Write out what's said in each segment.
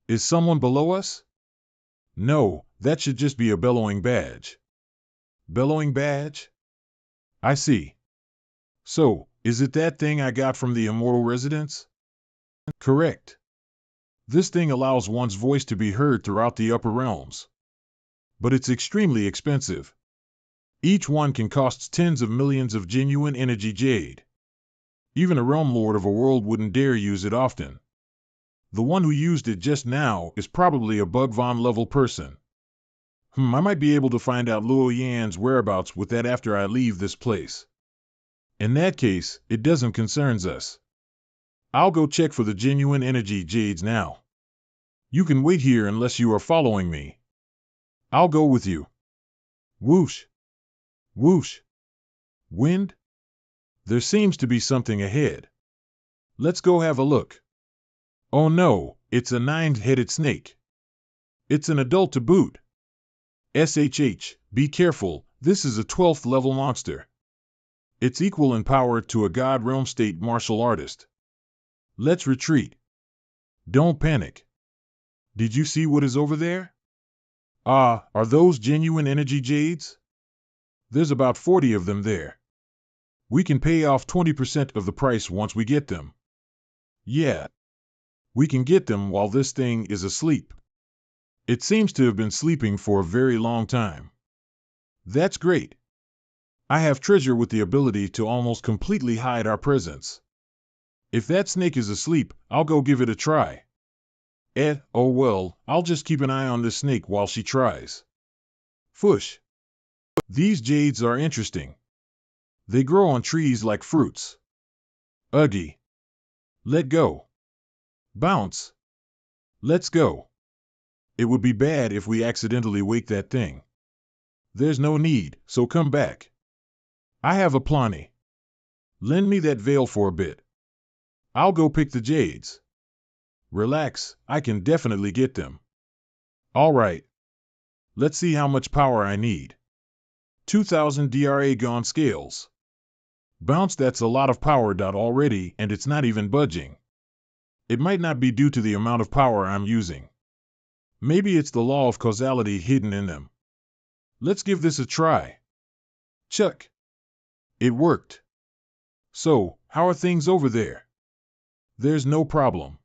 Is someone below us? No, that should just be a bellowing badge. Bellowing badge? I see. So, is it that thing I got from the immortal residence? Correct. This thing allows one's voice to be heard throughout the upper realms. But it's extremely expensive. Each one can cost tens of millions of genuine energy jade. Even a realm lord of a world wouldn't dare use it often. The one who used it just now is probably a Bugvon level person. I might be able to find out Luo Yan's whereabouts with that after I leave this place. In that case, it doesn't concern us. I'll go check for the genuine energy jades now. You can wait here unless you are following me. I'll go with you. Whoosh. Whoosh. Wind? There seems to be something ahead. Let's go have a look. Oh no, it's a 9-headed snake. It's an adult to boot. SHH, be careful, this is a 12th level monster. It's equal in power to a God Realm State martial artist. Let's retreat. Don't panic. Did you see what is over there? Are those genuine energy jades? There's about 40 of them there. We can pay off 20% of the price once we get them. Yeah. We can get them while this thing is asleep. It seems to have been sleeping for a very long time. That's great. I have treasure with the ability to almost completely hide our presence. If that snake is asleep, I'll go give it a try. Oh well, I'll just keep an eye on this snake while she tries. Fush. These jades are interesting. They grow on trees like fruits. Uggy. Let go. Bounce. Let's go. It would be bad if we accidentally wake that thing. There's no need, so come back. I have a plenty. Lend me that veil for a bit. I'll go pick the jades. Relax, I can definitely get them. All right. Let's see how much power I need. 2000 DRA gone scales. Bounce, that's a lot of power already, and it's not even budging. It might not be due to the amount of power I'm using. Maybe it's the law of causality hidden in them. Let's give this a try. Chuck. It worked. So, how are things over there? There's no problem.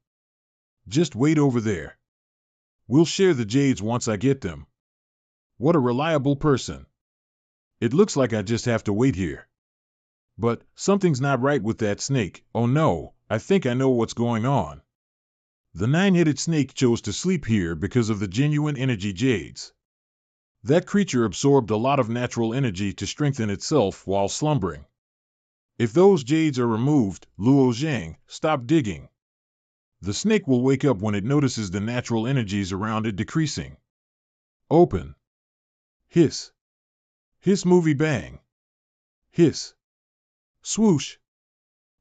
Just wait over there. We'll share the jades once I get them. What a reliable person. It looks like I just have to wait here. But something's not right with that snake. Oh no, I think I know what's going on. The 9-headed snake chose to sleep here because of the genuine energy jades. That creature absorbed a lot of natural energy to strengthen itself while slumbering. If those jades are removed, Luo Zhang, stop digging. The snake will wake up when it notices the natural energies around it decreasing. Open. Hiss. Hiss movie bang. Hiss. Swoosh.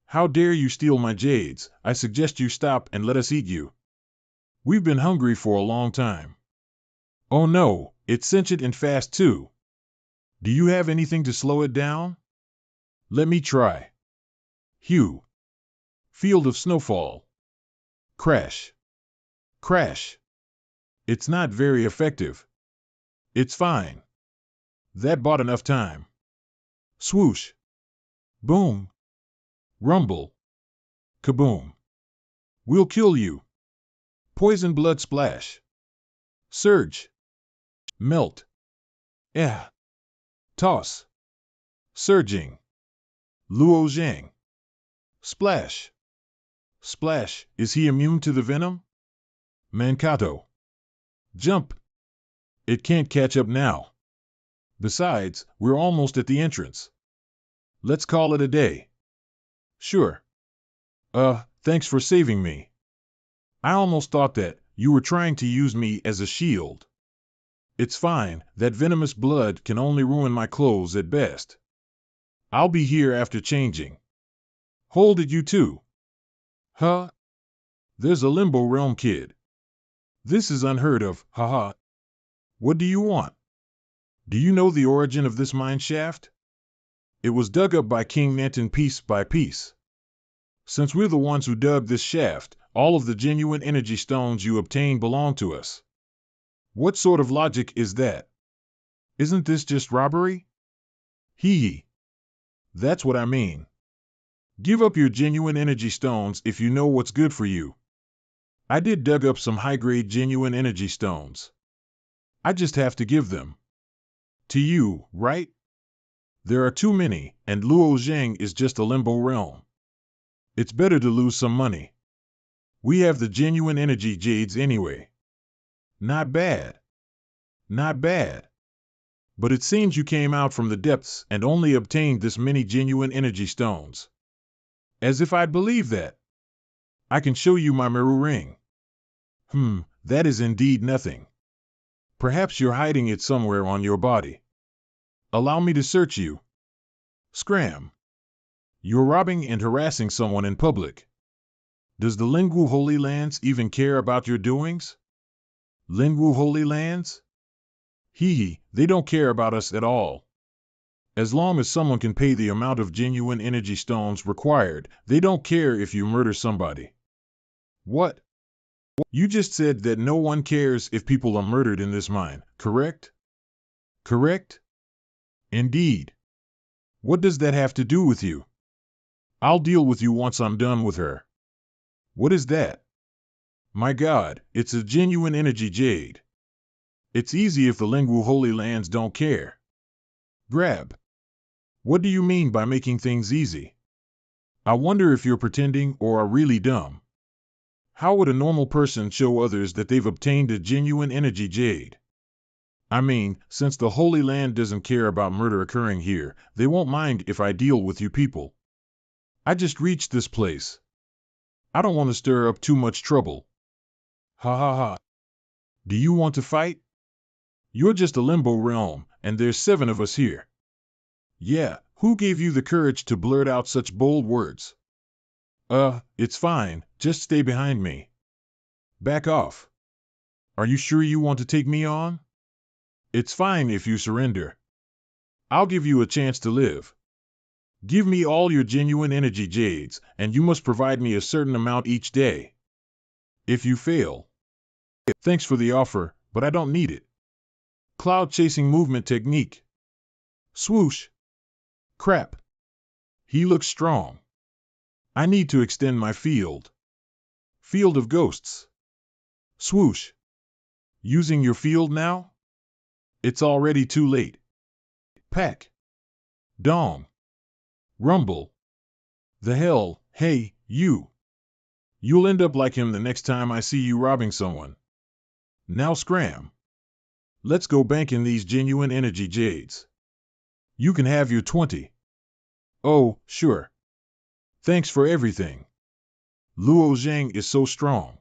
How dare you steal my jades? I suggest you stop and let us eat you. We've been hungry for a long time. Oh no, it's sentient and fast too. Do you have anything to slow it down? Let me try. Hue. Field of snowfall. Crash. Crash. It's not very effective. It's fine. That bought enough time. Swoosh. Boom. Rumble. Kaboom. We'll kill you. Poison blood splash. Surge. Melt. Toss. Surging. Luo Zhang. Splash. Splash. Is he immune to the venom? Mankato. Jump. It can't catch up now. Besides, we're almost at the entrance. Let's call it a day. Sure. Thanks for saving me. I almost thought that you were trying to use me as a shield. It's fine, that venomous blood can only ruin my clothes at best. I'll be here after changing. Hold it, you too. Huh? There's a Limbo Realm kid. This is unheard of, haha. What do you want? Do you know the origin of this mine shaft? It was dug up by King Nanton piece by piece. Since we're the ones who dug this shaft, All of the genuine energy stones you obtain belong to us. What sort of logic is that? Isn't this just robbery? Hee. That's what I mean. Give up your genuine energy stones if you know what's good for you. I did dug up some high-grade genuine energy stones. I just have to give them to you, right? There are too many, and Luo Zheng is just a limbo realm. It's better to lose some money. We have the genuine energy jades anyway. Not bad. Not bad. But it seems you came out from the depths and only obtained this many genuine energy stones. As if I'd believe that. I can show you my mirror ring. That is indeed nothing. Perhaps you're hiding it somewhere on your body. Allow me to search you. Scram. You're robbing and harassing someone in public. Does the Lingwu Holy Lands even care about your doings? Lingwu Holy Lands? They don't care about us at all. As long as someone can pay the amount of genuine energy stones required, they don't care if you murder somebody. What? You just said that no one cares if people are murdered in this mine, correct? Correct? Indeed. What does that have to do with you? I'll deal with you once I'm done with her. What is that? My God, it's a genuine energy jade. It's easy if the Lingwu Holy Lands don't care. Grab. What do you mean by making things easy? I wonder if you're pretending or are really dumb. How would a normal person show others that they've obtained a genuine energy jade? I mean, since the Holy Land doesn't care about murder occurring here, they won't mind if I deal with you people. I just reached this place. I don't want to stir up too much trouble. Ha ha ha. Do you want to fight? You're just a limbo realm, and there's 7 of us here. Yeah, who gave you the courage to blurt out such bold words? It's fine, just stay behind me. Back off. Are you sure you want to take me on? It's fine if you surrender. I'll give you a chance to live. Give me all your genuine energy jades, and you must provide me a certain amount each day. If you fail, thanks for the offer, but I don't need it. Cloud chasing movement technique. Swoosh. Crap. He looks strong. I need to extend my field. Field of ghosts. Swoosh. Using your field now? It's already too late. Pack. Dong. Rumble. The hell, hey, you. You'll end up like him the next time I see you robbing someone. Now scram. Let's go bank in these genuine energy jades. You can have your 20. Oh, sure. Thanks for everything. Luo Zheng is so strong.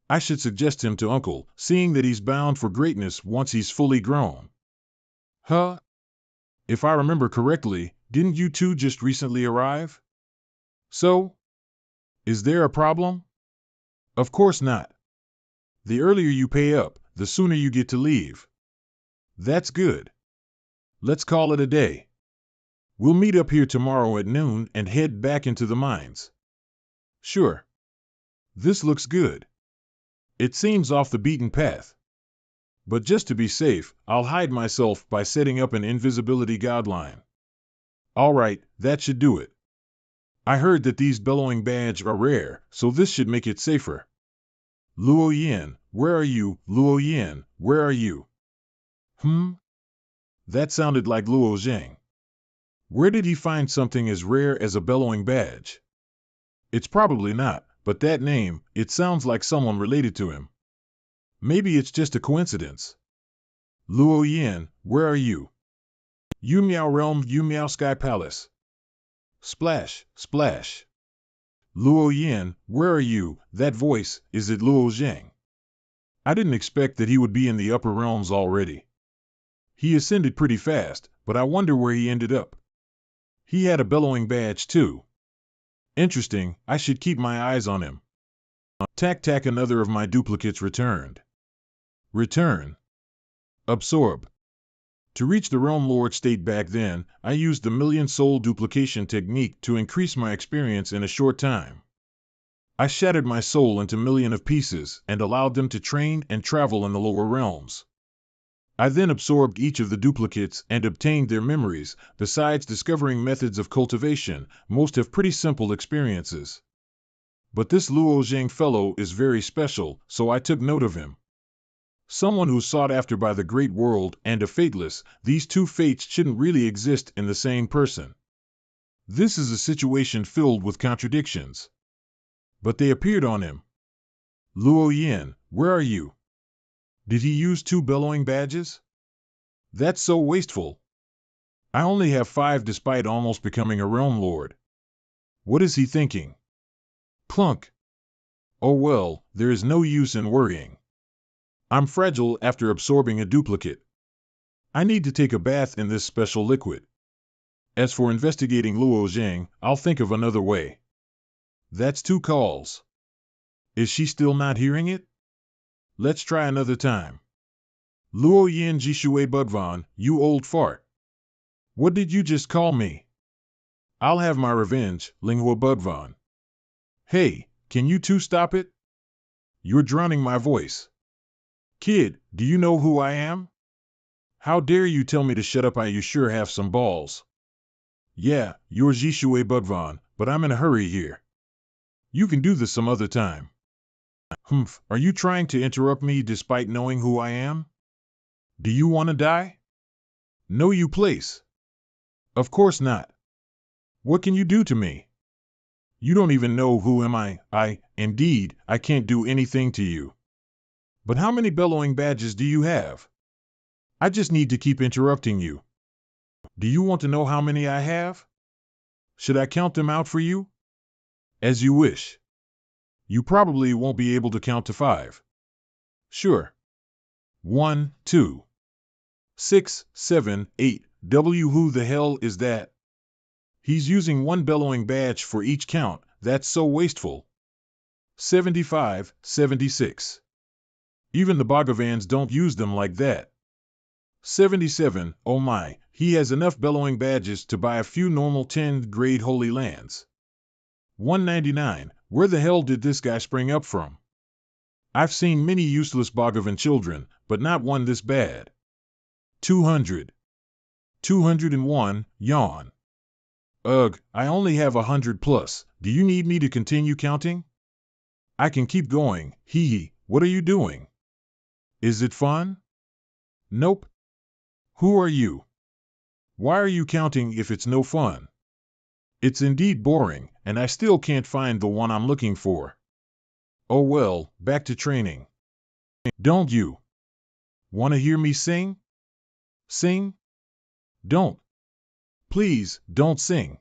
I should suggest him to Uncle, seeing that he's bound for greatness once he's fully grown. Huh? If I remember correctly, didn't you two just recently arrive? So? Is there a problem? Of course not. The earlier you pay up, the sooner you get to leave. That's good. Let's call it a day. We'll meet up here tomorrow at noon and head back into the mines. Sure. This looks good. It seems off the beaten path. But just to be safe, I'll hide myself by setting up an invisibility guideline. All right, that should do it. I heard that these bellowing badges are rare, so this should make it safer. Luo Yin, where are you? Luo Yin, where are you? That sounded like Luo Zheng. Where did he find something as rare as a bellowing badge? It's probably not, but that name, it sounds like someone related to him. Maybe it's just a coincidence. Luo Yin, where are you? Yu Miao Realm, Yu Miao Sky Palace. Splash, splash. Luo Yin, where are you? That voice, is it Luo Zheng? I didn't expect that he would be in the upper realms already. He ascended pretty fast, but I wonder where he ended up. He had a bellowing badge too. Interesting, I should keep my eyes on him. Tac, another of my duplicates returned. Return. Absorb. To reach the Realm Lord state back then, I used the million soul duplication technique to increase my experience in a short time. I shattered my soul into millions of pieces and allowed them to train and travel in the lower realms. I then absorbed each of the duplicates and obtained their memories, besides discovering methods of cultivation. Most have pretty simple experiences. But this Luo Zhang fellow is very special, so I took note of him. Someone who's sought after by the great world and a fateless. These two fates shouldn't really exist in the same person. This is a situation filled with contradictions. But they appeared on him. Luo Yin, where are you? Did he use 2 bellowing badges? That's so wasteful. I only have 5 despite almost becoming a realm lord. What is he thinking? Plunk. Oh well, there is no use in worrying. I'm fragile after absorbing a duplicate. I need to take a bath in this special liquid. As for investigating Luo Zhang, I'll think of another way. That's 2 calls. Is she still not hearing it? Let's try another time. Luo Yin Jishui Budvan, you old fart. What did you just call me? I'll have my revenge, Linghua Budvan. Hey, can you two stop it? You're drowning my voice. Kid, do you know who I am? How dare you tell me to shut up? You sure have some balls. Yeah, you're Jishui Budvan, but I'm in a hurry here. You can do this some other time. Humph, are you trying to interrupt me despite knowing who I am? Do you want to die? No, you place. Of course not. What can you do to me? You don't even know who am I. Indeed, I can't do anything to you. But how many bellowing badges do you have? I just need to keep interrupting you. Do you want to know how many I have? Should I count them out for you? As you wish. You probably won't be able to count to 5. Sure. 1, 2, 6, 7, 8. Who the hell is that? He's using 1 bellowing badge for each count. That's so wasteful. 75, 76. Even the Bhagavans don't use them like that. 77, oh my, he has enough bellowing badges to buy a few normal 10th grade holy lands. 199, where the hell did this guy spring up from? I've seen many useless Bhagavan children, but not one this bad. 200. 201, yawn. Ugh, I only have 100 plus. Do you need me to continue counting? I can keep going. Hee hee, what are you doing? Is it fun? Nope. Who are you? Why are you counting if it's no fun? It's indeed boring, and I still can't find the one I'm looking for. Oh well, back to training. Don't you want to hear me sing? Sing? Don't. Please, don't sing.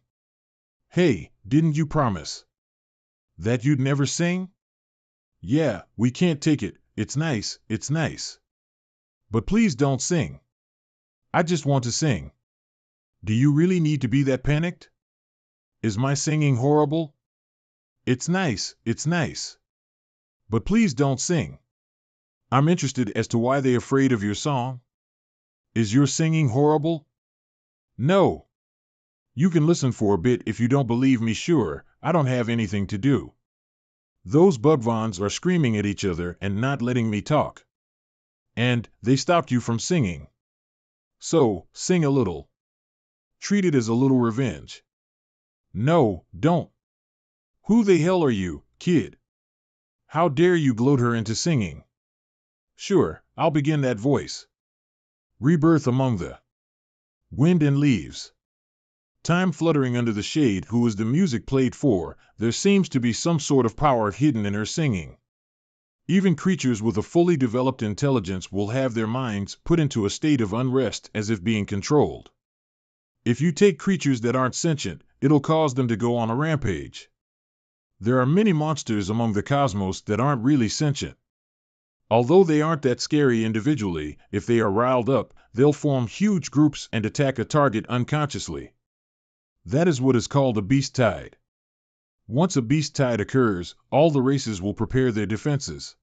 Hey, didn't you promise that you'd never sing? Yeah, we can't take it. It's nice, it's nice. But please don't sing. I just want to sing. Do you really need to be that panicked? Is my singing horrible? It's nice, it's nice. But please don't sing. I'm interested as to why they're afraid of your song. Is your singing horrible? No. You can listen for a bit if you don't believe me. Sure, I don't have anything to do. Those Bhagavans are screaming at each other and not letting me talk. And they stopped you from singing. So, sing a little. Treat it as a little revenge. No, don't. Who the hell are you, kid? How dare you gloat her into singing? Sure, I'll begin that voice. Rebirth among the wind and leaves. Time fluttering under the shade. Who is the music played for? There seems to be some sort of power hidden in her singing. Even creatures with a fully developed intelligence will have their minds put into a state of unrest as if being controlled. If you take creatures that aren't sentient, it'll cause them to go on a rampage. There are many monsters among the cosmos that aren't really sentient. Although they aren't that scary individually, if they are riled up, they'll form huge groups and attack a target unconsciously. That is what is called a beast tide. Once a beast tide occurs, all the races will prepare their defenses.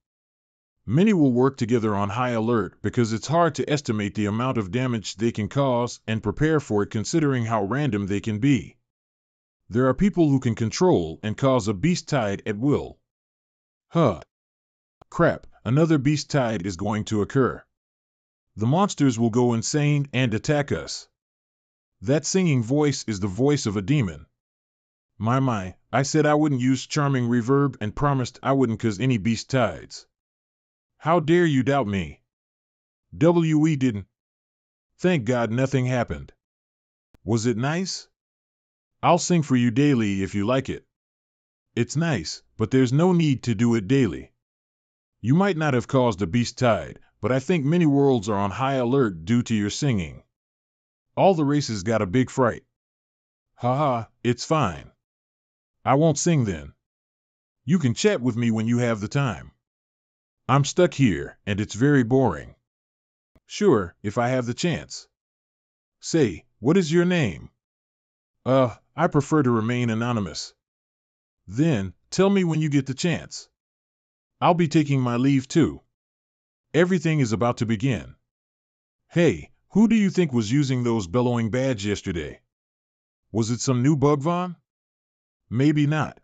Many will work together on high alert because it's hard to estimate the amount of damage they can cause and prepare for it considering how random they can be. There are people who can control and cause a beast tide at will. Huh. Crap, another beast tide is going to occur. The monsters will go insane and attack us. That singing voice is the voice of a demon. My, I said I wouldn't use charming reverb and promised I wouldn't cause any beast tides. How dare you doubt me? We didn't. Thank God nothing happened. Was it nice? I'll sing for you daily if you like it. It's nice, but there's no need to do it daily. You might not have caused a beast tide, but I think many worlds are on high alert due to your singing. All the races got a big fright. Haha, it's fine. I won't sing then. You can chat with me when you have the time. I'm stuck here, and it's very boring. Sure, if I have the chance. Say, what is your name? I prefer to remain anonymous. Then, tell me when you get the chance. I'll be taking my leave too. Everything is about to begin. Hey, who do you think was using those bellowing badges yesterday? Was it some new bugvon? Maybe not.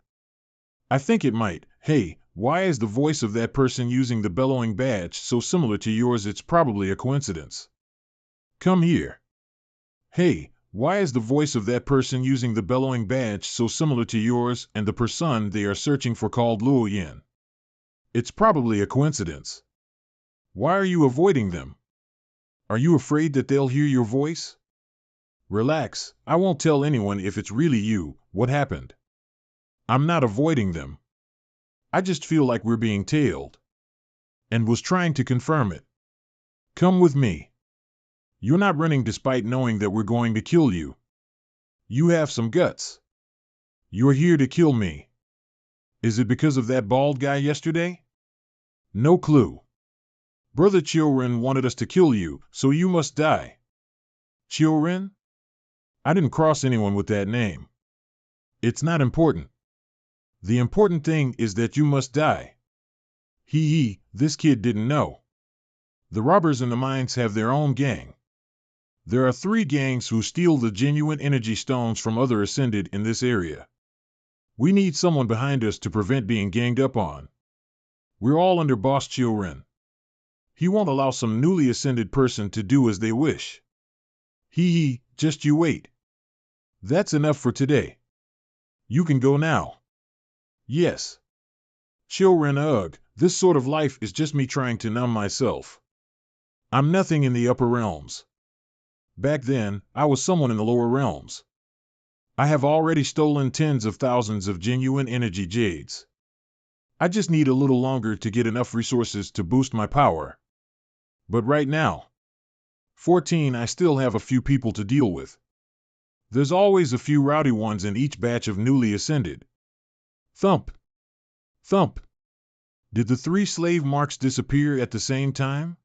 I think it might. Hey, why is the voice of that person using the bellowing badge so similar to yours? It's probably a coincidence. Come here. Hey, why is the voice of that person using the bellowing badge so similar to yours and the person they are searching for called Luo Yin? It's probably a coincidence. Why are you avoiding them? Are you afraid that they'll hear your voice? Relax, I won't tell anyone if it's really you. What happened? I'm not avoiding them. I just feel like we're being tailed. And was trying to confirm it. Come with me. You're not running despite knowing that we're going to kill you. You have some guts. You're here to kill me. Is it because of that bald guy yesterday? No clue. Brother Chioren wanted us to kill you, so you must die. Chioren? I didn't cross anyone with that name. It's not important. The important thing is that you must die. This kid didn't know. The robbers in the mines have their own gang. There are 3 gangs who steal the genuine energy stones from other ascended in this area. We need someone behind us to prevent being ganged up on. We're all under Boss Chioren. He won't allow some newly ascended person to do as they wish. Just you wait. That's enough for today. You can go now. Yes. Chioren, this sort of life is just me trying to numb myself. I'm nothing in the upper realms. Back then, I was someone in the lower realms. I have already stolen tens of thousands of genuine energy jades. I just need a little longer to get enough resources to boost my power. But right now, 14, I still have a few people to deal with. There's always a few rowdy ones in each batch of newly ascended. Thump. Thump. Did the 3 slave marks disappear at the same time?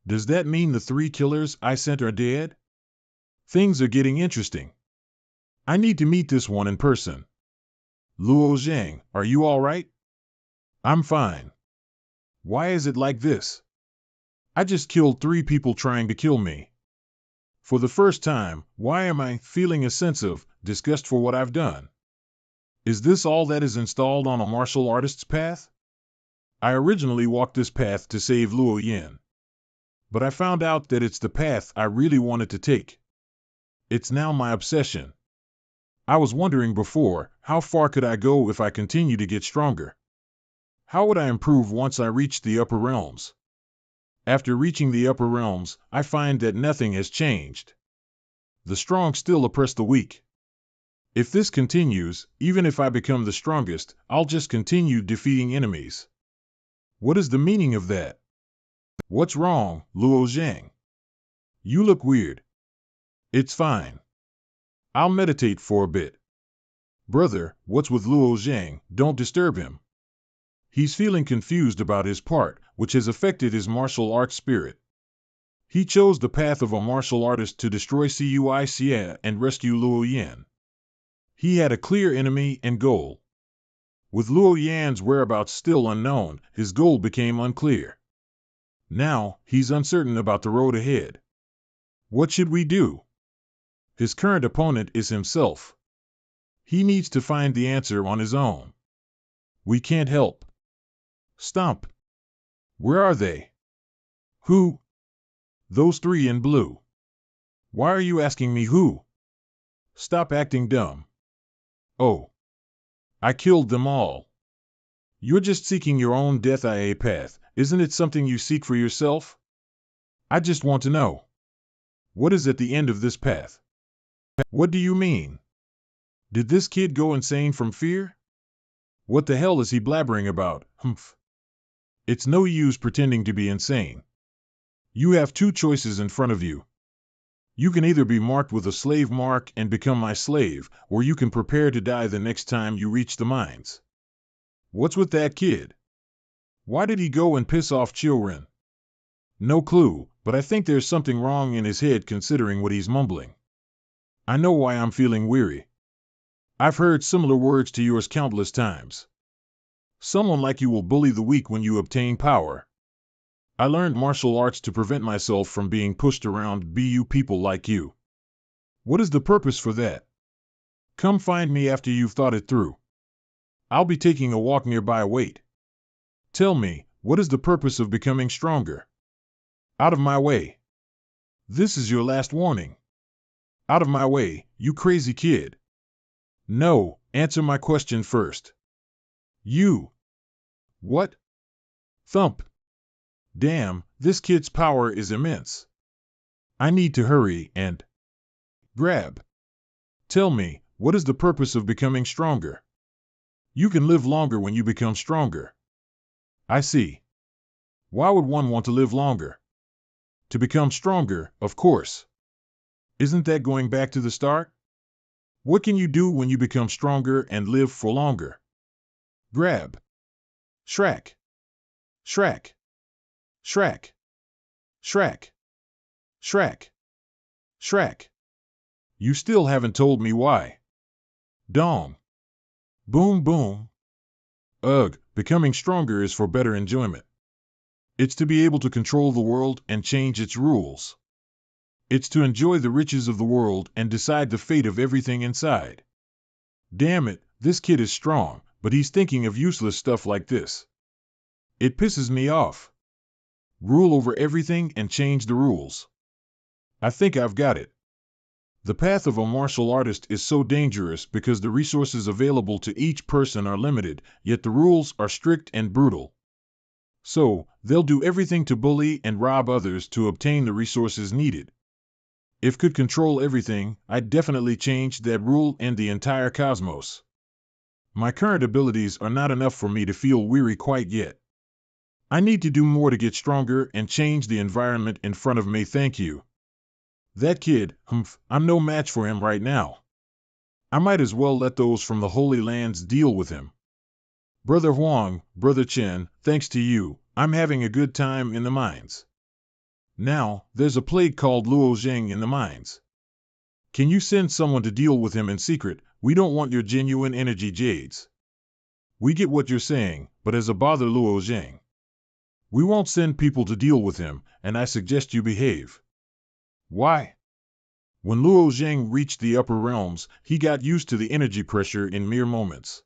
Does that mean the 3 killers I sent are dead? Things are getting interesting. I need to meet this one in person. Luo Zhang, are you all right? I'm fine. Why is it like this? I just killed 3 people trying to kill me. For the first time, why am I feeling a sense of disgust for what I've done? Is this all that is installed on a martial artist's path? I originally walked this path to save Luo Yin. But I found out that it's the path I really wanted to take. It's now my obsession. I was wondering before, how far could I go if I continue to get stronger? How would I improve once I reached the upper realms? After reaching the upper realms, I find that nothing has changed. The strong still oppress the weak. If this continues, even if I become the strongest, I'll just continue defeating enemies. What is the meaning of that? What's wrong, Luo Zhang? You look weird. It's fine. I'll meditate for a bit. Brother, what's with Luo Zhang? Don't disturb him. He's feeling confused about his part, which has affected his martial arts spirit. He chose the path of a martial artist to destroy Cuixia and rescue Luo Yan. He had a clear enemy and goal. With Luo Yan's whereabouts still unknown, his goal became unclear. Now, he's uncertain about the road ahead. What should we do? His current opponent is himself. He needs to find the answer on his own. We can't help. Stomp. Where are they? Who? Those three in blue. Why are you asking me who? Stop acting dumb. Oh. I killed them all. You're just seeking your own death, IA path. Isn't it something you seek for yourself? I just want to know. What is at the end of this path? What do you mean? Did this kid go insane from fear? What the hell is he blabbering about? Humph. It's no use pretending to be insane. You have two choices in front of you. You can either be marked with a slave mark and become my slave, or you can prepare to die the next time you reach the mines. What's with that kid? Why did he go and piss off children? No clue, but I think there's something wrong in his head considering what he's mumbling. I know why I'm feeling weary. I've heard similar words to yours countless times. Someone like you will bully the weak when you obtain power. I learned martial arts to prevent myself from being pushed around BU people like you. What is the purpose for that? Come find me after you've thought it through. I'll be taking a walk nearby. Wait. Tell me, what is the purpose of becoming stronger? Out of my way. This is your last warning. Out of my way, you crazy kid. No, answer my question first. You. What? Thump. Damn, this kid's power is immense. I need to hurry and grab. Tell me, what is the purpose of becoming stronger? You can live longer when you become stronger. I see. Why would one want to live longer? To become stronger, of course. Isn't that going back to the start? What can you do when you become stronger and live for longer? Grab. Shrack. Shrack. Shrack. Shrack. Shrack. Shrack. You still haven't told me why. Dong. Boom boom. Ugh, becoming stronger is for better enjoyment. It's to be able to control the world and change its rules. It's to enjoy the riches of the world and decide the fate of everything inside. Damn it, this kid is strong, but he's thinking of useless stuff like this. It pisses me off. Rule over everything and change the rules. I think I've got it. The path of a martial artist is so dangerous because the resources available to each person are limited, yet the rules are strict and brutal. So, they'll do everything to bully and rob others to obtain the resources needed. If could control everything, I'd definitely change that rule in the entire cosmos. My current abilities are not enough for me to feel weary quite yet. I need to do more to get stronger and change the environment in front of me. Thank you. That kid, I'm no match for him right now. I might as well let those from the Holy Lands deal with him. Brother Huang, Brother Chen, thanks to you, I'm having a good time in the mines. Now, there's a plague called Luo Zheng in the mines. Can you send someone to deal with him in secret? We don't want your genuine energy jades. We get what you're saying, but as a bother Luo Zheng. We won't send people to deal with him, and I suggest you behave. Why? When Luo Zheng reached the upper realms, he got used to the energy pressure in mere moments.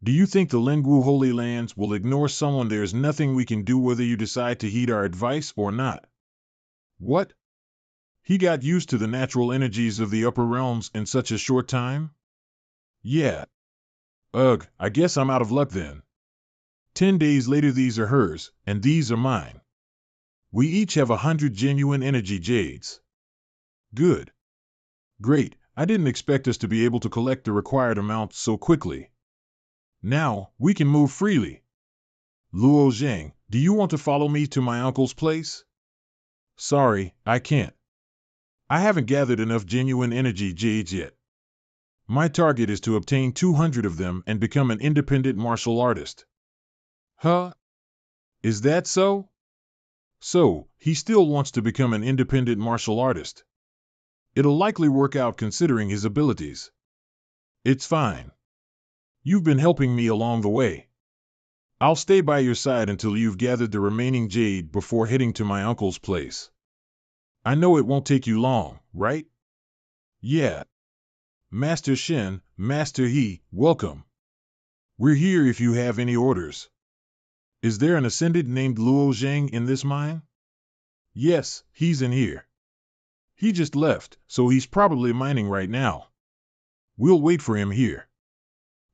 Do you think the Lingwu Holy Lands will ignore someone? There's nothing we can do whether you decide to heed our advice or not. What? He got used to the natural energies of the upper realms in such a short time? Yeah. Ugh, I guess I'm out of luck then. 10 days later, these are hers, and these are mine. We each have 100 genuine energy jades. Good. Great, I didn't expect us to be able to collect the required amount so quickly. Now, we can move freely. Luo Zheng, do you want to follow me to my uncle's place? Sorry, I can't. I haven't gathered enough genuine energy jades yet. My target is to obtain 200 of them and become an independent martial artist. Huh? Is that so? So, he still wants to become an independent martial artist. It'll likely work out considering his abilities. It's fine. You've been helping me along the way. I'll stay by your side until you've gathered the remaining jade before heading to my uncle's place. I know it won't take you long, right? Yeah. Master Shen, Master He, welcome. We're here if you have any orders. Is there an ascendant named Luo Zhang in this mine? Yes, he's in here. He just left, so he's probably mining right now. We'll wait for him here.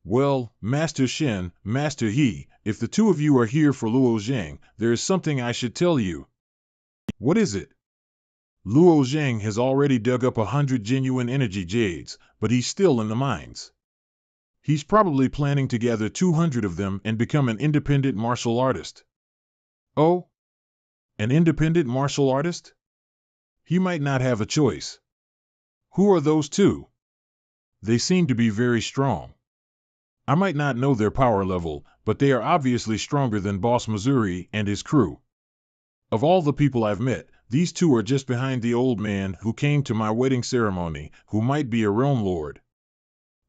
Well, Master Shen, Master He, if the two of you are here for Luo Zhang, there is something I should tell you. What is it? Luo Zhang has already dug up 100 genuine energy jades, but he's still in the mines. He's probably planning to gather 200 of them and become an independent martial artist. Oh? An independent martial artist? He might not have a choice. Who are those two? They seem to be very strong. I might not know their power level, but they are obviously stronger than Boss Missouri and his crew. Of all the people I've met, these two are just behind the old man who came to my wedding ceremony, who might be a realm lord.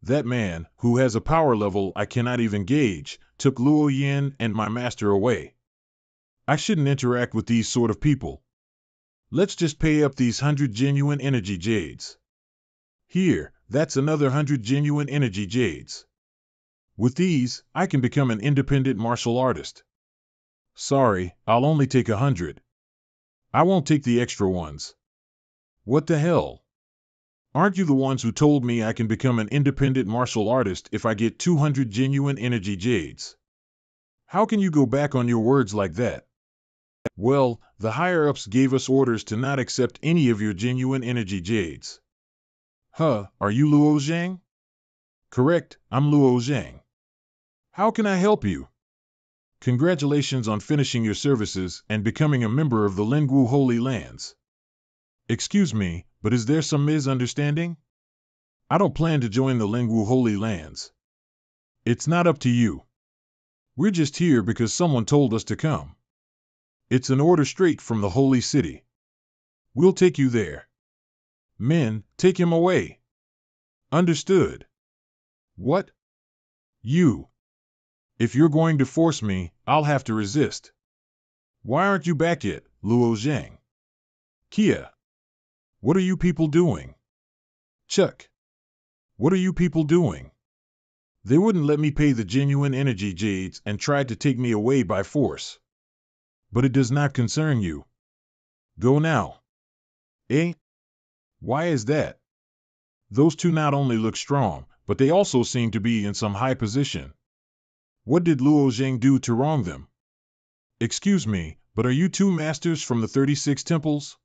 That man, who has a power level I cannot even gauge, took Luo Yin and my master away. I shouldn't interact with these sort of people. Let's just pay up these 100 genuine energy jades. Here, that's another 100 genuine energy jades. With these, I can become an independent martial artist. Sorry, I'll only take 100. I won't take the extra ones. What the hell? Aren't you the ones who told me I can become an independent martial artist if I get 200 genuine energy jades? How can you go back on your words like that? Well, the higher-ups gave us orders to not accept any of your genuine energy jades. Huh, are you Luo Zhang? Correct, I'm Luo Zhang. How can I help you? Congratulations on finishing your services and becoming a member of the Lingwu Holy Lands. Excuse me, but is there some misunderstanding? I don't plan to join the Lingwu Holy Lands. It's not up to you. We're just here because someone told us to come. It's an order straight from the Holy City. We'll take you there. Men, take him away. Understood. What? You. If you're going to force me, I'll have to resist. Why aren't you back yet, Luo Zhang? Kia. What are you people doing? Chuck. What are you people doing? They wouldn't let me pay the genuine energy jades and tried to take me away by force. But it does not concern you. Go now. Eh? Why is that? Those two not only look strong, but they also seem to be in some high position. What did Luo Zhang do to wrong them? Excuse me, but are you two masters from the 36 temples?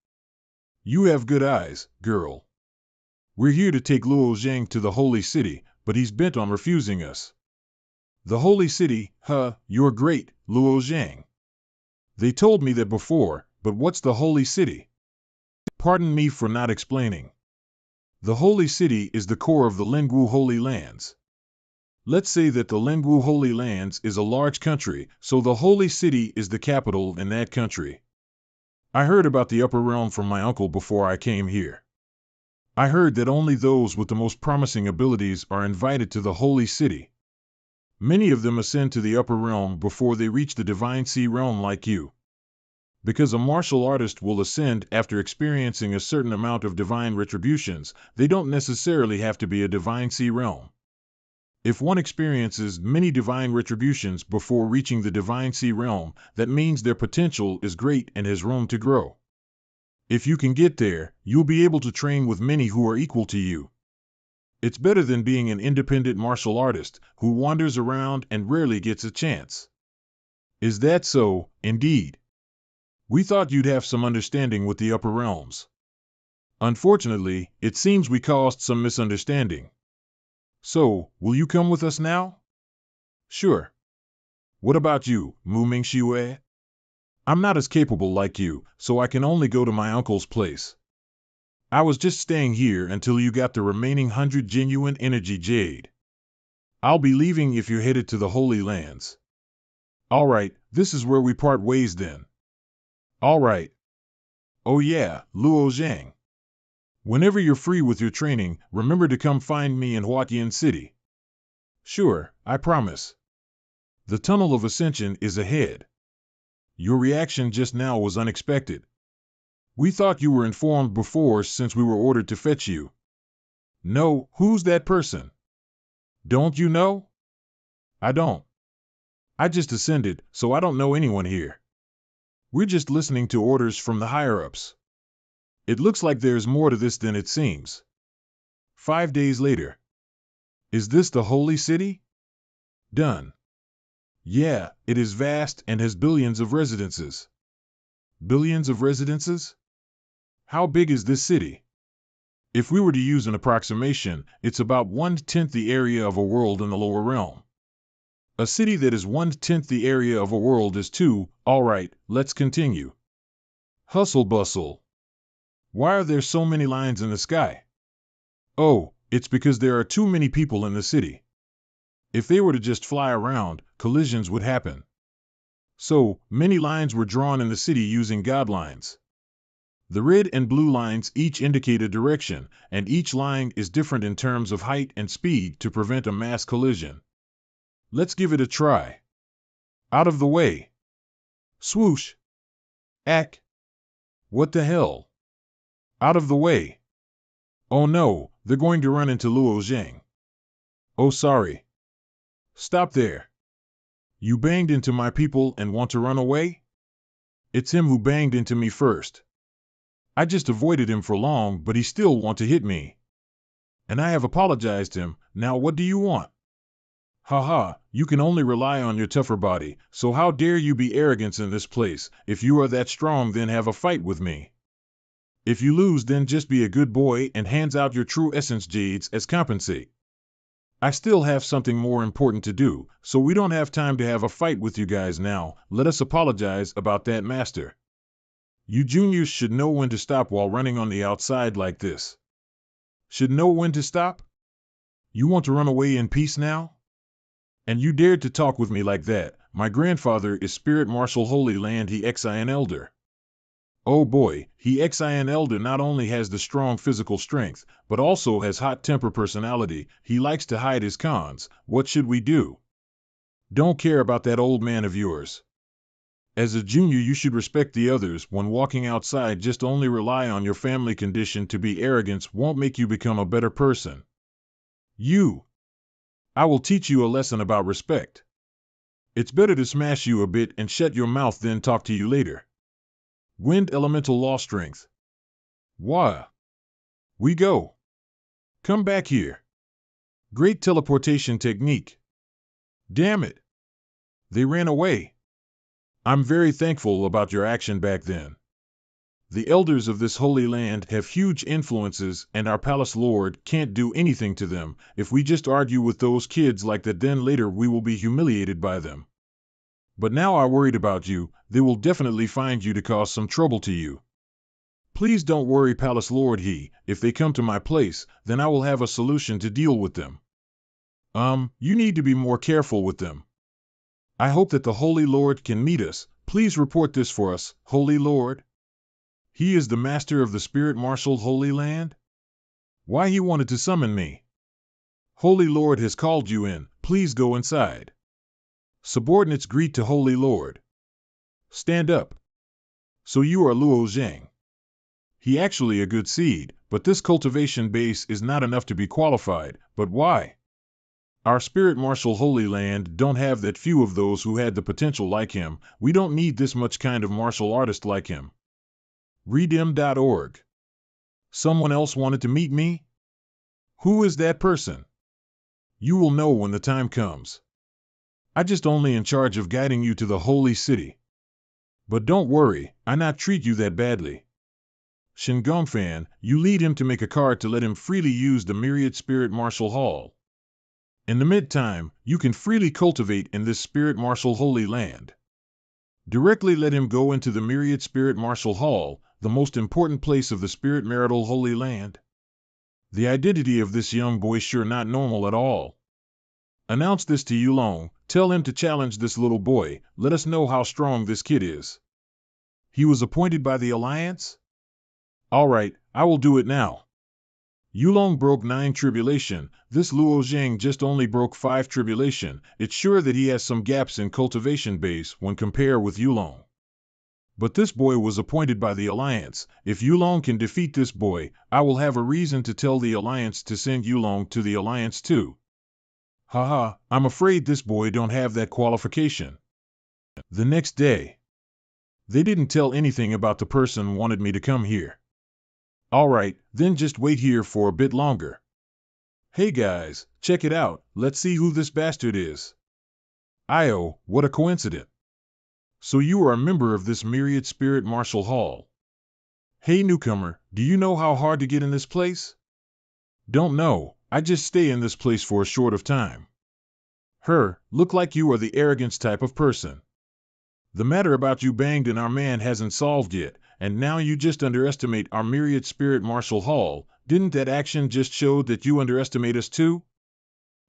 You have good eyes, girl. We're here to take Luo Zhang to the Holy City, but he's bent on refusing us. The Holy City, huh, you're great, Luo Zhang. They told me that before, but what's the Holy City? Pardon me for not explaining. The Holy City is the core of the Lingwu Holy Lands. Let's say that the Lingwu Holy Lands is a large country, so the Holy City is the capital in that country. I heard about the upper realm from my uncle before I came here. I heard that only those with the most promising abilities are invited to the Holy City. Many of them ascend to the upper realm before they reach the Divine Sea realm like you. Because a martial artist will ascend after experiencing a certain amount of divine retributions, they don't necessarily have to be a Divine Sea realm. If one experiences many divine retributions before reaching the Divine Sea realm, that means their potential is great and has room to grow. If you can get there, you'll be able to train with many who are equal to you. It's better than being an independent martial artist who wanders around and rarely gets a chance. Is that so? Indeed. We thought you'd have some understanding with the upper realms. Unfortunately, it seems we caused some misunderstanding. So, will you come with us now? Sure. What about you, Mu Mingxue? I'm not as capable like you, so I can only go to my uncle's place. I was just staying here until you got the remaining 100 genuine energy jade. I'll be leaving if you're headed to the Holy Lands. All right, this is where we part ways then. All right. Oh yeah, Luo Zhang. Whenever you're free with your training, remember to come find me in Huatian City. Sure, I promise. The Tunnel of Ascension is ahead. Your reaction just now was unexpected. We thought you were informed before since we were ordered to fetch you. No, who's that person? Don't you know? I don't. I just ascended, so I don't know anyone here. We're just listening to orders from the higher-ups. It looks like there's more to this than it seems. 5 days later. Is this the holy city? Done. Yeah, it is vast and has billions of residences. Billions of residences? How big is this city? If we were to use an approximation, it's about 1/10 the area of a world in the lower realm. A city that is 1/10 the area of a world is 2. All right, let's continue. Hustle bustle. Why are there so many lines in the sky? Oh, it's because there are too many people in the city. If they were to just fly around, collisions would happen. So, many lines were drawn in the city using God lines. The red and blue lines each indicate a direction, and each line is different in terms of height and speed to prevent a mass collision. Let's give it a try. Out of the way. Swoosh. Ack. What the hell? Out of the way. Oh no, they're going to run into Luo Zhang. Oh sorry. Stop there. You banged into my people and want to run away? It's him who banged into me first. I just avoided him for long, but he still want to hit me. And I have apologized to him, now what do you want? Haha, you can only rely on your tougher body, so how dare you be arrogant in this place? If you are that strong, then have a fight with me. If you lose, then just be a good boy and hands out your true essence jades as compensate. I still have something more important to do, so we don't have time to have a fight with you guys now. Let us apologize about that, master. You juniors should know when to stop while running on the outside like this. Should know when to stop? You want to run away in peace now? And you dared to talk with me like that. My grandfather is Spirit Marshal Holy Land He-Xin Elder. Oh boy, He-Xin Elder not only has the strong physical strength, but also has hot temper personality. He likes to hide his cons. What should we do? Don't care about that old man of yours. As a junior, you should respect the others. When walking outside, just only rely on your family condition to be arrogance won't make you become a better person. I will teach you a lesson about respect. It's better to smash you a bit and shut your mouth than talk to you later. Wind elemental law strength. Wah. We go. Come back here. Great teleportation technique. Damn it. They ran away. I'm very thankful about your action back then. The elders of this holy land have huge influences, and our palace lord can't do anything to them. If we just argue with those kids like that, then later we will be humiliated by them. But now I'm worried about you. They will definitely find you to cause some trouble to you. Please don't worry, Palace Lord He. If they come to my place, then I will have a solution to deal with them. You need to be more careful with them. I hope that the Holy Lord can meet us. Please report this for us, Holy Lord. He is the master of the Spirit Marshal Holy Land? Why he wanted to summon me? Holy Lord has called you in. Please go inside. Subordinates greet to Holy Lord. Stand up. So you are Luo Zhang. He actually a good seed, but this cultivation base is not enough to be qualified. But why? Our Spirit Marshal Holy Land don't have that few of those who had the potential like him. We don't need this much kind of martial artist like him. Redim.org. Someone else wanted to meet me? Who is that person? You will know when the time comes. I just only in charge of guiding you to the holy city. But don't worry, I not treat you that badly. Shingongfan, you lead him to make a card to let him freely use the Myriad Spirit Marshal Hall. In the mid-time, you can freely cultivate in this Spirit Marshal Holy Land. Directly let him go into the Myriad Spirit Marshal Hall, the most important place of the Spirit Marital Holy Land. The identity of this young boy sure not normal at all. Announce this to Yulong, tell him to challenge this little boy, let us know how strong this kid is. He was appointed by the Alliance? Alright, I will do it now. Yulong broke 9 tribulation, this Luo Zhang just only broke 5 tribulation. It's sure that he has some gaps in cultivation base when compared with Yulong. But this boy was appointed by the Alliance. If Yulong can defeat this boy, I will have a reason to tell the Alliance to send Yulong to the Alliance too. Haha, I'm afraid this boy don't have that qualification. The next day, they didn't tell anything about the person wanted me to come here. All right, then just wait here for a bit longer. Hey guys, check it out, let's see who this bastard is. Io, what a coincidence. So you are a member of this myriad spirit martial hall. Hey newcomer, do you know how hard to get in this place? Don't know, I just stay in this place for a short of time. Look like you are the arrogance type of person. The matter about you banged in our man hasn't solved yet, and now you just underestimate our myriad spirit martial hall. Didn't that action just show that you underestimate us too?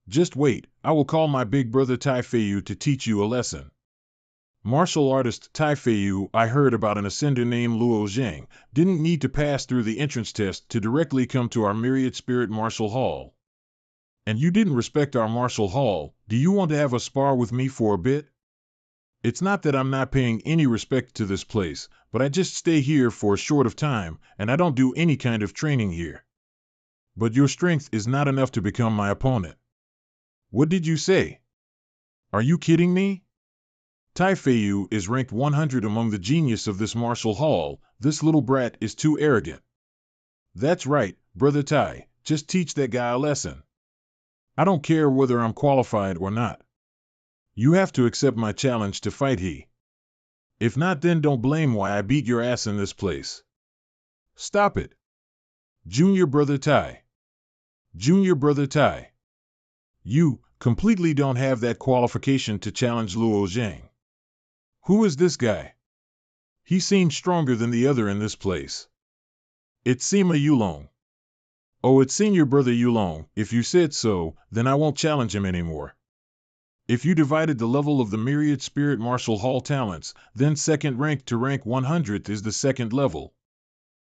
Just wait, I will call my big brother Tai Feiyu to teach you a lesson. Martial artist Tai Feiyu, I heard about an ascender named Luo Zhang, didn't need to pass through the entrance test to directly come to our myriad spirit martial hall. And you didn't respect our martial hall. Do you want to have a spar with me for a bit? It's not that I'm not paying any respect to this place, but I just stay here for a short of time, and I don't do any kind of training here. But your strength is not enough to become my opponent. What did you say? Are you kidding me? Tai Feiyu is ranked 100 among the genius of this martial hall. This little brat is too arrogant. That's right, brother Tai, just teach that guy a lesson. I don't care whether I'm qualified or not. You have to accept my challenge to fight he. If not, then don't blame why I beat your ass in this place. Stop it. Junior brother Tai. Junior brother Tai. You completely don't have that qualification to challenge Luo Zhang. Who is this guy? He seems stronger than the other in this place. It's Sima Yulong. Oh, it's senior brother Yulong. If you said so, then I won't challenge him anymore. If you divided the level of the myriad spirit martial hall talents, then second rank to rank 100th is the second level.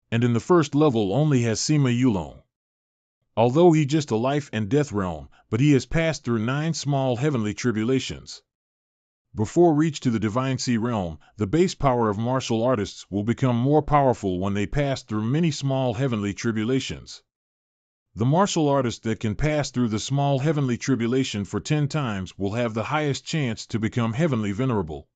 And in the first level only has Sima Yulong. Although he just a life and death realm, but he has passed through 9 small heavenly tribulations. Before reach to the divine sea realm, the base power of martial artists will become more powerful when they pass through many small heavenly tribulations. The martial artist that can pass through the small heavenly tribulation for 10 times will have the highest chance to become heavenly venerable.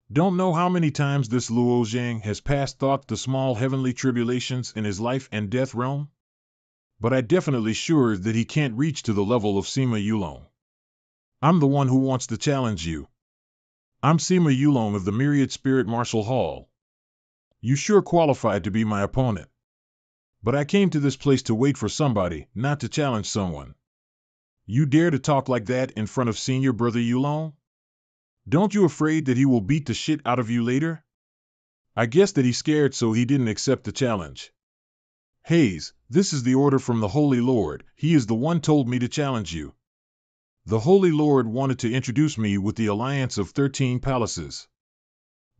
Don't know how many times this Luo Zhang has passed thought the small heavenly tribulations in his life and death realm? But I definitely sure that he can't reach to the level of Sima Yulong. I'm the one who wants to challenge you. I'm Sima Yulong of the Myriad Spirit Martial Hall. You sure qualified to be my opponent. But I came to this place to wait for somebody, not to challenge someone. You dare to talk like that in front of senior brother Yulong? Don't you afraid that he will beat the shit out of you later? I guess that he's scared so he didn't accept the challenge. Hayes, this is the order from the Holy Lord. He is the one told me to challenge you. The Holy Lord wanted to introduce me with the alliance of 13 palaces.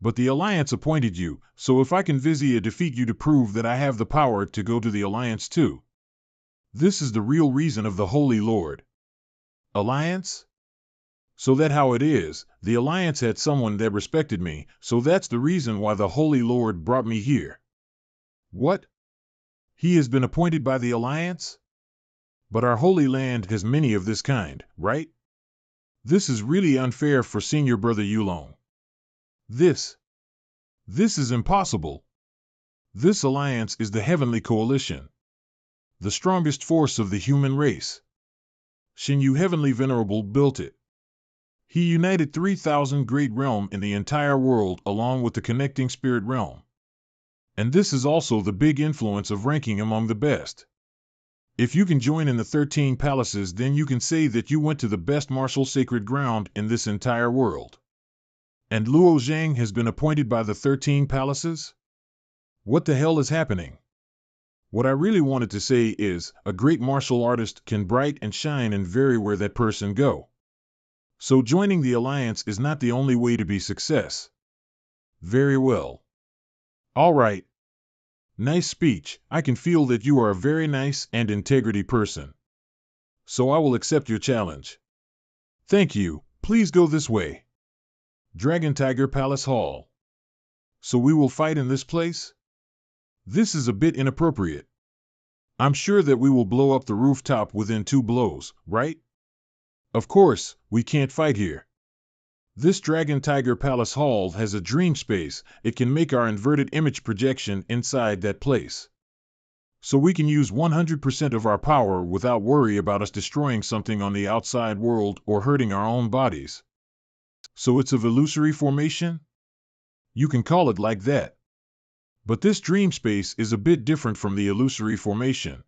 But the alliance appointed you, so if I can vizia defeat you to prove that I have the power to go to the alliance too. This is the real reason of the Holy Lord. Alliance? So that how it is, the alliance had someone that respected me, so that's the reason why the Holy Lord brought me here. What? He has been appointed by the alliance? But our Holy Land has many of this kind, right? This is really unfair for senior brother Yulong. This is impossible. This alliance is the heavenly coalition. The strongest force of the human race. Shinyu Heavenly Venerable built it. He united 3,000 great realm in the entire world along with the connecting spirit realm. And this is also the big influence of ranking among the best. If you can join in the 13 palaces, then you can say that you went to the best martial sacred ground in this entire world. And Luo Zhang has been appointed by the 13 palaces? What the hell is happening? What I really wanted to say is, a great martial artist can bright and shine and vary where that person go. So joining the alliance is not the only way to be success. Very well. All right. Nice speech. I can feel that you are a very nice and integrity person. So I will accept your challenge. Thank you. Please go this way. Dragon Tiger Palace Hall. So we will fight in this place? This is a bit inappropriate. I'm sure that we will blow up the rooftop within 2 blows, right? Of course, we can't fight here. This Dragon Tiger Palace Hall has a dream space. It can make our inverted image projection inside that place. So we can use 100% of our power without worry about us destroying something on the outside world or hurting our own bodies. So it's of illusory formation? You can call it like that. But this dream space is a bit different from the illusory formation.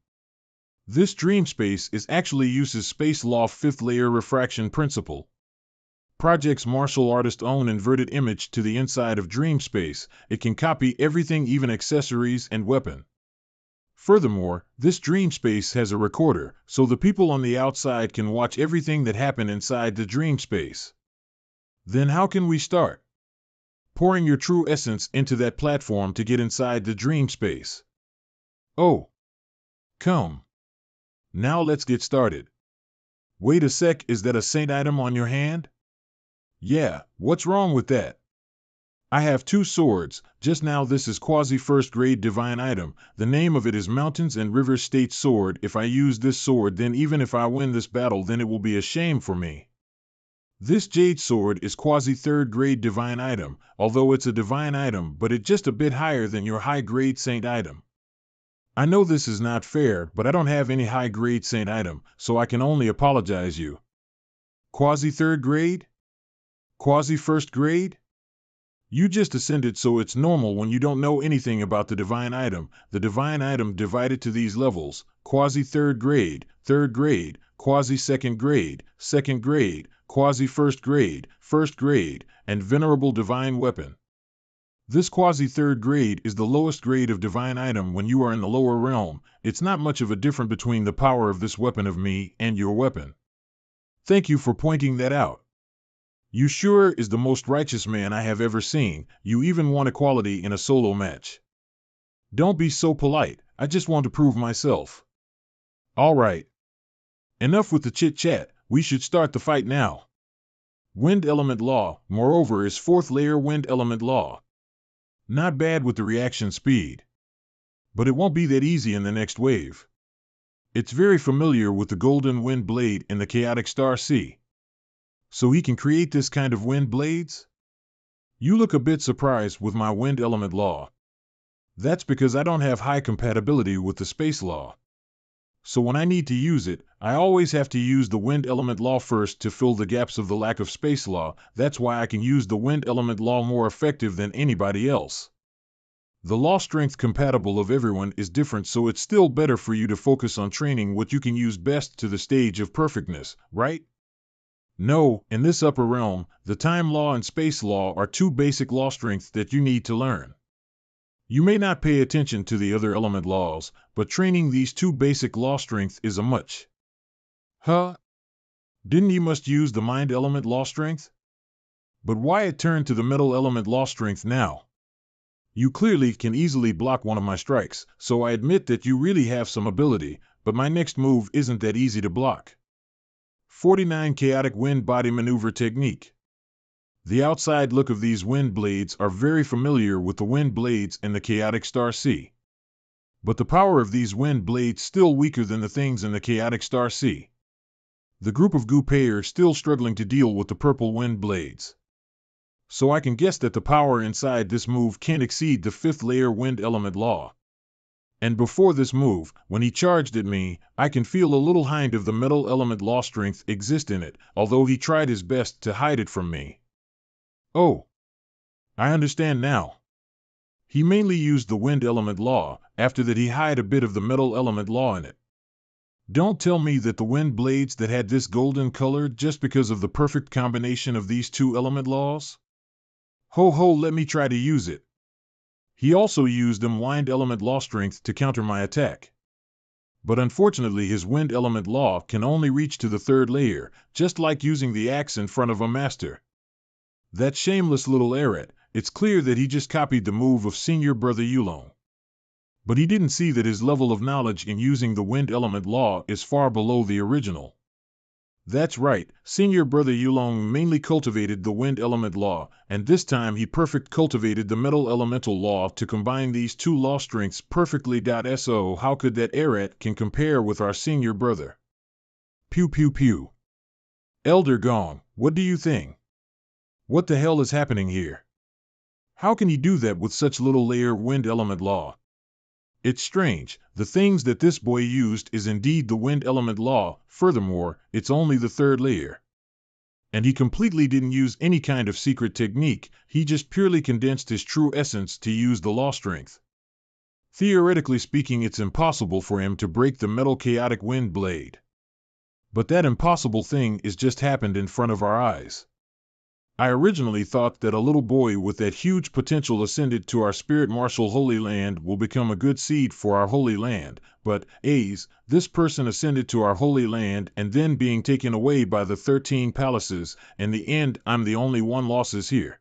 This dream space actually uses space law fifth layer refraction principle. Projects martial artist's own inverted image to the inside of dream space. It can copy everything, even accessories and weapon. Furthermore, this dream space has a recorder, so the people on the outside can watch everything that happened inside the dream space. Then how can we start? Pouring your true essence into that platform to get inside the dream space. Oh. Come. Now let's get started. Wait a sec, is that a saint item on your hand? Yeah, what's wrong with that? I have 2 swords. Just now this is quasi first grade divine item. The name of it is Mountains and Rivers State Sword. If I use this sword, then even if I win this battle, then it will be a shame for me. This Jade Sword is quasi third grade divine item, although it's a divine item, but it's just a bit higher than your high grade saint item. I know this is not fair, but I don't have any high grade saint item, so I can only apologize you. Quasi third grade? Quasi first grade? You just ascended, so it's normal when you don't know anything about the divine item. The divine item divided to these levels: quasi third grade, quasi second grade, quasi first grade, and venerable divine weapon. This quasi third grade is the lowest grade of divine item. When you are in the lower realm, it's not much of a difference between the power of this weapon of me and your weapon. Thank you for pointing that out. You sure is the most righteous man I have ever seen. You even won equality in a solo match. Don't be so polite, I just want to prove myself. All right. Enough with the chit-chat, we should start the fight now. Wind element law, moreover, is 4th layer wind element law. Not bad with the reaction speed. But it won't be that easy in the next wave. It's very familiar with the golden wind blade in the chaotic star sea. So he can create this kind of wind blades? You look a bit surprised with my wind element law. That's because I don't have high compatibility with the space law. So when I need to use it, I always have to use the wind element law first to fill the gaps of the lack of space law. That's why I can use the wind element law more effective than anybody else. The law strength compatible of everyone is different, so it's still better for you to focus on training what you can use best to the stage of perfectness, right? No, in this upper realm, the time law and space law are 2 basic law strengths that you need to learn. You may not pay attention to the other element laws, but training these 2 basic law strengths is a must. Huh? Didn't you must use the mind element law strength? But why it turned to the metal element law strength now? You clearly can easily block one of my strikes, so I admit that you really have some ability, but my next move isn't that easy to block. 49 Chaotic Wind Body Maneuver Technique. The outside look of these wind blades are very familiar with the wind blades in the chaotic star sea. But the power of these wind blades still weaker than the things in the chaotic star sea. The group of Gu-Pei are still struggling to deal with the purple wind blades. So I can guess that the power inside this move can't exceed the 5th layer wind element law. And before this move, when he charged at me, I can feel a little hint of the metal element law strength exist in it, although he tried his best to hide it from me. Oh. I understand now. He mainly used the wind element law, after that he hid a bit of the metal element law in it. Don't tell me that the wind blades that had this golden color just because of the perfect combination of these 2 element laws? Ho, let me try to use it. He also used the wind element law strength to counter my attack. But unfortunately his wind element law can only reach to the 3rd layer, just like using the axe in front of a master. That shameless little Eret, it's clear that he just copied the move of Senior Brother Yulong. But he didn't see that his level of knowledge in using the wind element law is far below the original. That's right, Senior Brother Yulong mainly cultivated the wind element law, and this time he perfect cultivated the metal elemental law to combine these 2 law strengths perfectly. So how could that Eret can compare with our Senior Brother? Pew pew pew. Elder Gong, what do you think? What the hell is happening here? How can he do that with such little layer wind element law? It's strange. The things that this boy used is indeed the wind element law. Furthermore, it's only the third layer. And he completely didn't use any kind of secret technique. He just purely condensed his true essence to use the law strength. Theoretically speaking, it's impossible for him to break the metal chaotic wind blade. But that impossible thing is just happened in front of our eyes. I originally thought that a little boy with that huge potential ascended to our spirit martial Holy Land will become a good seed for our Holy Land, but, this person ascended to our Holy Land and then being taken away by the 13 palaces. In the end, I'm the only one losses here.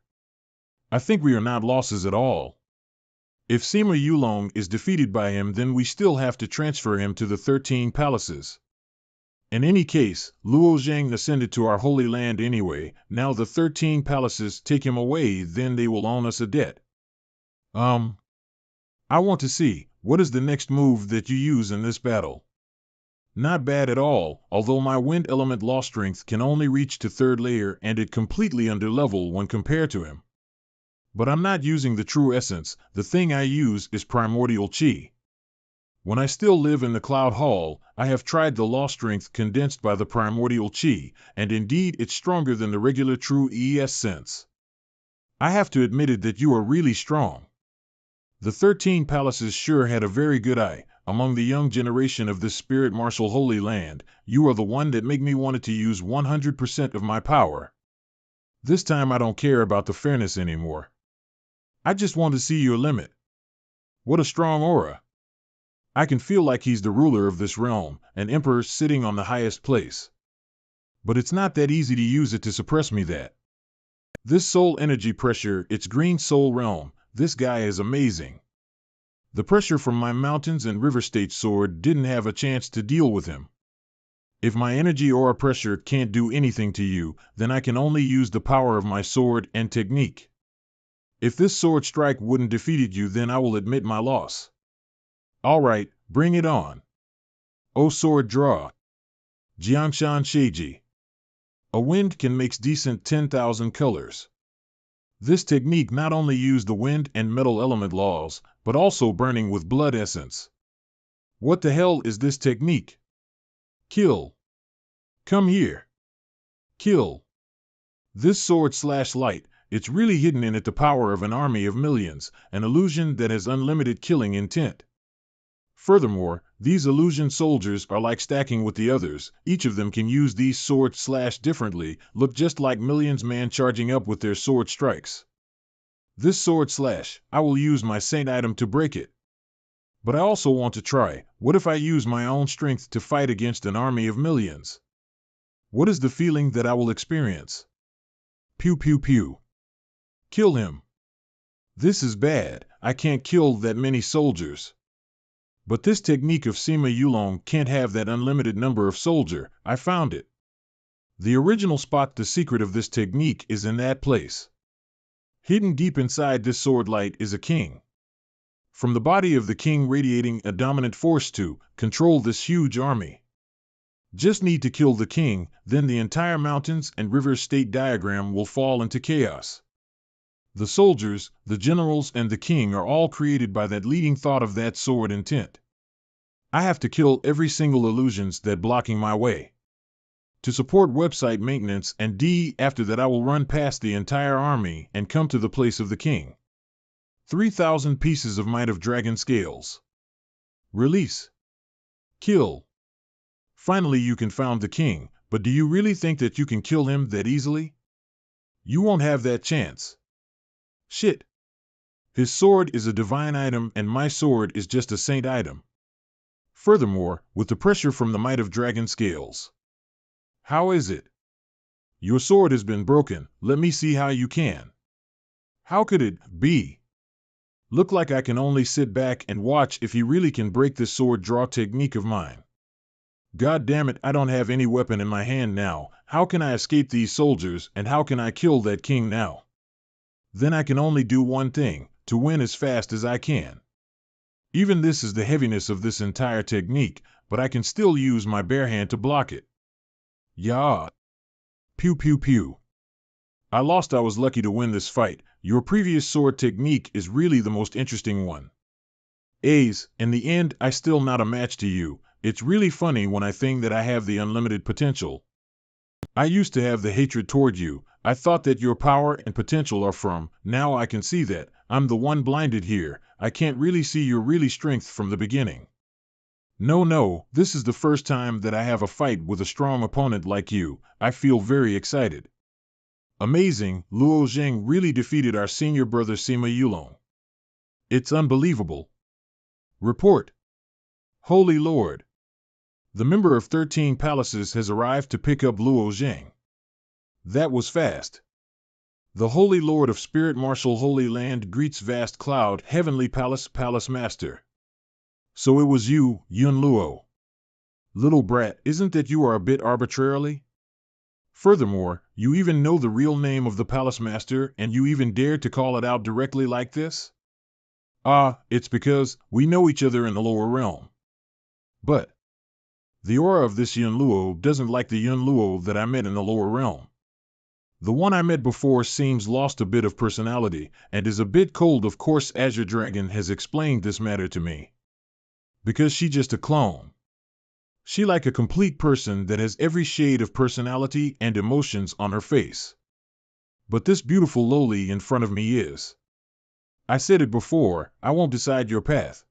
I think we are not losses at all. If Sima Yulong is defeated by him, then we still have to transfer him to the 13 palaces. In any case, Luo Zhang ascended to our Holy Land anyway. Now the 13 palaces take him away, then they will own us a debt. I want to see, what is the next move that you use in this battle? Not bad at all, although my wind element law strength can only reach to third layer and it completely under level when compared to him. But I'm not using the true essence. The thing I use is primordial chi. When I still live in the Cloud Hall, I have tried the law strength condensed by the primordial chi, and indeed it's stronger than the regular true ES sense. I have to admit it that you are really strong. The 13 palaces sure had a very good eye. Among the young generation of this spirit martial Holy Land, you are the one that make me wanted to use 100% of my power. This time I don't care about the fairness anymore. I just want to see your limit. What a strong aura. I can feel like he's the ruler of this realm, an emperor sitting on the highest place. But it's not that easy to use it to suppress me that. This soul energy pressure, it's green soul realm, this guy is amazing. The pressure from my mountains and river state sword didn't have a chance to deal with him. If my energy aura pressure can't do anything to you, then I can only use the power of my sword and technique. If this sword strike wouldn't defeated you, then I will admit my loss. All right, bring it on. Oh, sword draw. Jiangshan Sheiji. A wind can make decent 10,000 colors. This technique not only used the wind and metal element laws, but also burning with blood essence. What the hell is this technique? Kill. Come here. Kill. This sword/light, it's really hidden in it the power of an army of millions, an illusion that has unlimited killing intent. Furthermore, these illusion soldiers are like stacking with the others. Each of them can use these swords differently, look just like millions man charging up with their sword strikes. This sword I will use my saint item to break it. But I also want to try, what if I use my own strength to fight against an army of millions? What is the feeling that I will experience? Pew pew pew. Kill him. This is bad, I can't kill that many soldiers. But this technique of Sima Yulong can't have that unlimited number of soldier. I found it. The original spot, the secret of this technique is in that place. Hidden deep inside this sword light is a king. From the body of the king radiating a dominant force to control this huge army. Just need to kill the king, then the entire mountains and rivers state diagram will fall into chaos. The soldiers, the generals, and the king are all created by that leading thought of that sword intent. I have to kill every single illusions that blocking my way. To support website maintenance and after that I will run past the entire army and come to the place of the king. 3,000 pieces of might of dragon scales. Release. Kill. Finally you can found the king, but do you really think that you can kill him that easily? You won't have that chance. Shit. His sword is a divine item and my sword is just a saint item. Furthermore, with the pressure from the might of dragon scales. How is it? Your sword has been broken, let me see how you can. How could it be? Look like I can only sit back and watch if he really can break this sword draw technique of mine. God damn it, I don't have any weapon in my hand now. How can I escape these soldiers and how can I kill that king now? Then I can only do one thing, to win as fast as I can. Even this is the heaviness of this entire technique, but I can still use my bare hand to block it. Yeah. Pew pew pew. I lost. I was lucky to win this fight. Your previous sword technique is really the most interesting one. Ace, in the end, I still not a match to you. It's really funny when I think that I have the unlimited potential. I used to have the hatred toward you. I thought that your power and potential are from. Now I can see that. I'm the one blinded here. I can't really see your really strength from the beginning. No, this is the first time that I have a fight with a strong opponent like you. I feel very excited. Amazing, Luo Zheng really defeated our senior brother Sima Yulong. It's unbelievable. Report. Holy Lord. The member of 13 Palaces has arrived to pick up Luo Zheng. That was fast. The Holy Lord of Spirit Martial Holy Land greets vast cloud, Heavenly Palace, Palace Master. So it was you, Yun Luo. Little brat, isn't that you are a bit arbitrarily? Furthermore, you even know the real name of the Palace Master, and you even dare to call it out directly like this? It's because we know each other in the lower realm. But the aura of this Yun Luo doesn't like the Yun Luo that I met in the lower realm. The one I met before seems lost a bit of personality, and is a bit cold. Of course, Azure Dragon has explained this matter to me. Because she just a clone. She like a complete person that has every shade of personality and emotions on her face. But this beautiful lowly in front of me is. I said it before, I won't decide your path.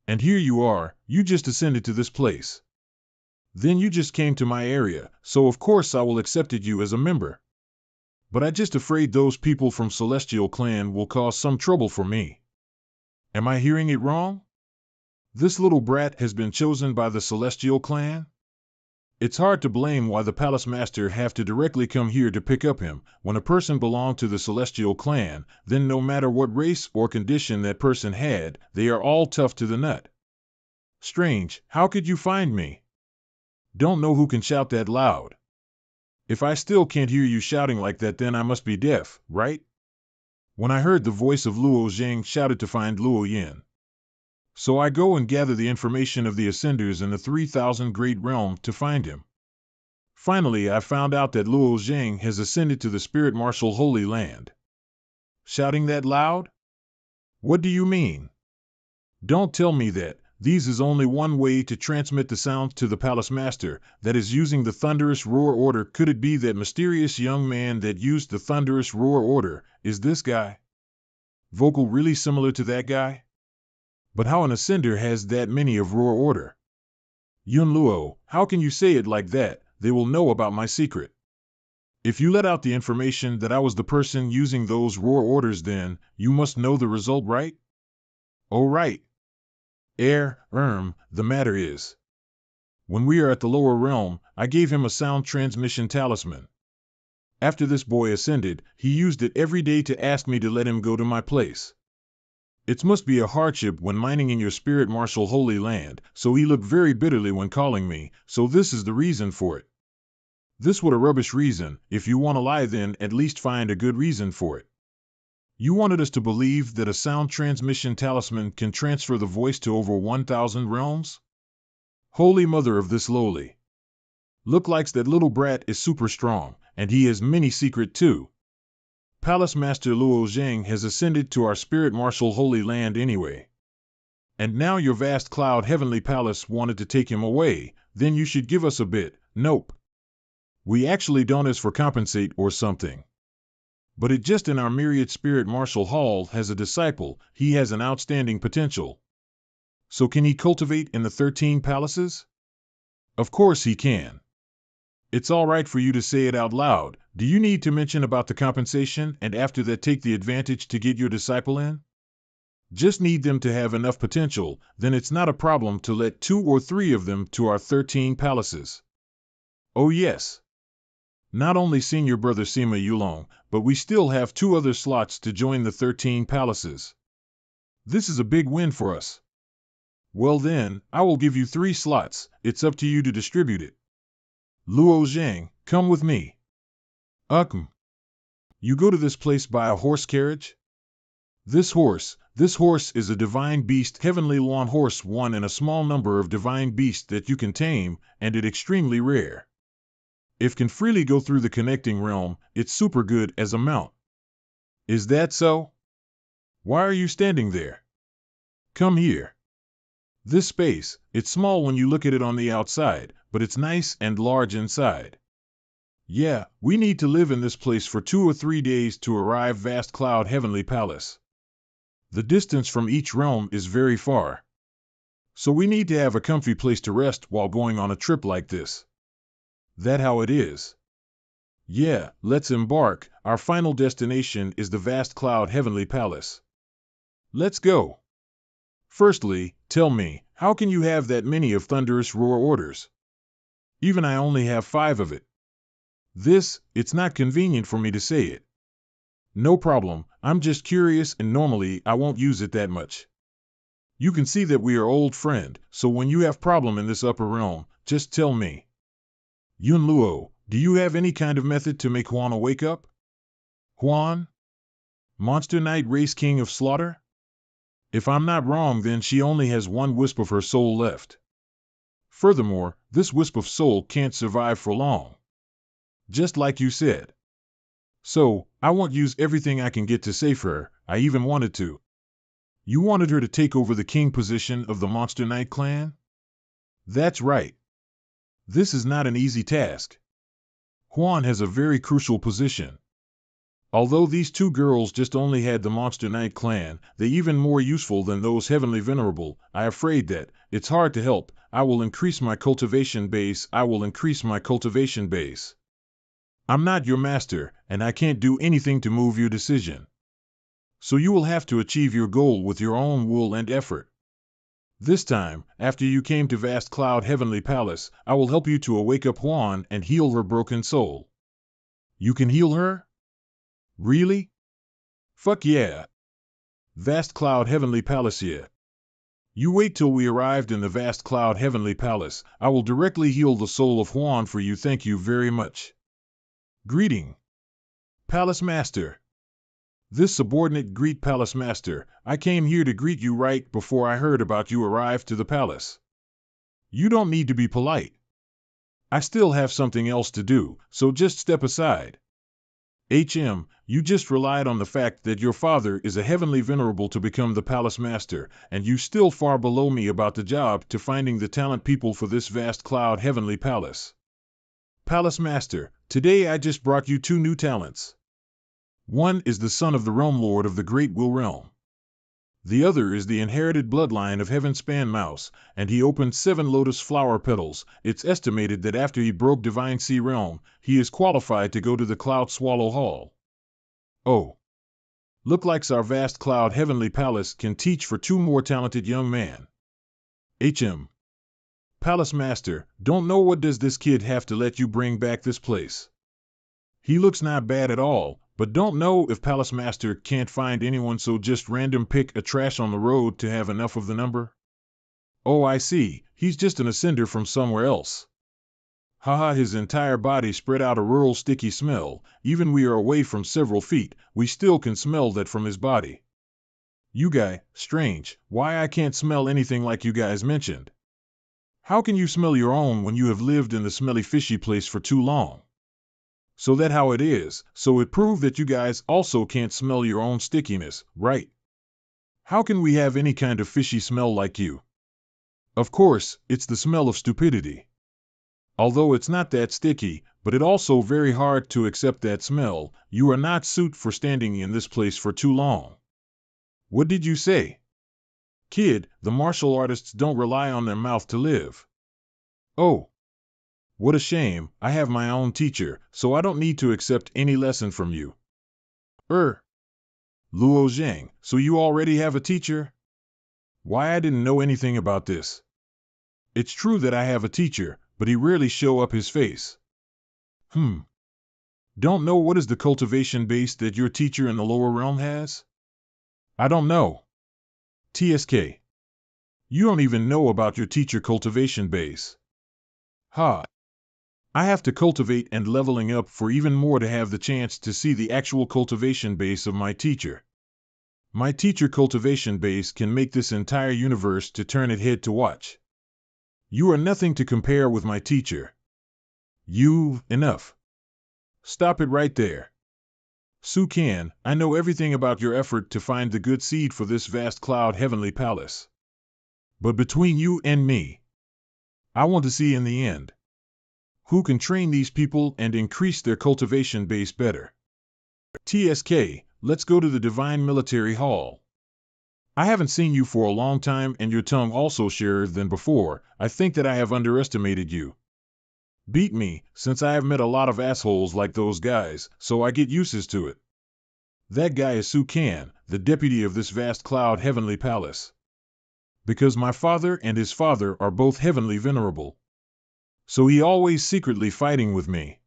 And here you are, you just ascended to this place. Then you just came to my area, so of course I will accepted you as a member. But I just afraid those people from Celestial Clan will cause some trouble for me. Am I hearing it wrong? This little brat has been chosen by the Celestial Clan? It's hard to blame why the Palace Master have to directly come here to pick up him. When a person belonged to the Celestial Clan, then no matter what race or condition that person had, they are all tough to the nut. Strange, how could you find me? Don't know who can shout that loud. If I still can't hear you shouting like that, then I must be deaf, right? When I heard the voice of Luo Zheng shouted to find Luo Yin. So I go and gather the information of the Ascenders in the 3000 Great Realm to find him. Finally, I found out that Luo Zheng has ascended to the Spirit Martial Holy Land. Shouting that loud? What do you mean? Don't tell me that. These is only one way to transmit the sound to the Palace Master, that is using the thunderous roar order. Could it be that mysterious young man that used the thunderous roar order is this guy? Vocal really similar to that guy? But how an Ascender has that many of roar order? Yun Luo, how can you say it like that? They will know about my secret. If you let out the information that I was the person using those roar orders, then you must know the result, right? Oh right. The matter is. When we are at the lower realm, I gave him a sound transmission talisman. After this boy ascended, he used it every day to ask me to let him go to my place. It must be a hardship when mining in your Spirit Martial Holy Land, so he looked very bitterly when calling me, so this is the reason for it. This what a rubbish reason. If you want to lie, then at least find a good reason for it. You wanted us to believe that a sound transmission talisman can transfer the voice to over 1000 realms? Holy mother of this lowly. Look likes that little brat is super strong, and he has many secret too. Palace Master Luo Zheng has ascended to our Spirit Martial Holy Land anyway. And now your vast cloud Heavenly Palace wanted to take him away, then you should give us a bit. Nope. We actually don't ask for compensate or something. But it just in our myriad Spirit Martial Hall has a disciple, he has an outstanding potential. So can he cultivate in the 13 palaces? Of course he can. It's all right for you to say it out loud. Do you need to mention about the compensation and after that take the advantage to get your disciple in? Just need them to have enough potential, then it's not a problem to let 2 or 3 of them to our 13 palaces. Oh yes. Not only senior brother Sima Yulong, but we still have 2 other slots to join the 13 palaces. This is a big win for us. Well then, I will give you 3 slots, it's up to you to distribute it. Luo Zheng, come with me. You go to this place by a horse carriage? This horse is a divine beast, heavenly lawn horse, one in a small number of divine beasts that you can tame, and it extremely rare. If can freely go through the connecting realm, it's super good as a mount. Is that so? Why are you standing there? Come here. This space, it's small when you look at it on the outside, but it's nice and large inside. Yeah, we need to live in this place for 2 or 3 days to arrive vast cloud heavenly palace. The distance from each realm is very far. So we need to have a comfy place to rest while going on a trip like this. That how it is? Yeah, let's embark. Our final destination is the vast cloud heavenly palace. Let's go. Firstly, tell me, how can you have that many of thunderous roar orders? Even I only have 5 of it. It's not convenient for me to say it. No problem, I'm just curious and normally I won't use it that much. You can see that we are old friend, so when you have problem in this upper realm, just tell me. Yun Luo, do you have any kind of method to make Huan wake up? Huan? Monster Knight Race King of Slaughter? If I'm not wrong, then she only has 1 wisp of her soul left. Furthermore, this wisp of soul can't survive for long. Just like you said. So, I won't use everything I can get to save her. I even wanted to. You wanted her to take over the king position of the Monster Knight clan? That's right. This is not an easy task. Huan has a very crucial position. Although these 2 girls just only had the Monster Knight clan, they even more useful than those heavenly venerable. I'm afraid that it's hard to help. I will increase my cultivation base. I'm not your master, and I can't do anything to move your decision. So you will have to achieve your goal with your own will and effort. This time, after you came to Vast Cloud Heavenly Palace, I will help you to awake up Huan and heal her broken soul. You can heal her? Really? Fuck yeah. Vast Cloud Heavenly Palace, yeah. You wait till we arrived in the Vast Cloud Heavenly Palace. I will directly heal the soul of Huan for you. Thank you very much. Greeting. Palace Master. This subordinate greet Palace Master. I came here to greet you right before I heard about you arrived to the palace. You don't need to be polite. I still have something else to do, so just step aside. You just relied on the fact that your father is a heavenly venerable to become the Palace Master, and you still far below me about the job to finding the talent people for this Vast Cloud Heavenly Palace. Palace Master, today I just brought you 2 new talents. One is the son of the Realm Lord of the Great Will Realm. The other is the inherited bloodline of Heavenspan Mouse, and he opened 7 lotus flower petals. It's estimated that after he broke Divine Sea Realm, he is qualified to go to the Cloud Swallow Hall. Oh. Look like our Vast Cloud Heavenly Palace can teach for 2 more talented young man. Palace Master, don't know what does this kid have to let you bring back this place. He looks not bad at all, but don't know if Palace Master can't find anyone, so just random pick a trash on the road to have enough of the number. Oh, I see, he's just an ascender from somewhere else. Haha, his entire body spread out a rural sticky smell. Even we are away from several feet, we still can smell that from his body. You guy, strange, why I can't smell anything like you guys mentioned. How can you smell your own when you have lived in the smelly fishy place for too long? So that how it is, so it proved that you guys also can't smell your own stickiness, right? How can we have any kind of fishy smell like you? Of course, it's the smell of stupidity. Although it's not that sticky, but it also very hard to accept that smell. You are not suited for standing in this place for too long. What did you say? Kid, the martial artists don't rely on their mouth to live. Oh. What a shame, I have my own teacher, so I don't need to accept any lesson from you. Luo Zhang, so you already have a teacher? Why, I didn't know anything about this. It's true that I have a teacher, but he rarely show up his face. Don't know what is the cultivation base that your teacher in the lower realm has? I don't know. TSK. You don't even know about your teacher cultivation base. Ha. I have to cultivate and leveling up for even more to have the chance to see the actual cultivation base of my teacher. My teacher cultivation base can make this entire universe to turn its head to watch. You are nothing to compare with my teacher. Enough. Stop it right there. Sukan, I know everything about your effort to find the good seed for this vast cloud heavenly palace. But between you and me, I want to see in the end who can train these people and increase their cultivation base better. TSK, let's go to the Divine Military Hall. I haven't seen you for a long time and your tongue also surer than before. I think that I have underestimated you. Beat me, since I have met a lot of assholes like those guys, so I get used to it. That guy is Sukan, the deputy of this vast cloud heavenly palace. Because my father and his father are both heavenly venerable. So he always secretly fighting with me.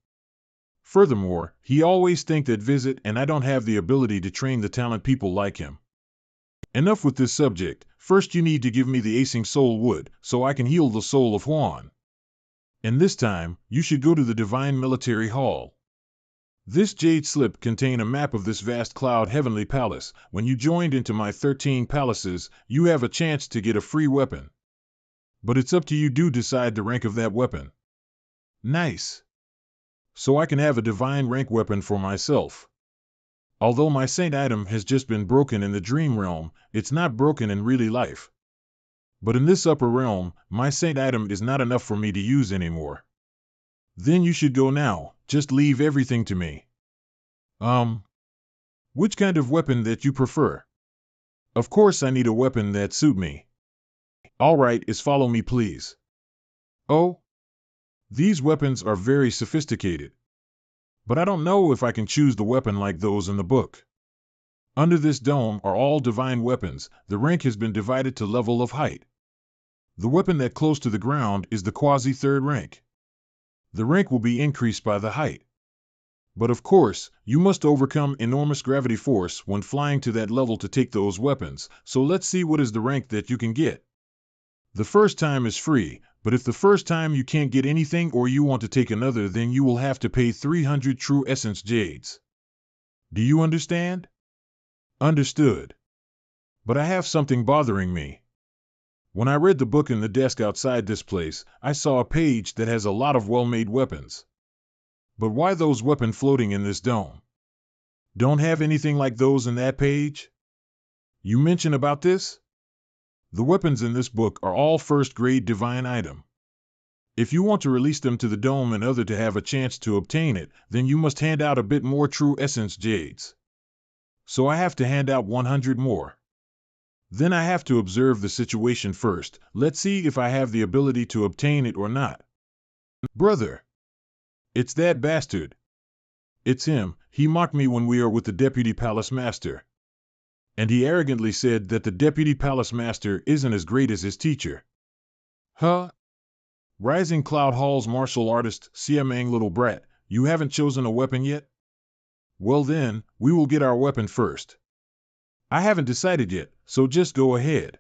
Furthermore, he always think that visit and I don't have the ability to train the talent people like him. Enough with this subject. First you need to give me the acing soul wood, so I can heal the soul of Juan. And this time, you should go to the Divine Military Hall. This jade slip contains a map of this vast cloud heavenly palace. When you joined into my 13 palaces, you have a chance to get a free weapon. But it's up to you to decide the rank of that weapon. Nice. So I can have a divine rank weapon for myself. Although my saint item has just been broken in the dream realm, it's not broken in really life. But in this upper realm, my saint item is not enough for me to use anymore. Then you should go now, just leave everything to me. Which kind of weapon that you prefer? Of course I need a weapon that suit me. Alright, follow me please. Oh? These weapons are very sophisticated. But I don't know if I can choose the weapon like those in the book. Under this dome are all divine weapons. The rank has been divided to level of height. The weapon that close to the ground is the quasi-third rank. The rank will be increased by the height. But of course, you must overcome enormous gravity force when flying to that level to take those weapons, so let's see what is the rank that you can get. The first time is free, but if the first time you can't get anything or you want to take another, then you will have to pay 300 true essence jades. Do you understand? Understood. But I have something bothering me. When I read the book in the desk outside this place, I saw a page that has a lot of well-made weapons. But why those weapons floating in this dome? Don't have anything like those in that page? You mention about this? The weapons in this book are all first-grade divine item. If you want to release them to the dome and other to have a chance to obtain it, then you must hand out a bit more true essence jades. So I have to hand out 100 more. Then I have to observe the situation first. Let's see if I have the ability to obtain it or not. Brother! It's that bastard. It's him. He mocked me when we were with the Deputy Palace Master. And he arrogantly said that the Deputy Palace Master isn't as great as his teacher. Huh? Rising Cloud Hall's martial artist, Siamang little brat, you haven't chosen a weapon yet? Well then, we will get our weapon first. I haven't decided yet, so just go ahead.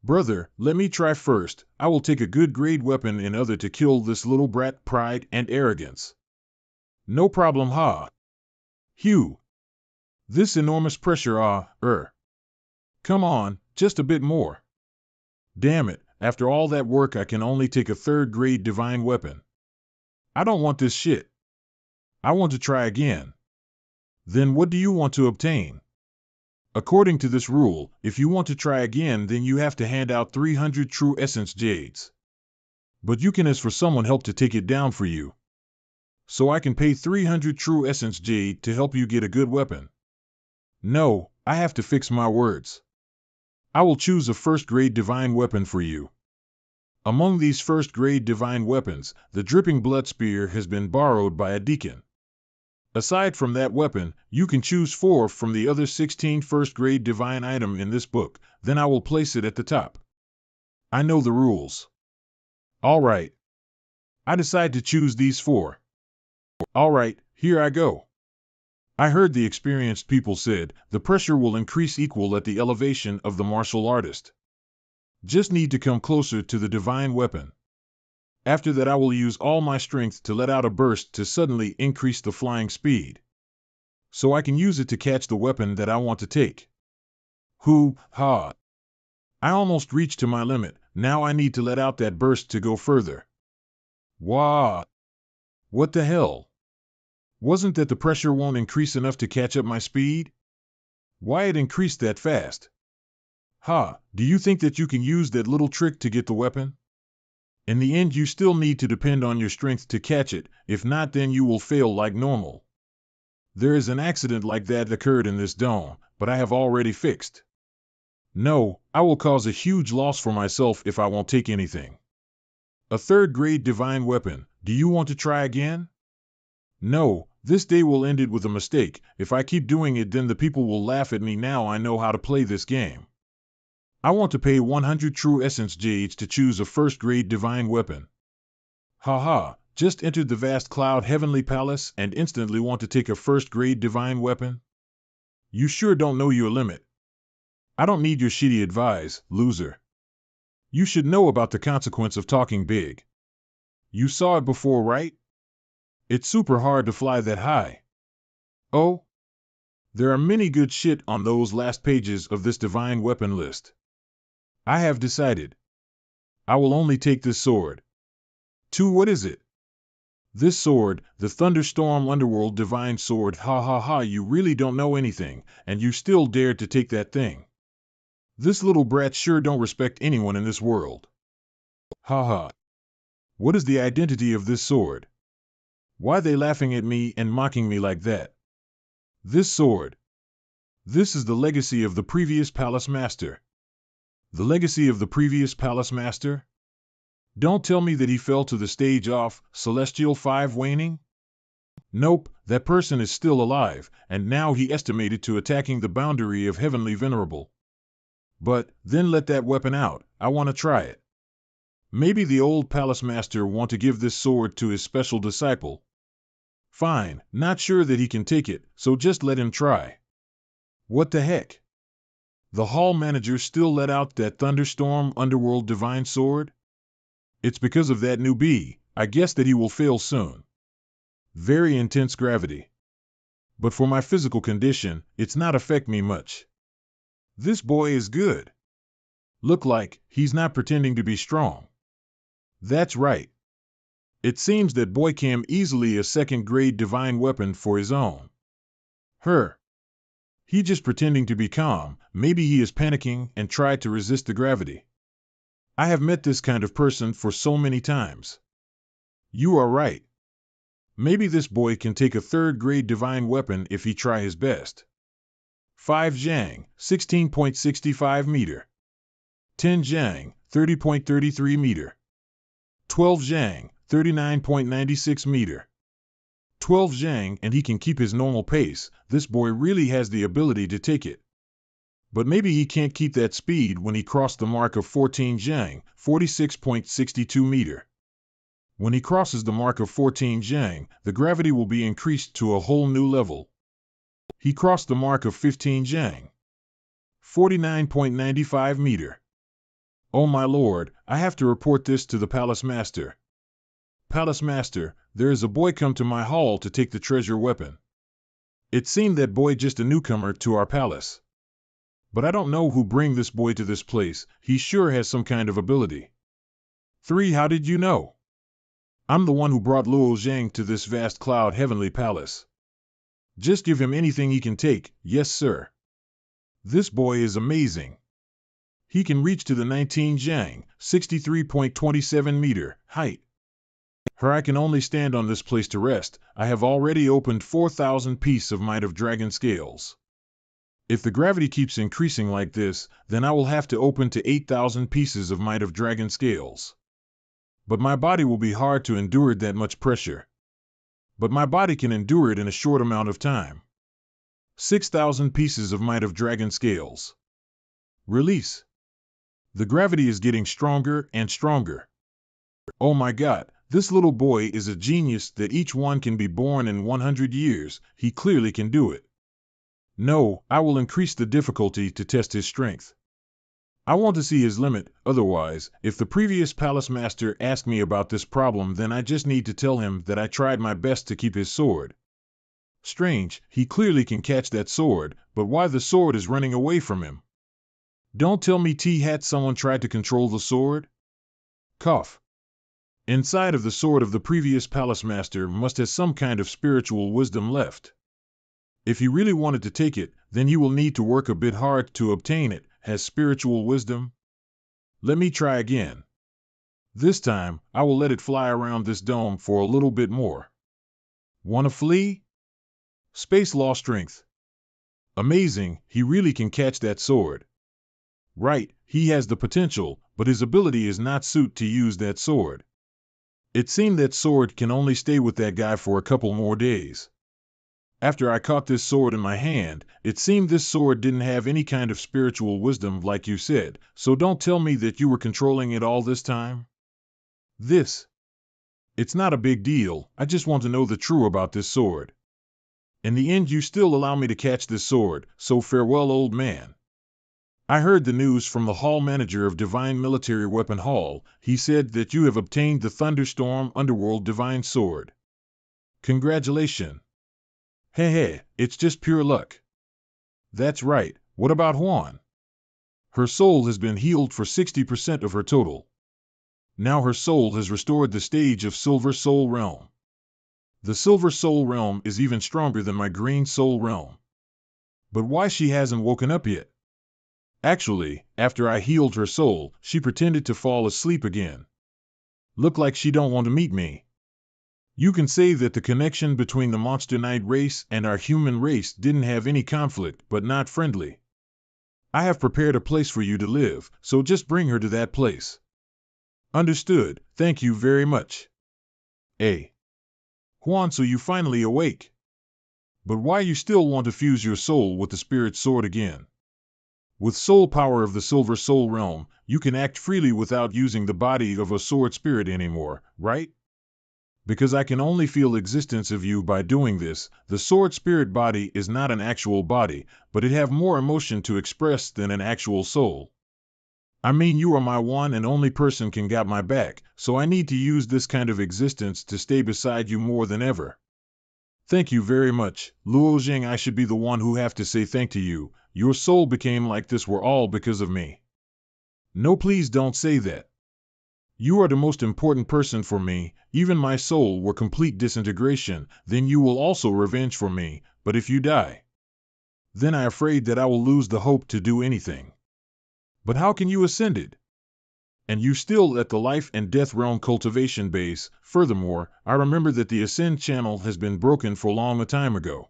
Brother, let me try first. I will take a good grade weapon in other to kill this little brat pride and arrogance. No problem, ha. Hugh. This enormous pressure, Come on, just a bit more. Damn it, after all that work I can only take a third-grade divine weapon. I don't want this shit. I want to try again. Then what do you want to obtain? According to this rule, if you want to try again, then you have to hand out 300 true essence jades. But you can ask for someone help to take it down for you. So I can pay 300 true essence jade to help you get a good weapon. No, I have to fix my words. I will choose a first-grade divine weapon for you. Among these first-grade divine weapons, the dripping blood spear has been borrowed by a deacon. Aside from that weapon, you can choose 4 from the other 16 first-grade divine item in this book, then I will place it at the top. I know the rules. Alright. I decide to choose these 4. Alright, here I go. I heard the experienced people said, the pressure will increase equal at the elevation of the martial artist. Just need to come closer to the divine weapon. After that I will use all my strength to let out a burst to suddenly increase the flying speed. So I can use it to catch the weapon that I want to take. Ha! I almost reached to my limit, now I need to let out that burst to go further. Wah! What the hell? Wasn't that the pressure won't increase enough to catch up my speed? Why it increased that fast? Ha, do you think that you can use that little trick to get the weapon? In the end, you still need to depend on your strength to catch it, if not then you will fail like normal. There is an accident like that occurred in this dome, but I have already fixed. No, I will cause a huge loss for myself if I won't take anything. A third-grade divine weapon, do you want to try again? No, this day will end it with a mistake. If I keep doing it then the people will laugh at me. Now I know how to play this game. I want to pay 100 true essence jades to choose a first-grade divine weapon. Haha, just entered the vast cloud heavenly palace and instantly want to take a first-grade divine weapon? You sure don't know your limit. I don't need your shitty advice, loser. You should know about the consequence of talking big. You saw it before, right? It's super hard to fly that high. Oh? There are many good shit on those last pages of this divine weapon list. I have decided. I will only take this sword. What is it? This sword, the Thunderstorm Underworld Divine Sword. Ha ha ha, you really don't know anything, and you still dared to take that thing. This little brat sure don't respect anyone in this world. Ha ha. What is the identity of this sword? Why they laughing at me and mocking me like that? This sword. This is the legacy of the previous palace master. The legacy of the previous palace master? Don't tell me that he fell to the stage off Celestial 5 waning? Nope, that person is still alive, and now he estimated to attacking the boundary of Heavenly Venerable. But, then let that weapon out, I want to try it. Maybe the old palace master want to give this sword to his special disciple. Fine, not sure that he can take it, so just let him try. What the heck? The hall manager still let out that Thunderstorm Underworld Divine Sword? It's because of that newbie, I guess that he will fail soon. Very intense gravity. But for my physical condition, it's not affect me much. This boy is good. Look like, he's not pretending to be strong. That's right. It seems that boy can easily a second-grade divine weapon for his own. He just pretending to be calm, maybe he is panicking and tried to resist the gravity. I have met this kind of person for so many times. You are right. Maybe this boy can take a third-grade divine weapon if he try his best. 5 Zhang, 16.65 meter. 10 Zhang, 30.33 meter. 12 Zhang, 39.96 meter. 12 Zhang and he can keep his normal pace. This boy really has the ability to take it. But maybe he can't keep that speed when he crossed the mark of 14 Zhang, 46.62 meter. When he crosses the mark of 14 Zhang, the gravity will be increased to a whole new level. He crossed the mark of 15 Zhang, 49.95 meter. Oh my lord, I have to report this to the palace master. Palace master, there is a boy come to my hall to take the treasure weapon. It seemed that boy just a newcomer to our palace. But I don't know who bring this boy to this place, he sure has some kind of ability. 3 How did you know? I'm the one who brought Luo Zhang to this vast cloud heavenly palace. Just give him anything he can take, yes sir. This boy is amazing. He can reach to the 19 Zhang, 63.27 meter, height. I can only stand on this place to rest. I have already opened 4,000 pieces of Might of Dragon scales. If the gravity keeps increasing like this, then I will have to open to 8,000 pieces of Might of Dragon scales. But my body will be hard to endure that much pressure. But my body can endure it in a short amount of time. 6,000 pieces of Might of Dragon scales. Release. The gravity is getting stronger and stronger. Oh my god, this little boy is a genius that each one can be born in 100 years, he clearly can do it. No, I will increase the difficulty to test his strength. I want to see his limit, otherwise, if the previous palace master asked me about this problem then I just need to tell him that I tried my best to keep his sword. Strange, he clearly can catch that sword, but why the sword is running away from him? Don't tell me someone tried to control the sword? Cough. Inside of the sword of the previous palace master must have some kind of spiritual wisdom left. If you really wanted to take it, then you will need to work a bit hard to obtain it. Has spiritual wisdom? Let me try again. This time, I will let it fly around this dome for a little bit more. Wanna flee? Space law strength. Amazing, he really can catch that sword. Right, he has the potential, but his ability is not suited to use that sword. It seemed that sword can only stay with that guy for a couple more days. After I caught this sword in my hand, it seemed this sword didn't have any kind of spiritual wisdom like you said, so don't tell me that you were controlling it all this time. It's not a big deal, I just want to know the truth about this sword. In the end you still allow me to catch this sword, so farewell old man. I heard the news from the hall manager of Divine Military Weapon Hall. He said that you have obtained the Thunderstorm Underworld Divine Sword. Congratulations. Hey, it's just pure luck. That's right, what about Juan? Her soul has been healed for 60% of her total. Now her soul has restored the stage of Silver Soul Realm. The Silver Soul Realm is even stronger than my Green Soul Realm. But why she hasn't woken up yet? Actually, after I healed her soul, she pretended to fall asleep again. Look like she don't want to meet me. You can say that the connection between the Monster Knight race and our human race didn't have any conflict, but not friendly. I have prepared a place for you to live, so just bring her to that place. Understood, thank you very much. Juan, so you finally awake. But why you still want to fuse your soul with the spirit sword again? With soul power of the Silver Soul Realm, you can act freely without using the body of a sword spirit anymore, right? Because I can only feel existence of you by doing this, the sword spirit body is not an actual body, but it have more emotion to express than an actual soul. I mean, you are my one and only person can got my back, so I need to use this kind of existence to stay beside you more than ever. Thank you very much, Luo Jing. I should be the one who have to say thank to you. Your soul became like this were all because of me. No, please don't say that. You are the most important person for me. Even my soul were complete disintegration, then you will also revenge for me, but if you die, then I am afraid that I will lose the hope to do anything. But how can you ascend it? And you still at the life and death realm cultivation base. Furthermore, I remember that the ascend channel has been broken for long a time ago.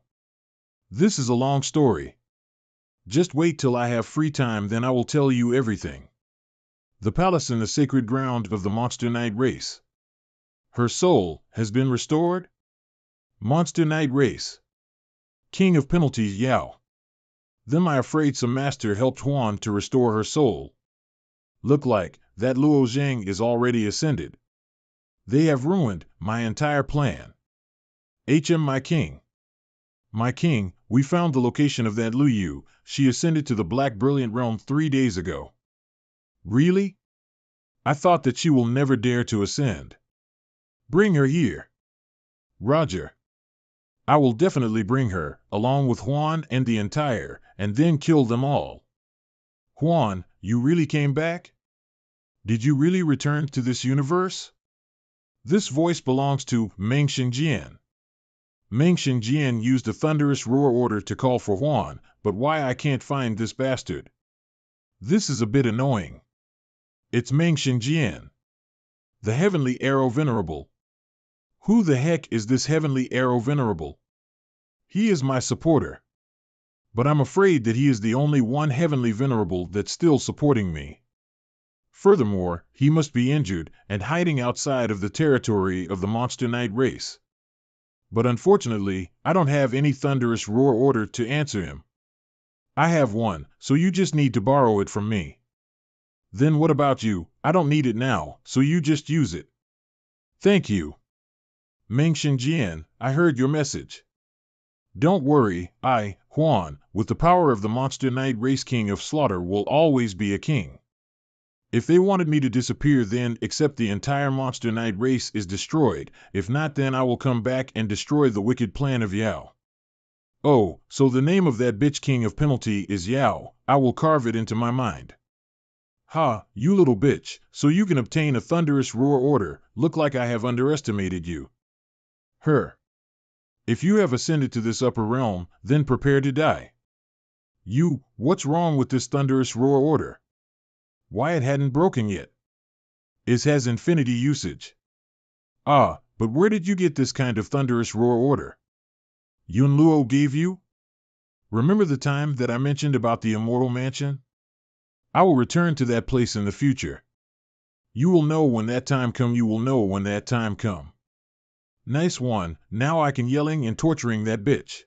This is a long story. Just wait till I have free time, then I will tell you everything. The palace in the sacred ground of the Monster Knight race. Her soul has been restored? Monster Knight race. King of penalties Yao. Then I afraid some master helped Juan to restore her soul. Look like that Luo Zhang is already ascended. They have ruined my entire plan. My king. My king, we found the location of that Lu Yu. She ascended to the Black Brilliant Realm 3 days ago. Really? I thought that she will never dare to ascend. Bring her here. Roger. I will definitely bring her, along with Juan and the entire, and then kill them all. Juan, you really came back? Did you really return to this universe? This voice belongs to Meng Xingjian. Meng Xingjian used a thunderous roar order to call for Juan, but why I can't find this bastard? This is a bit annoying. It's Meng Xingjian. The Heavenly Arrow Venerable. Who the heck is this Heavenly Arrow Venerable? He is my supporter. But I'm afraid that he is the only one Heavenly Venerable that's still supporting me. Furthermore, he must be injured and hiding outside of the territory of the Monster Knight race. But unfortunately, I don't have any thunderous roar order to answer him. I have one, so you just need to borrow it from me. Then what about you? I don't need it now, so you just use it. Thank you. Meng Xingjian, I heard your message. Don't worry, I, Juan, with the power of the Monster Knight race King of Slaughter will always be a king. If they wanted me to disappear then except the entire Monster Knight race is destroyed, if not then I will come back and destroy the wicked plan of Yao. Oh, so the name of that bitch King of Penalty is Yao, I will carve it into my mind. Ha, you little bitch, so you can obtain a thunderous roar order. Look like I have underestimated you. Her. If you have ascended to this upper realm, then prepare to die. You, what's wrong with this thunderous roar order? Why it hadn't broken yet? It has infinity usage. Ah, but where did you get this kind of thunderous roar order? Yun Luo gave you? Remember the time that I mentioned about the immortal mansion? I will return to that place in the future. You will know when that time come. You will know when that time come. Nice one. Now I can yelling and torturing that bitch.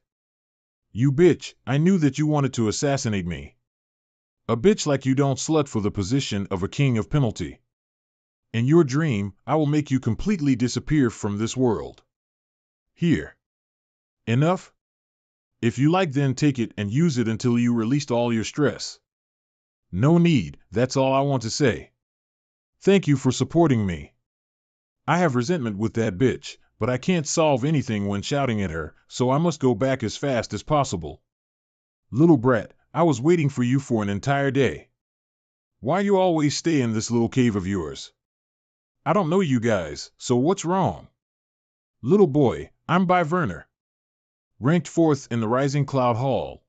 You bitch, I knew that you wanted to assassinate me. A bitch like you don't slut for the position of a king of penalty. In your dream, I will make you completely disappear from this world. Here. Enough? If you like, then take it and use it until you released all your stress. No need, that's all I want to say. Thank you for supporting me. I have resentment with that bitch, but I can't solve anything when shouting at her, so I must go back as fast as possible. Little brat, I was waiting for you for an entire day. Why you always stay in this little cave of yours? I don't know you guys, so what's wrong? Little boy, I'm by Werner. Ranked 4th in the Rising Cloud Hall.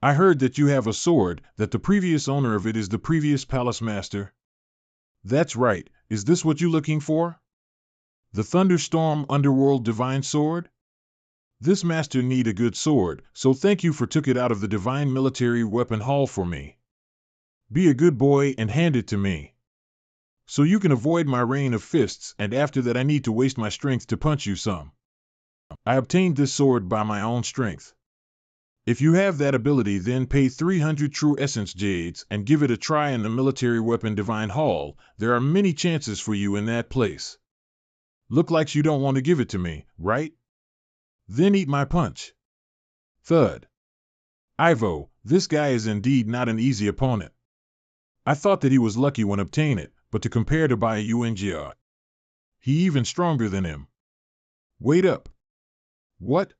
I heard that you have a sword, that the previous owner of it is the previous palace master. That's right, is this what you looking for? The Thunderstorm Underworld Divine Sword? This master need a good sword, so thank you for took it out of the Divine Military Weapon Hall for me. Be a good boy and hand it to me. So you can avoid my rain of fists, and after that I need to waste my strength to punch you some. I obtained this sword by my own strength. If you have that ability, then pay 300 True Essence Jades and give it a try in the Military Weapon Divine Hall. There are many chances for you in that place. Look like you don't want to give it to me, right? Then eat my punch. Thud. Ivo, this guy is indeed not an easy opponent. I thought that he was lucky when obtain it, but to compare to Bai Yuanjia, he even stronger than him. Wait up. What?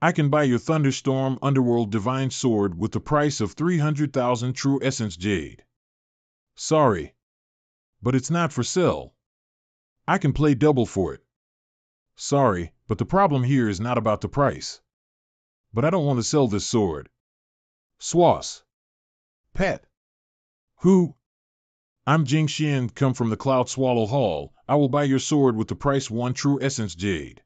I can buy your Thunderstorm Underworld Divine Sword with the price of 300,000 True Essence Jade. Sorry. But it's not for sale. I can play double for it. Sorry, but the problem here is not about the price. But I don't want to sell this sword. Swass. Pat. Who? I'm Jing Xian, come from the Cloud Swallow Hall. I will buy your sword with the price 1 True Essence Jade.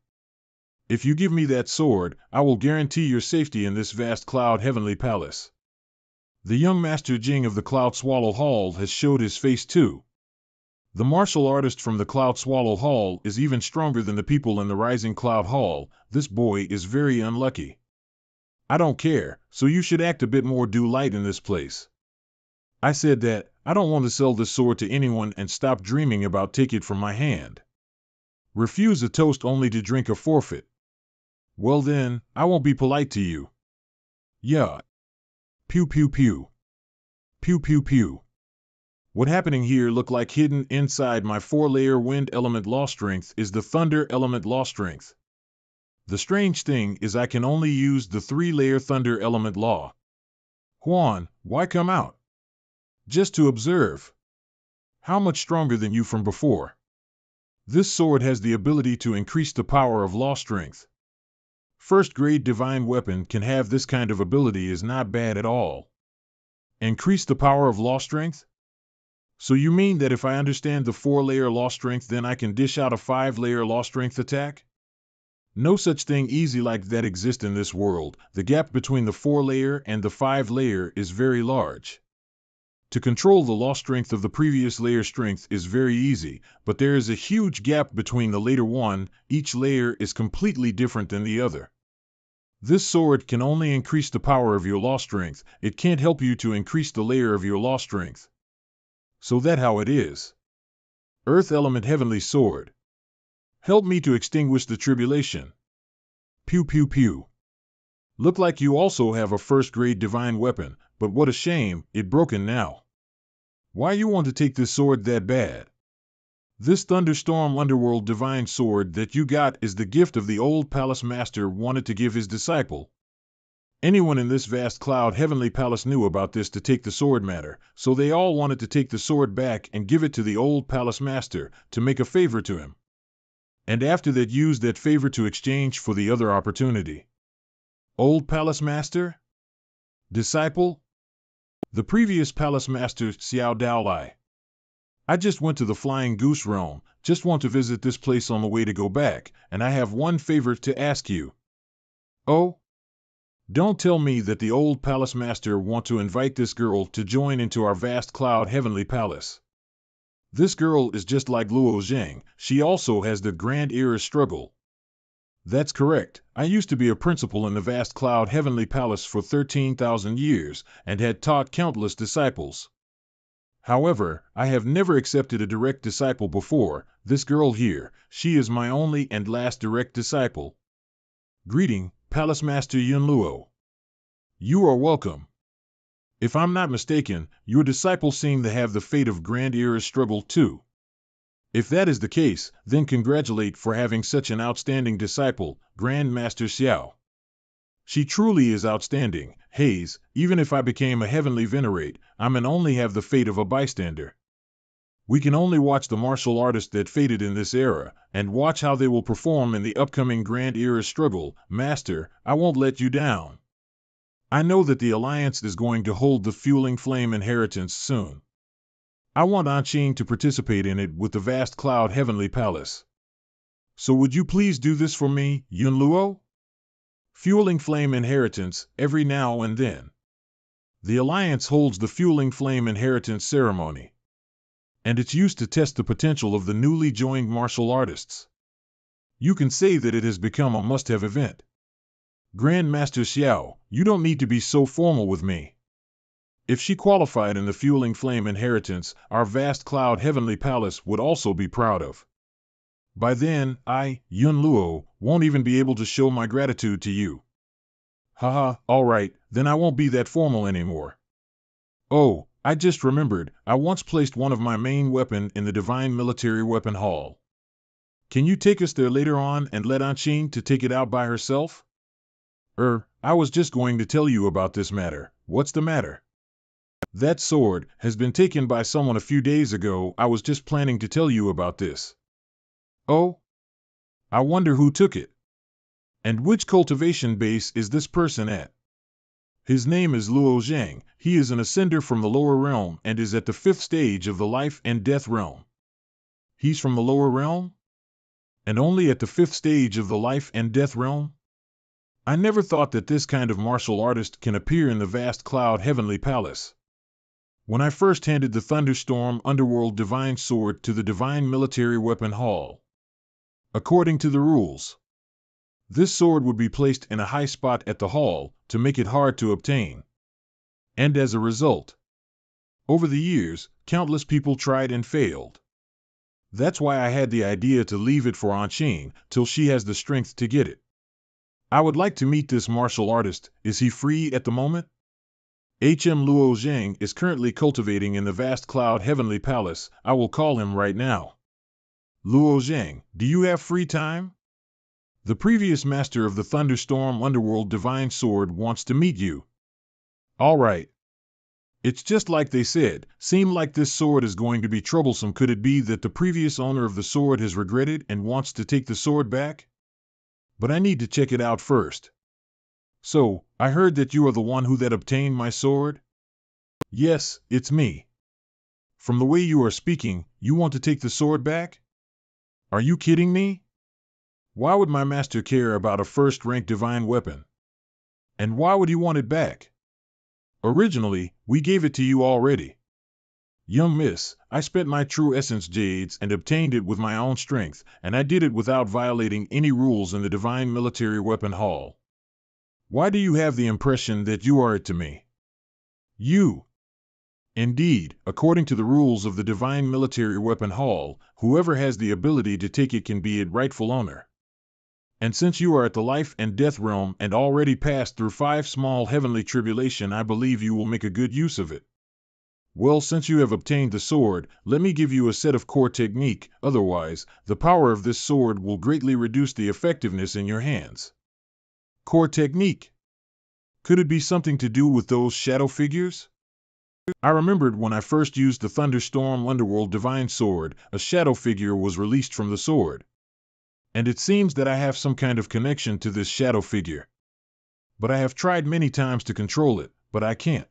If you give me that sword, I will guarantee your safety in this vast Cloud Heavenly Palace. The young Master Jing of the Cloud Swallow Hall has showed his face too. The martial artist from the Cloud Swallow Hall is even stronger than the people in the Rising Cloud Hall. This boy is very unlucky. I don't care, so you should act a bit more do light in this place. I said that, I don't want to sell this sword to anyone and stop dreaming about take it from my hand. Refuse a toast only to drink a forfeit. Well then, I won't be polite to you. Yeah. Pew pew pew. Pew pew pew. What happening here look like hidden inside my 4-layer wind element law strength is the thunder element law strength. The strange thing is I can only use the 3-layer thunder element law. Juan, why come out? Just to observe. How much stronger than you from before? This sword has the ability to increase the power of law strength. First grade divine weapon can have this kind of ability is not bad at all. Increase the power of law strength? So you mean that if I understand the 4-layer law strength, then I can dish out a 5-layer law strength attack? No such thing easy like that exists in this world. The gap between the 4-layer and the 5-layer is very large. To control the law strength of the previous layer strength is very easy, but there is a huge gap between the later one. Each layer is completely different than the other. This sword can only increase the power of your law strength. It can't help you to increase the layer of your law strength. So that how it is. Earth Element Heavenly Sword. Help me to extinguish the tribulation. Pew pew pew. Look like you also have a first-grade divine weapon, but what a shame, it broken now. Why you want to take this sword that bad? This Thunderstorm Underworld Divine Sword that you got is the gift of the old palace master wanted to give his disciple. Anyone in this vast cloud heavenly palace knew about this to take the sword matter, so they all wanted to take the sword back and give it to the old palace master to make a favor to him. And after that used that favor to exchange for the other opportunity. Old palace master? Disciple? The previous palace master, Xiao Dao Lai. I just went to the Flying Goose realm, just want to visit this place on the way to go back, and I have one favor to ask you. Oh? Don't tell me that the old palace master want to invite this girl to join into our vast cloud heavenly palace. This girl is just like Luo Zhang, she also has the grand era struggle. That's correct, I used to be a principal in the vast cloud heavenly palace for 13,000 years, and had taught countless disciples. However, I have never accepted a direct disciple before. This girl here, she is my only and last direct disciple. Greeting, Palace Master Yun Luo. You are welcome. If I'm not mistaken, your disciples seem to have the fate of Grand Era struggle too. If that is the case, then congratulate for having such an outstanding disciple, Grand Master Xiao. She truly is outstanding, Hayes. Even if I became a heavenly venerate, I'm and only have the fate of a bystander. We can only watch the martial artists that fated in this era, and watch how they will perform in the upcoming Grand Era struggle. Master, I won't let you down. I know that the Alliance is going to hold the Fueling Flame Inheritance soon. I want Anqing to participate in it with the vast cloud heavenly palace. So would you please do this for me, Yun Luo? Fueling Flame Inheritance, every now and then. The Alliance holds the Fueling Flame Inheritance ceremony. And it's used to test the potential of the newly joined martial artists. You can say that it has become a must-have event. Grand Master Xiao, you don't need to be so formal with me. If she qualified in the Fueling Flame Inheritance, our vast cloud heavenly palace would also be proud of. By then, I, Yun Luo, won't even be able to show my gratitude to you. Haha, alright, then I won't be that formal anymore. Oh, I just remembered, I once placed one of my main weapon in the Divine Military Weapon Hall. Can you take us there later on and let Anqing to take it out by herself? I was just going to tell you about this matter. What's the matter? That sword has been taken by someone a few days ago. I was just planning to tell you about this. Oh? I wonder who took it. And which cultivation base is this person at? His name is Luo Zhang. He is an ascender from the lower realm and is at the 5th stage of the life and death realm. He's from the lower realm? And only at the 5th stage of the life and death realm? I never thought that this kind of martial artist can appear in the vast cloud heavenly palace. When I first handed the Thunderstorm Underworld Divine Sword to the Divine Military Weapon Hall. According to the rules, this sword would be placed in a high spot at the hall to make it hard to obtain. And as a result, over the years, countless people tried and failed. That's why I had the idea to leave it for Anqing till she has the strength to get it. I would like to meet this martial artist. Is he free at the moment? Luo Zhang is currently cultivating in the vast cloud heavenly palace. I will call him right now. Luo Zhang, do you have free time? The previous master of the Thunderstorm Underworld Divine Sword wants to meet you. All right. It's just like they said, seem like this sword is going to be troublesome. Could it be that the previous owner of the sword has regretted and wants to take the sword back? But I need to check it out first. So, I heard that you are the one who that obtained my sword? Yes, it's me. From the way you are speaking, you want to take the sword back? Are you kidding me? Why would my master care about a first-rank divine weapon? And why would he want it back? Originally, we gave it to you already. Young miss, I spent my true essence jades and obtained it with my own strength, and I did it without violating any rules in the Divine Military Weapon Hall. Why do you have the impression that you are it to me? You. Indeed, according to the rules of the Divine Military Weapon Hall, whoever has the ability to take it can be its rightful owner. And since you are at the life and death realm and already passed through 5 small heavenly tribulation, I believe you will make a good use of it. Well, since you have obtained the sword, let me give you a set of core technique, otherwise, the power of this sword will greatly reduce the effectiveness in your hands. Core technique. Could it be something to do with those shadow figures? I remembered when I first used the Thunderstorm Underworld Divine Sword, a shadow figure was released from the sword. And it seems that I have some kind of connection to this shadow figure. But I have tried many times to control it, but I can't.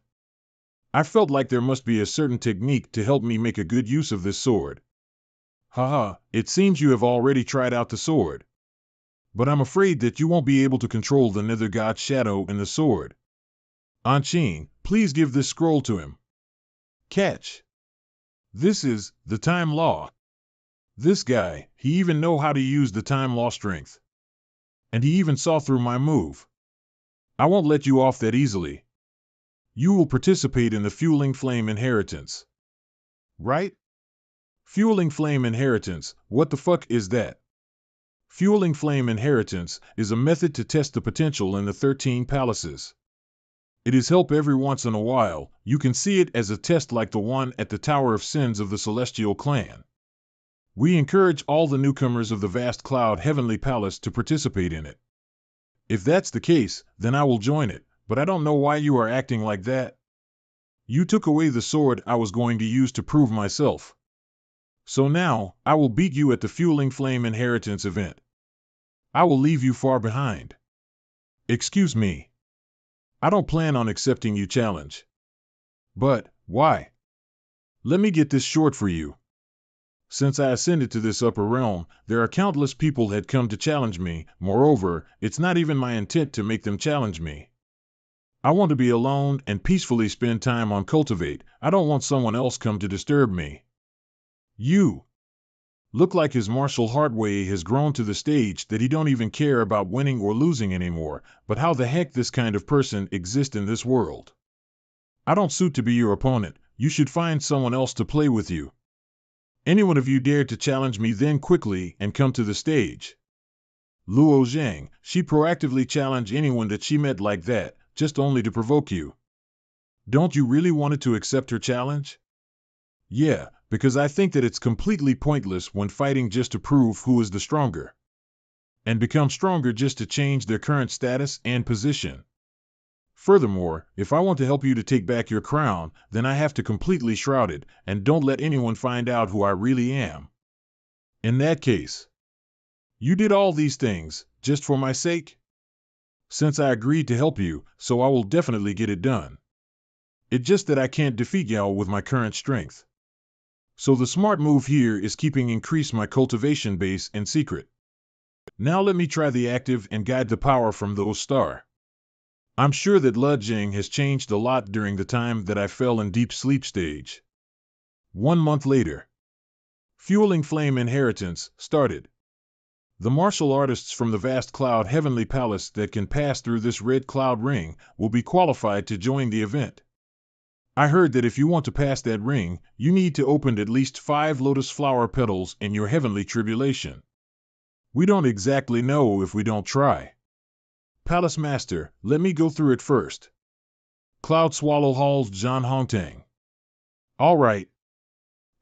I felt like there must be a certain technique to help me make a good use of this sword. Haha, it seems you have already tried out the sword. But I'm afraid that you won't be able to control the Nether God's shadow in the sword. Anshin, please give this scroll to him. Catch. This is the time law. This guy, he even know how to use the time law strength. And he even saw through my move. I won't let you off that easily. You will participate in the Fueling Flame Inheritance. Right? Fueling Flame Inheritance, what the fuck is that? Fueling Flame Inheritance is a method to test the potential in the 13 palaces. It is help every once in a while. You can see it as a test like the one at the Tower of Sins of the Celestial Clan. We encourage all the newcomers of the Vast Cloud Heavenly Palace to participate in it. If that's the case, then I will join it, but I don't know why you are acting like that. You took away the sword I was going to use to prove myself. So now, I will beat you at the Fueling Flame Inheritance event. I will leave you far behind. Excuse me. I don't plan on accepting your challenge. But, why? Let me get this short for you. Since I ascended to this upper realm, there are countless people had come to challenge me. Moreover, it's not even my intent to make them challenge me. I want to be alone and peacefully spend time on cultivate. I don't want someone else come to disturb me. You look like his martial heartway has grown to the stage that he don't even care about winning or losing anymore, but how the heck this kind of person exists in this world? I don't suit to be your opponent. You should find someone else to play with you. Anyone of you dared to challenge me then quickly and come to the stage. Luo Zhang, she proactively challenged anyone that she met like that, just only to provoke you. Don't you really want to accept her challenge? Yeah, because I think that it's completely pointless when fighting just to prove who is the stronger. And become stronger just to change their current status and position. Furthermore, if I want to help you to take back your crown, then I have to completely shroud it, and don't let anyone find out who I really am. In that case, you did all these things, just for my sake? Since I agreed to help you, so I will definitely get it done. It's just that I can't defeat y'all with my current strength. So the smart move here is keeping increase my cultivation base in secret. Now let me try the active and guide the power from those star. I'm sure that Lu Jing has changed a lot during the time that I fell in deep sleep stage. 1 month later. Fueling Flame Inheritance started. The martial artists from the Vast Cloud Heavenly Palace that can pass through this red cloud ring will be qualified to join the event. I heard that if you want to pass that ring, you need to open at least 5 lotus flower petals in your heavenly tribulation. We don't exactly know if we don't try. Palace Master, let me go through it first. Cloud Swallow Hall's John Hongtang. All right.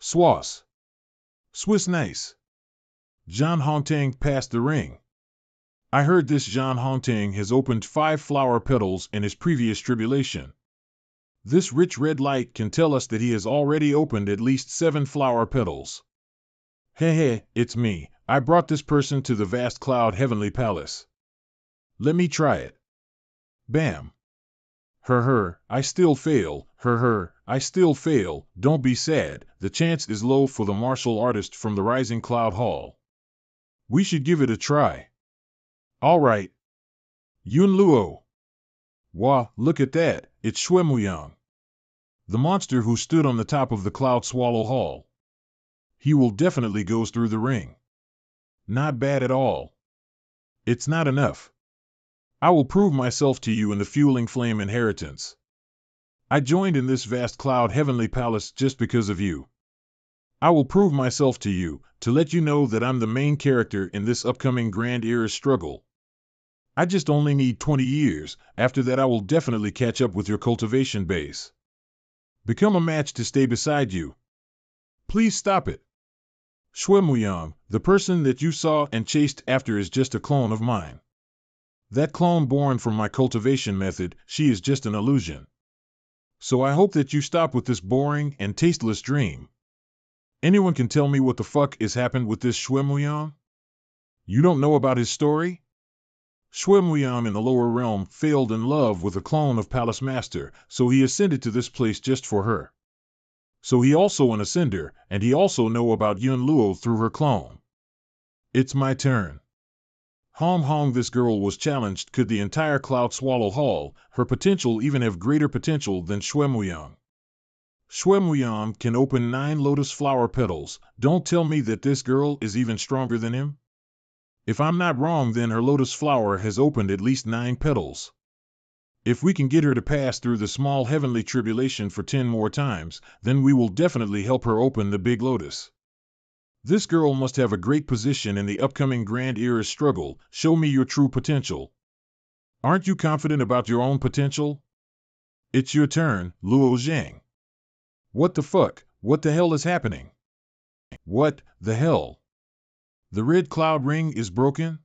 Swass. Swiss nice. John Hongtang passed the ring. I heard this John Hongtang has opened 5 flower petals in his previous tribulation. This rich red light can tell us that he has already opened at least 7 flower petals. Hey, it's me. I brought this person to the Vast Cloud Heavenly Palace. Let me try it. Bam. I still fail. I still fail. Don't be sad. The chance is low for the martial artist from the Rising Cloud Hall. We should give it a try. All right. Yun Luo. Wah, look at that. It's Xuemuyang. The monster who stood on the top of the Cloud Swallow Hall. He will definitely go through the ring. Not bad at all. It's not enough. I will prove myself to you in the Fueling Flame Inheritance. I joined in this Vast Cloud Heavenly Palace just because of you. I will prove myself to you, to let you know that I'm the main character in this upcoming Grand Era struggle. I just only need 20 years, after that I will definitely catch up with your cultivation base. Become a match to stay beside you. Please stop it. Xuemuyang, the person that you saw and chased after is just a clone of mine. That clone born from my cultivation method, she is just an illusion. So I hope that you stop with this boring and tasteless dream. Anyone can tell me what the fuck is happened with this Shwemuyam? You don't know about his story? Shwemuyam in the lower realm failed in love with a clone of Palace Master, so he ascended to this place just for her. So he also an ascender, and he also know about Yun Luo through her clone. It's my turn. Hong, this girl was challenged. Could the entire Cloud Swallow Hall, her potential even have greater potential than Shwemuyam? Shwemuyam can open 9 lotus flower petals. Don't tell me that this girl is even stronger than him. If I'm not wrong, then her lotus flower has opened at least 9 petals. If we can get her to pass through the small heavenly tribulation for 10 more times, then we will definitely help her open the big lotus. This girl must have a great position in the upcoming Grand Era's struggle. Show me your true potential. Aren't you confident about your own potential? It's your turn, Luo Zhang. What the fuck? What the hell is happening? What the hell? The red cloud ring is broken?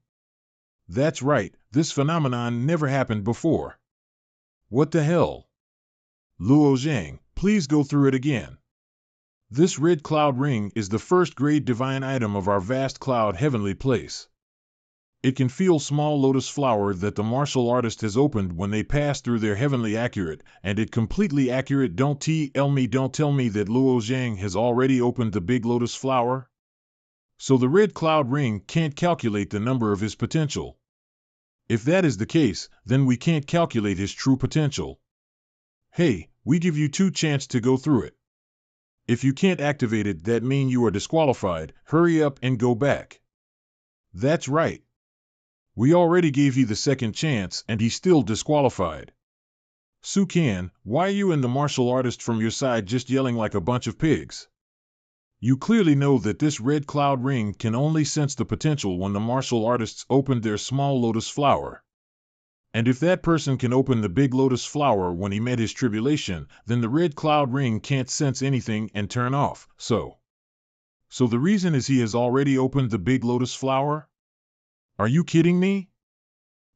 That's right, this phenomenon never happened before. What the hell? Luo Zhang, please go through it again. This red cloud ring is the first grade divine item of our vast cloud heavenly place. It can feel small lotus flower that the martial artist has opened when they pass through their heavenly accurate, and it completely accurate. Don't tell me that Luo Zhang has already opened the big lotus flower? So the red cloud ring can't calculate the number of his potential. If that is the case, then we can't calculate his true potential. Hey, we give you 2 chances to go through it. If you can't activate it, that means you are disqualified. Hurry up and go back. That's right. We already gave you the 2nd chance and he's still disqualified. Sukan, why are you and the martial artist from your side just yelling like a bunch of pigs? You clearly know that this red cloud ring can only sense the potential when the martial artists opened their small lotus flower. And if that person can open the big lotus flower when he met his tribulation, then the red cloud ring can't sense anything and turn off. So the reason is he has already opened the big lotus flower? Are you kidding me?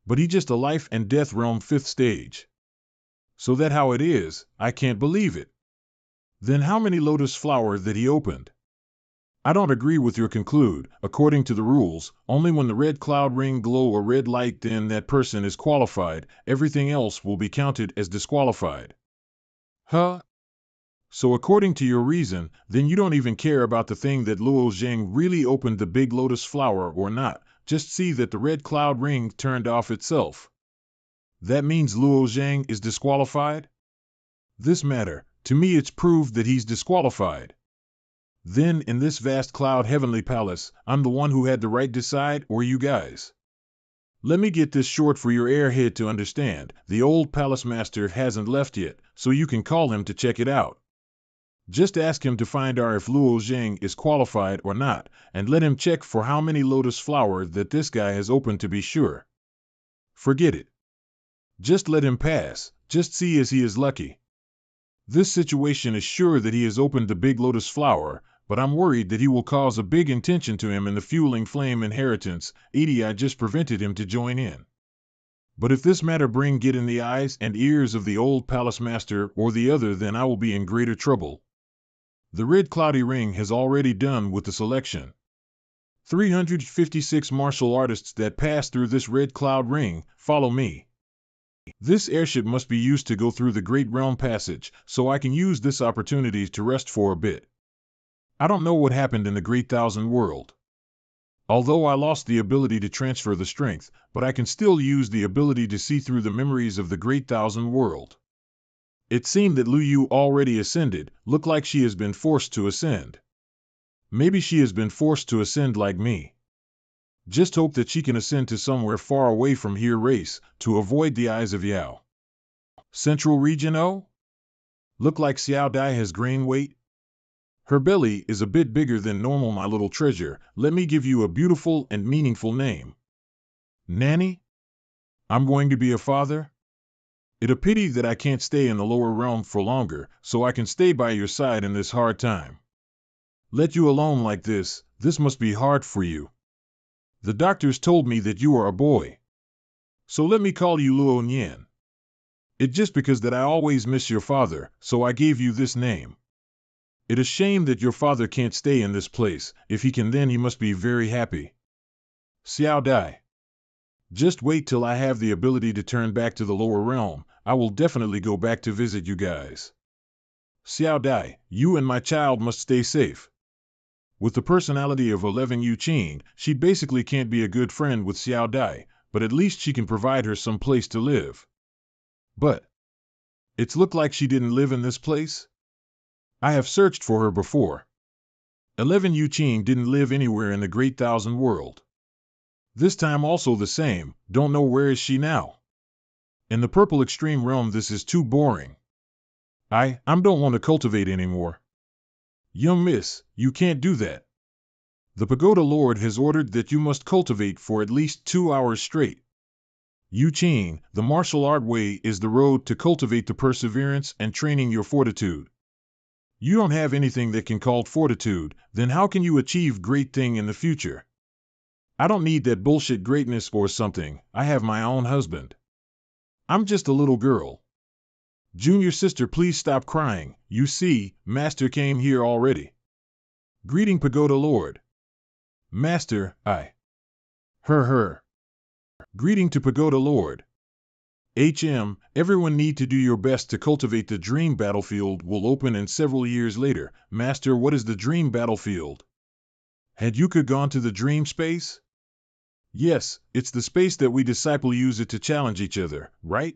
But he just a life and death realm 5th stage. So that how it is, I can't believe it. Then how many lotus flower that he opened? I don't agree with your conclude. According to the rules, only when the red cloud ring glow a red light, then that person is qualified. Everything else will be counted as disqualified. Huh? So according to your reason, then you don't even care about the thing that Luo Zhang really opened the big lotus flower or not. Just see that the red cloud ring turned off itself. That means Luo Zhang is disqualified? This matter, to me it's proved that he's disqualified. Then, in this vast cloud heavenly palace, I'm the one who had the right decide, or you guys? Let me get this short for your airhead to understand. The old palace master hasn't left yet, so you can call him to check it out. Just ask him to find out if Luo Zhang is qualified or not, and let him check for how many lotus flower that this guy has opened to be sure. Forget it. Just let him pass. Just see as he is lucky. This situation is sure that he has opened the big lotus flower, but I'm worried that he will cause a big intention to him in the fueling flame inheritance. I just prevented him to join in. But if this matter get in the eyes and ears of the old palace master or the other, then I will be in greater trouble. The red cloudy ring has already done with the selection. 356 martial artists that pass through this red cloud ring, follow me. This airship must be used to go through the Great Realm Passage, so I can use this opportunity to rest for a bit. I don't know what happened in the Great Thousand World. Although I lost the ability to transfer the strength, but I can still use the ability to see through the memories of the Great Thousand World. It seemed that Lu Yu already ascended. Look like she has been forced to ascend. Maybe she has been forced to ascend like me. Just hope that she can ascend to somewhere far away from here race, to avoid the eyes of Yao. Central Region O? Look like Xiao Dai has gained weight. Her belly is a bit bigger than normal, my little treasure. Let me give you a beautiful and meaningful name. Nanny? I'm going to be a father? It's a pity that I can't stay in the lower realm for longer, so I can stay by your side in this hard time. Let you alone like this must be hard for you. The doctors told me that you are a boy. So let me call you Luo Nian. It just because that I always miss your father, so I gave you this name. It is shame that your father can't stay in this place. If he can, then he must be very happy. Xiao Dai. Just wait till I have the ability to turn back to the lower realm. I will definitely go back to visit you guys. Xiao Dai, you and my child must stay safe. With the personality of 11 Yu Qing, she basically can't be a good friend with Xiao Dai, but at least she can provide her some place to live. But it's looked like she didn't live in this place? I have searched for her before. 11 Yu Qing didn't live anywhere in the Great Thousand World. This time also the same, don't know where is she now. In the Purple Extreme Realm this is too boring. I don't want to cultivate anymore. Young miss, you can't do that. The Pagoda Lord has ordered that you must cultivate for at least 2 hours straight. Yu Qing, the martial art way is the road to cultivate the perseverance and training your fortitude. You don't have anything that can call fortitude, then how can you achieve great thing in the future? I don't need that bullshit greatness or something, I have my own husband. I'm just a little girl. Junior sister, please stop crying, you see, Master came here already. Greeting Pagoda Lord. Master, Her. Greeting to Pagoda Lord. Everyone need to do your best to cultivate the dream battlefield will open in several years later. Master, what is the dream battlefield? Had Yuka gone to the dream space? Yes, it's the space that we disciple use it to challenge each other, right?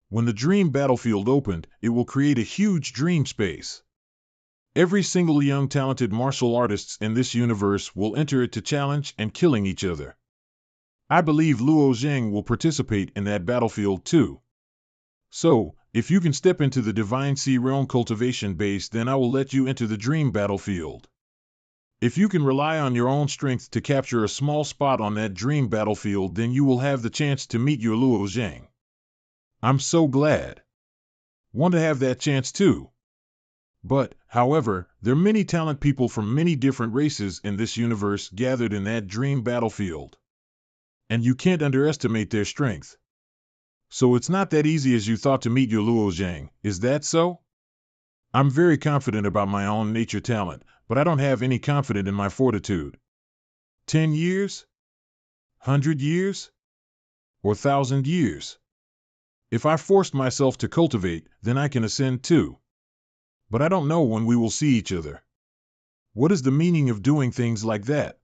When the dream battlefield opened, it will create a huge dream space. Every single young talented martial artists in this universe will enter it to challenge and killing each other. I believe Luo Zheng will participate in that battlefield too. So, if you can step into the Divine Sea Realm cultivation base, then I will let you enter the dream battlefield. If you can rely on your own strength to capture a small spot on that dream battlefield, then you will have the chance to meet your Luo Zheng. I'm so glad. Want to have that chance too. But, however, there are many talented people from many different races in this universe gathered in that dream battlefield. And you can't underestimate their strength. So it's not that easy as you thought to meet your Luo Zheng, is that so? I'm very confident about my own nature talent, but I don't have any confidence in my fortitude. 10 years? 100 years? Or 1,000 years? If I forced myself to cultivate, then I can ascend too. But I don't know when we will see each other. What is the meaning of doing things like that?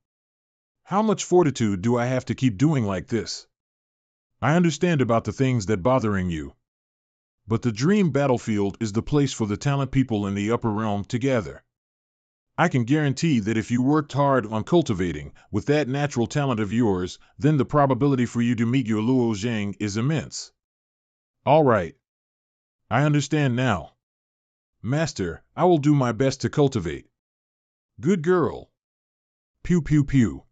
How much fortitude do I have to keep doing like this? I understand about the things that bothering you. But the dream battlefield is the place for the talented people in the upper realm to gather. I can guarantee that if you worked hard on cultivating, with that natural talent of yours, then the probability for you to meet your Luo Zheng is immense. All right. I understand now. Master, I will do my best to cultivate. Good girl. Pew pew pew.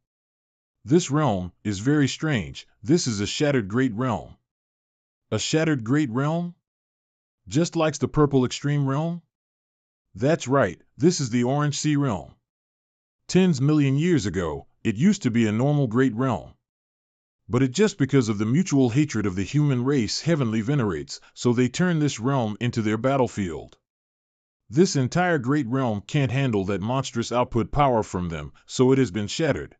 This realm is very strange. This is a shattered great realm. A shattered great realm? Just like the Purple Extreme Realm? That's right, this is the Orange Sea Realm. Tens million years ago, it used to be a normal great realm. But it just because of the mutual hatred of the human race heavenly venerates, so they turn this realm into their battlefield. This entire great realm can't handle that monstrous output power from them, so it has been shattered.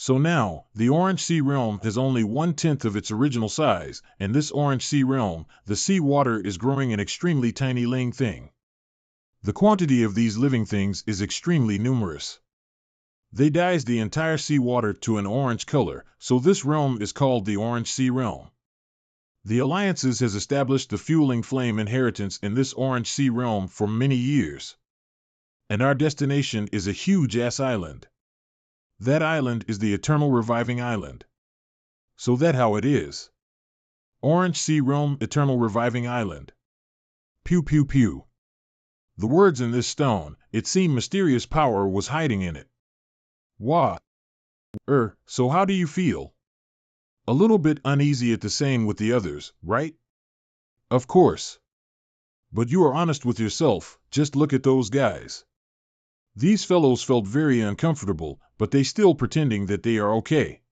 So now, the Orange Sea Realm has only 1/10 of its original size, and this Orange Sea Realm, the sea water is growing an extremely tiny living thing. The quantity of these living things is extremely numerous. They dyes the entire sea water to an orange color, so this realm is called the Orange Sea Realm. The Alliances has established the fueling flame inheritance in this Orange Sea Realm for many years. And our destination is a huge-ass island. That island is the Eternal Reviving Island. So that how it is. Orange Sea Realm, Eternal Reviving Island. Pew pew pew. The words in this stone, it seemed mysterious power was hiding in it. Wah. So how do you feel? A little bit uneasy at the same with the others, right? Of course. But you are honest with yourself, just look at those guys. These fellows felt very uncomfortable, but they still pretending that they are okay.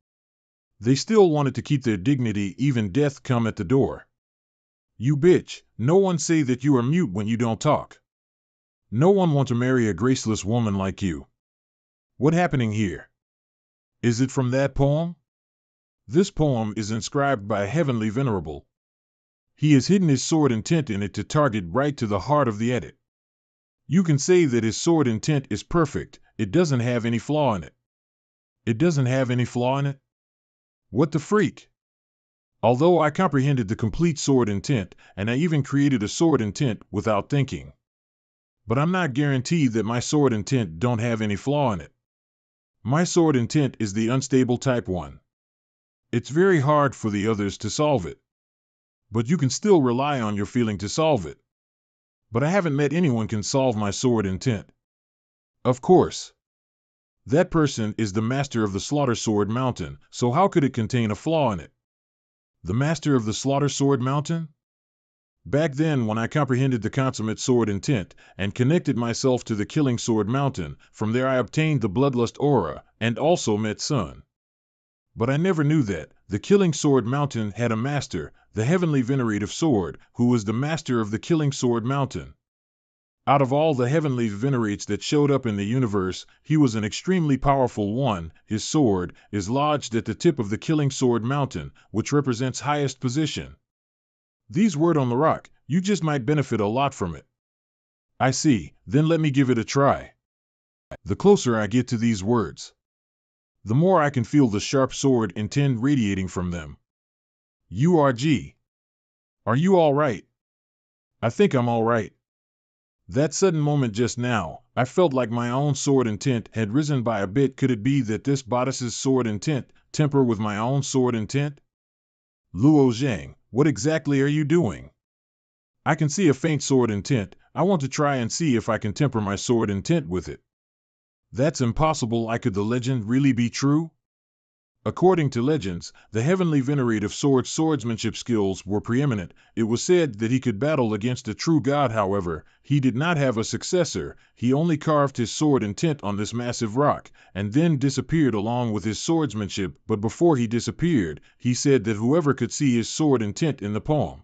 They still wanted to keep their dignity, even death come at the door. You bitch, no one say that you are mute when you don't talk. No one want to marry a graceless woman like you. What happening here? Is it from that poem? This poem is inscribed by a heavenly venerable. He has hidden his sword intent in it to target right to the heart of the edit. You can say that his sword intent is perfect, it doesn't have any flaw in it. It doesn't have any flaw in it? What the freak? Although I comprehended the complete sword intent, and I even created a sword intent without thinking. But I'm not guaranteed that my sword intent don't have any flaw in it. My sword intent is the unstable type 1. It's very hard for the others to solve it. But you can still rely on your feeling to solve it. But I haven't met anyone can solve my sword intent. Of course. That person is the master of the Slaughter Sword Mountain, so how could it contain a flaw in it? The master of the Slaughter Sword Mountain? Back then, when I comprehended the consummate sword intent, and connected myself to the Killing Sword Mountain, from there I obtained the Bloodlust Aura, and also met Sun. But I never knew that the Killing Sword Mountain had a master, the Heavenly Venerative Sword, who was the master of the Killing Sword Mountain. Out of all the heavenly venerates that showed up in the universe, he was an extremely powerful one. His sword is lodged at the tip of the Killing Sword Mountain, which represents highest position. These words on the rock, you just might benefit a lot from it. I see, then let me give it a try. The closer I get to these words, the more I can feel the sharp sword intent radiating from them. URG. Are you all right? I think I'm all right. That sudden moment just now, I felt like my own sword intent had risen by a bit. Could it be that this bodice's sword intent temper with my own sword intent? Luo Zhang, what exactly are you doing? I can see a faint sword intent. I want to try and see if I can temper my sword intent with it. That's impossible. Could the legend really be true? According to legends, the heavenly venerative sword's swordsmanship skills were preeminent. It was said that he could battle against a true god. However, he did not have a successor. He only carved his sword intent on this massive rock, and then disappeared along with his swordsmanship. But before he disappeared, he said that whoever could see his sword intent in the poem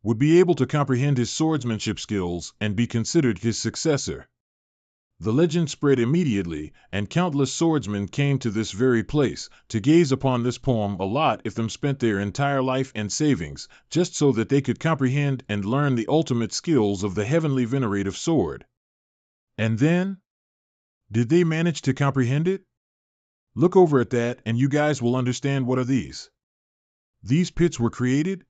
would be able to comprehend his swordsmanship skills and be considered his successor. The legend spread immediately, and countless swordsmen came to this very place to gaze upon this poem. A lot of them spent their entire life and savings just so that they could comprehend and learn the ultimate skills of the heavenly venerative sword. And then? Did they manage to comprehend it? Look over at that and you guys will understand. What are these? These pits were created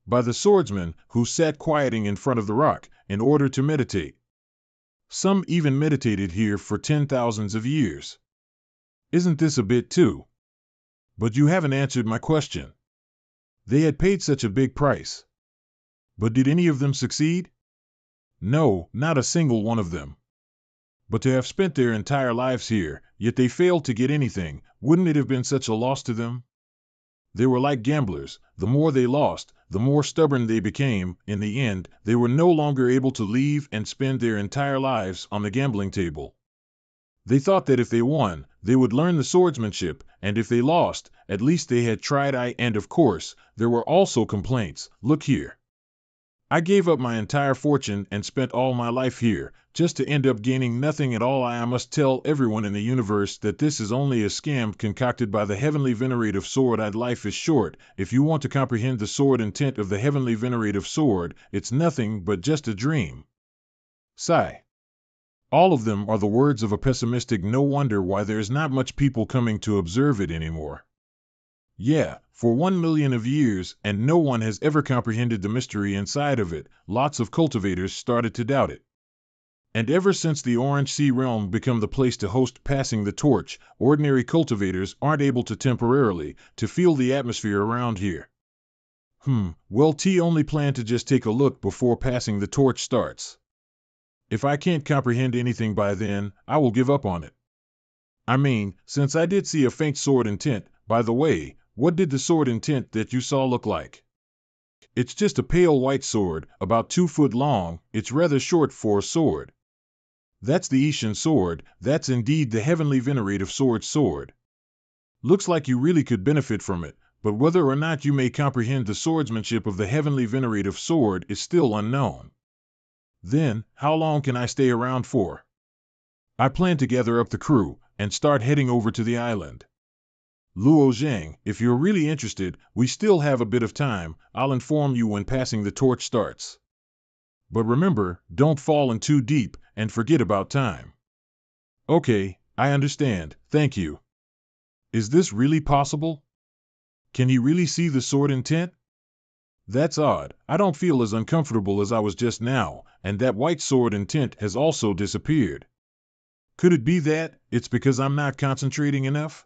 by the swordsmen who sat quieting in front of the rock in order to meditate. Some even meditated here for 10,000s of years. Isn't this a bit too? But you haven't answered my question. They had paid such a big price. But did any of them succeed? No, not a single one of them. But to have spent their entire lives here, yet they failed to get anything, wouldn't it have been such a loss to them? They were like gamblers. The more they lost, the more stubborn they became. In the end, they were no longer able to leave and spend their entire lives on the gambling table. They thought that if they won, they would learn the swordsmanship, and if they lost, at least they had tried. And of course, there were also complaints. Look here. I gave up my entire fortune and spent all my life here, just to end up gaining nothing at all. I must tell everyone in the universe that this is only a scam concocted by the heavenly venerative sword. Life is short. If you want to comprehend the sword intent of the heavenly venerative sword, it's nothing but just a dream. Sigh. All of them are the words of a pessimistic. No wonder why there's not much people coming to observe it anymore. Yeah, for 1 million of years, and no one has ever comprehended the mystery inside of it. Lots of cultivators started to doubt it. And ever since the Orange Sea realm became the place to host passing the torch, ordinary cultivators aren't able to temporarily to feel the atmosphere around here. Well, T only plan to just take a look before passing the torch starts. If I can't comprehend anything by then, I will give up on it. I mean, since I did see a faint sword intent. By the way, what did the sword intent that you saw look like? It's just a pale white sword, about 2 foot long. It's rather short for a sword. That's the Ishan sword. That's indeed the heavenly venerative sword. Looks like you really could benefit from it, but whether or not you may comprehend the swordsmanship of the heavenly venerative sword is still unknown. Then, how long can I stay around for? I plan to gather up the crew and start heading over to the island. Luo Zhang, if you're really interested, we still have a bit of time. I'll inform you when passing the torch starts. But remember, don't fall in too deep and forget about time. Okay, I understand, thank you. Is this really possible? Can he really see the sword intent? That's odd. I don't feel as uncomfortable as I was just now, and that white sword intent has also disappeared. Could it be that it's because I'm not concentrating enough?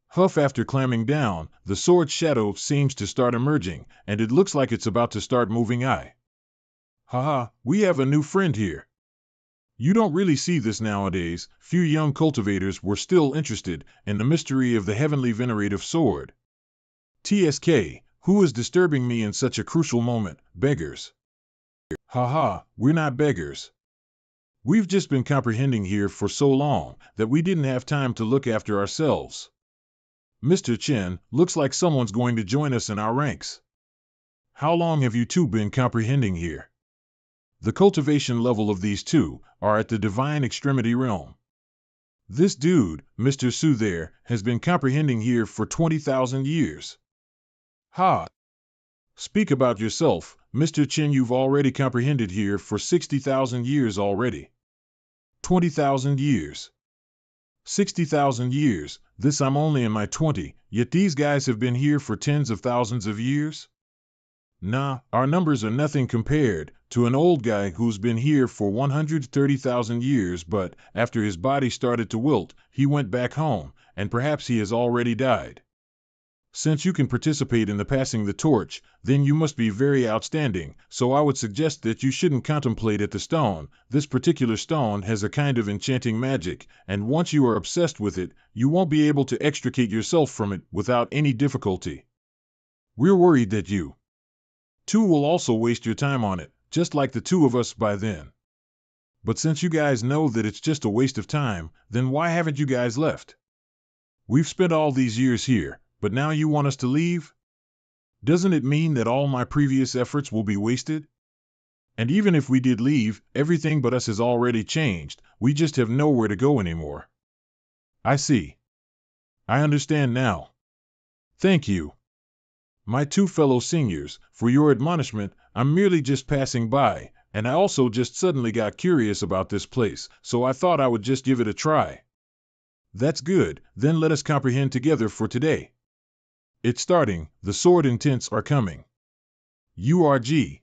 Huff, after clamming down, the sword shadow seems to start emerging, and it looks like it's about to start moving. Haha, we have a new friend here. You don't really see this nowadays. Few young cultivators were still interested in the mystery of the heavenly venerative sword. TSK, who is disturbing me in such a crucial moment? Beggars. Haha, we're not beggars. We've just been comprehending here for so long that we didn't have time to look after ourselves. Mr. Chen, looks like someone's going to join us in our ranks. How long have you two been comprehending here? The cultivation level of these two are at the divine extremity realm. This dude, Mr. Su there, has been comprehending here for 20,000 years. Ha! Speak about yourself, Mr. Chen. You've already comprehended here for 60,000 years already. 20,000 years. 60,000 years, this I'm only in my 20, yet these guys have been here for tens of thousands of years? Nah, our numbers are nothing compared to an old guy who's been here for 130,000 years, but after his body started to wilt, he went back home, and perhaps he has already died. Since you can participate in the passing the torch, then you must be very outstanding, so I would suggest that you shouldn't contemplate at the stone. This particular stone has a kind of enchanting magic, and once you are obsessed with it, you won't be able to extricate yourself from it without any difficulty. We're worried that you two will also waste your time on it, just like the two of us by then. But since you guys know that it's just a waste of time, then why haven't you guys left? We've spent all these years here, but now you want us to leave? Doesn't it mean that all my previous efforts will be wasted? And even if we did leave, everything but us has already changed. We just have nowhere to go anymore. I see. I understand now. Thank you, my two fellow seniors, for your admonishment. I'm merely just passing by, and I also just suddenly got curious about this place, so I thought I would just give it a try. That's good, then let us comprehend together for today. It's starting, the sword intents are coming. URG.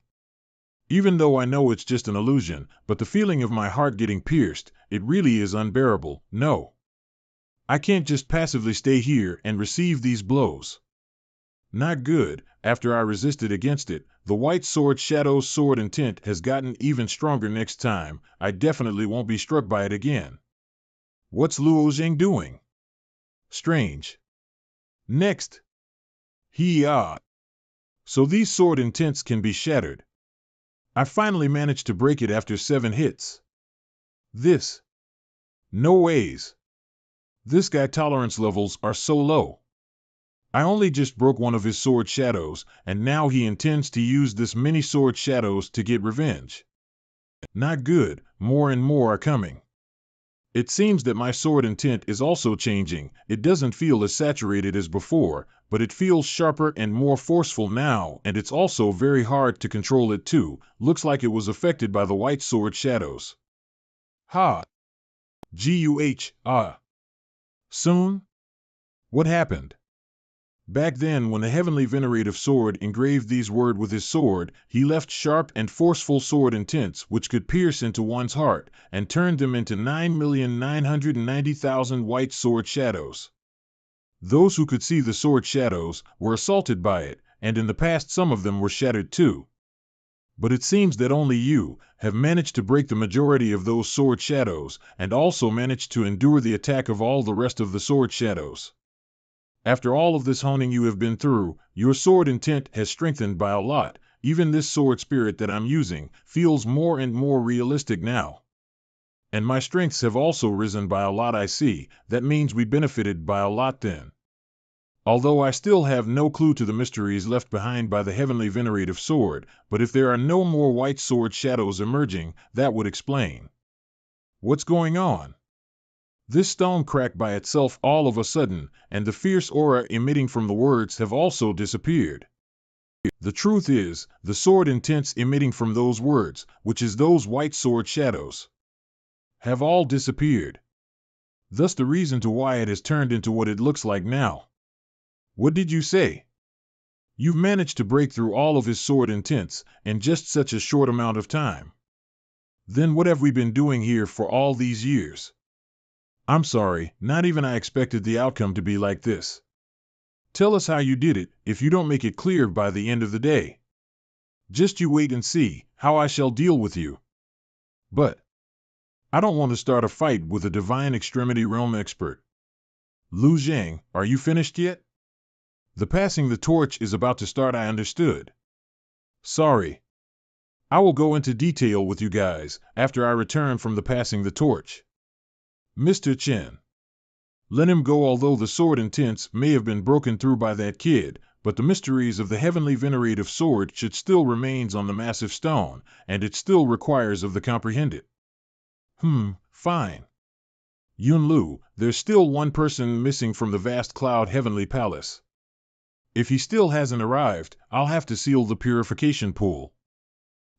Even though I know it's just an illusion, but the feeling of my heart getting pierced, it really is unbearable. No. I can't just passively stay here and receive these blows. Not good. After I resisted against it, the white sword shadow's sword intent has gotten even stronger. Next time, I definitely won't be struck by it again. What's Luo Zhang doing? Strange. Next. So these sword intents can be shattered. I finally managed to break it after 7 hits. This. No ways. This guy tolerance levels are so low. I only just broke one of his sword shadows, and now he intends to use this many sword shadows to get revenge. Not good, more and more are coming. It seems that my sword intent is also changing. It doesn't feel as saturated as before, but it feels sharper and more forceful now, and it's also very hard to control it too. Looks like it was affected by the white sword shadows. Soon? What happened? Back then, when the heavenly venerative sword engraved these words with his sword, he left sharp and forceful sword intents which could pierce into one's heart, and turned them into 9,990,000 white sword shadows. Those who could see the sword shadows were assaulted by it, and in the past some of them were shattered too. But it seems that only you have managed to break the majority of those sword shadows, and also managed to endure the attack of all the rest of the sword shadows. After all of this honing you have been through, your sword intent has strengthened by a lot. Even this sword spirit that I'm using feels more and more realistic now. And my strengths have also risen by a lot. I see. That means we benefited by a lot then. Although I still have no clue to the mysteries left behind by the heavenly venerative sword, but if there are no more white sword shadows emerging, that would explain. What's going on? This stone cracked by itself all of a sudden, and the fierce aura emitting from the words have also disappeared. The truth is, the sword intense emitting from those words, which is those white sword shadows, have all disappeared. Thus the reason to why it has turned into what it looks like now. What did you say? You've managed to break through all of his sword intense in just such a short amount of time. Then what have we been doing here for all these years? I'm sorry, not even I expected the outcome to be like this. Tell us how you did it, if you don't make it clear by the end of the day. Just you wait and see how I shall deal with you. But I don't want to start a fight with a divine extremity realm expert. Lu Zhang, are you finished yet? The passing the torch is about to start, I understood. Sorry. I will go into detail with you guys after I return from the passing the torch. Mr. Chen. Let him go. Although the sword intense may have been broken through by that kid, but the mysteries of the heavenly venerative sword should still remains on the massive stone, and it still requires of the comprehended. Fine. Yun Lu, there's still one person missing from the vast cloud heavenly palace. If he still hasn't arrived, I'll have to seal the purification pool.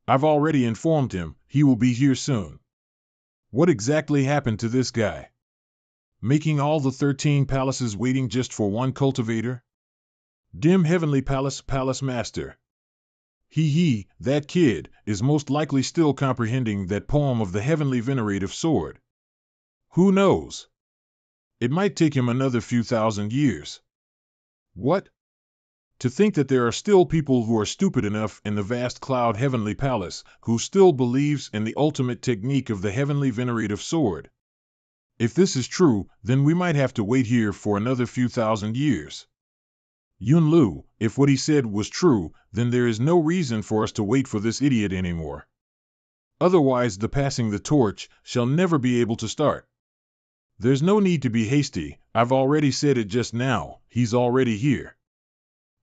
I've already informed him, he will be here soon. What exactly happened to this guy? Making all the 13 palaces waiting just for one cultivator? Dim Heavenly Palace Master. That kid is most likely still comprehending that poem of the heavenly venerative sword. Who knows? It might take him another few thousand years. What? To think that there are still people who are stupid enough in the vast cloud heavenly palace who still believes in the ultimate technique of the heavenly venerative sword. If this is true, then we might have to wait here for another few thousand years. Yun Lu, if what he said was true, then there is no reason for us to wait for this idiot anymore. Otherwise the passing the torch shall never be able to start. There's no need to be hasty, I've already said it just now, he's already here.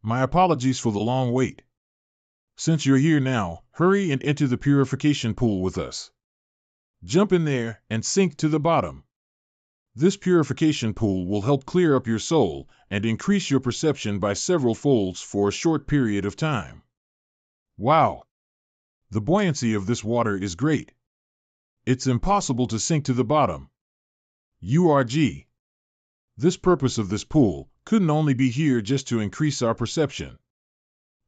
My apologies for the long wait. Since you're here now, hurry and enter the purification pool with us. Jump in there and sink to the bottom. This purification pool will help clear up your soul and increase your perception by several folds for a short period of time. Wow! The buoyancy of this water is great. It's impossible to sink to the bottom. URG. This purpose of this pool couldn't only be here just to increase our perception.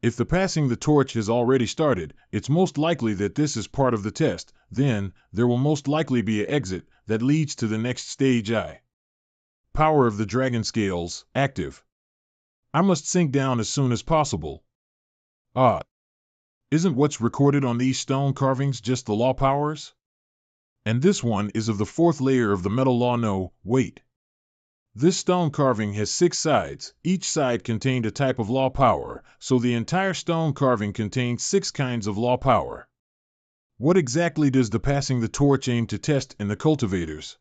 If the passing the torch has already started, it's most likely that this is part of the test, then there will most likely be an exit that leads to the next stage. Power of the dragon scales, active. I must sink down as soon as possible. Isn't what's recorded on these stone carvings just the law powers? And this one is of the 4th layer of the metal law. No, wait. This stone carving has 6 sides, each side contained a type of law power, so the entire stone carving contains 6 kinds of law power. What exactly does the passing the torch aim to test in the cultivators?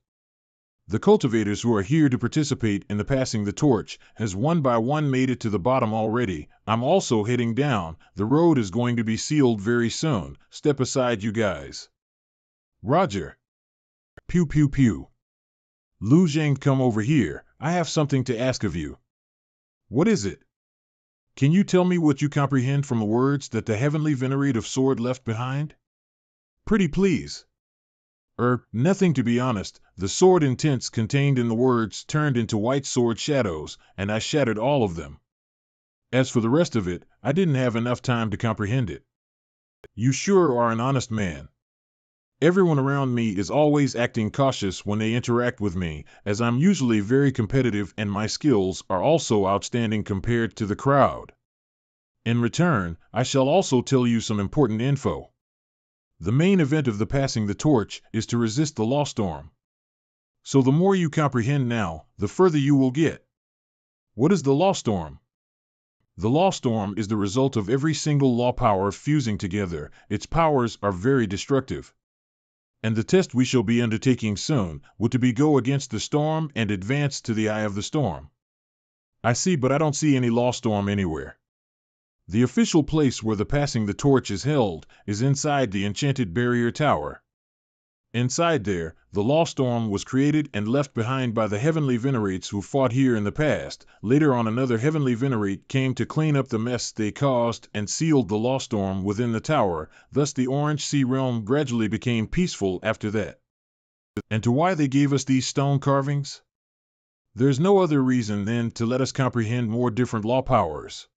The cultivators who are here to participate in the passing the torch has one by one made it to the bottom already. I'm also heading down, the road is going to be sealed very soon, step aside you guys. Roger. Pew pew pew. Lu Zhang, come over here, I have something to ask of you. What is it? Can you tell me what you comprehend from the words that the heavenly venerative sword left behind? Pretty please. Nothing, to be honest. The sword intents contained in the words turned into white sword shadows, and I shattered all of them. As for the rest of it, I didn't have enough time to comprehend it. You sure are an honest man. Everyone around me is always acting cautious when they interact with me, as I'm usually very competitive and my skills are also outstanding compared to the crowd. In return, I shall also tell you some important info. The main event of the passing the torch is to resist the law storm. So the more you comprehend now, the further you will get. What is the law storm? The law storm is the result of every single law power fusing together. Its powers are very destructive. And the test we shall be undertaking soon would to be go against the storm and advance to the eye of the storm. I see, but I don't see any law storm anywhere. The official place where the passing the torch is held is inside the enchanted barrier tower. Inside there, the law storm was created and left behind by the heavenly venerates who fought here in the past. Later on, another heavenly venerate came to clean up the mess they caused and sealed the law storm within the tower. Thus the Orange Sea realm gradually became peaceful after that. And to why they gave us these stone carvings? There's no other reason than to let us comprehend more different law powers,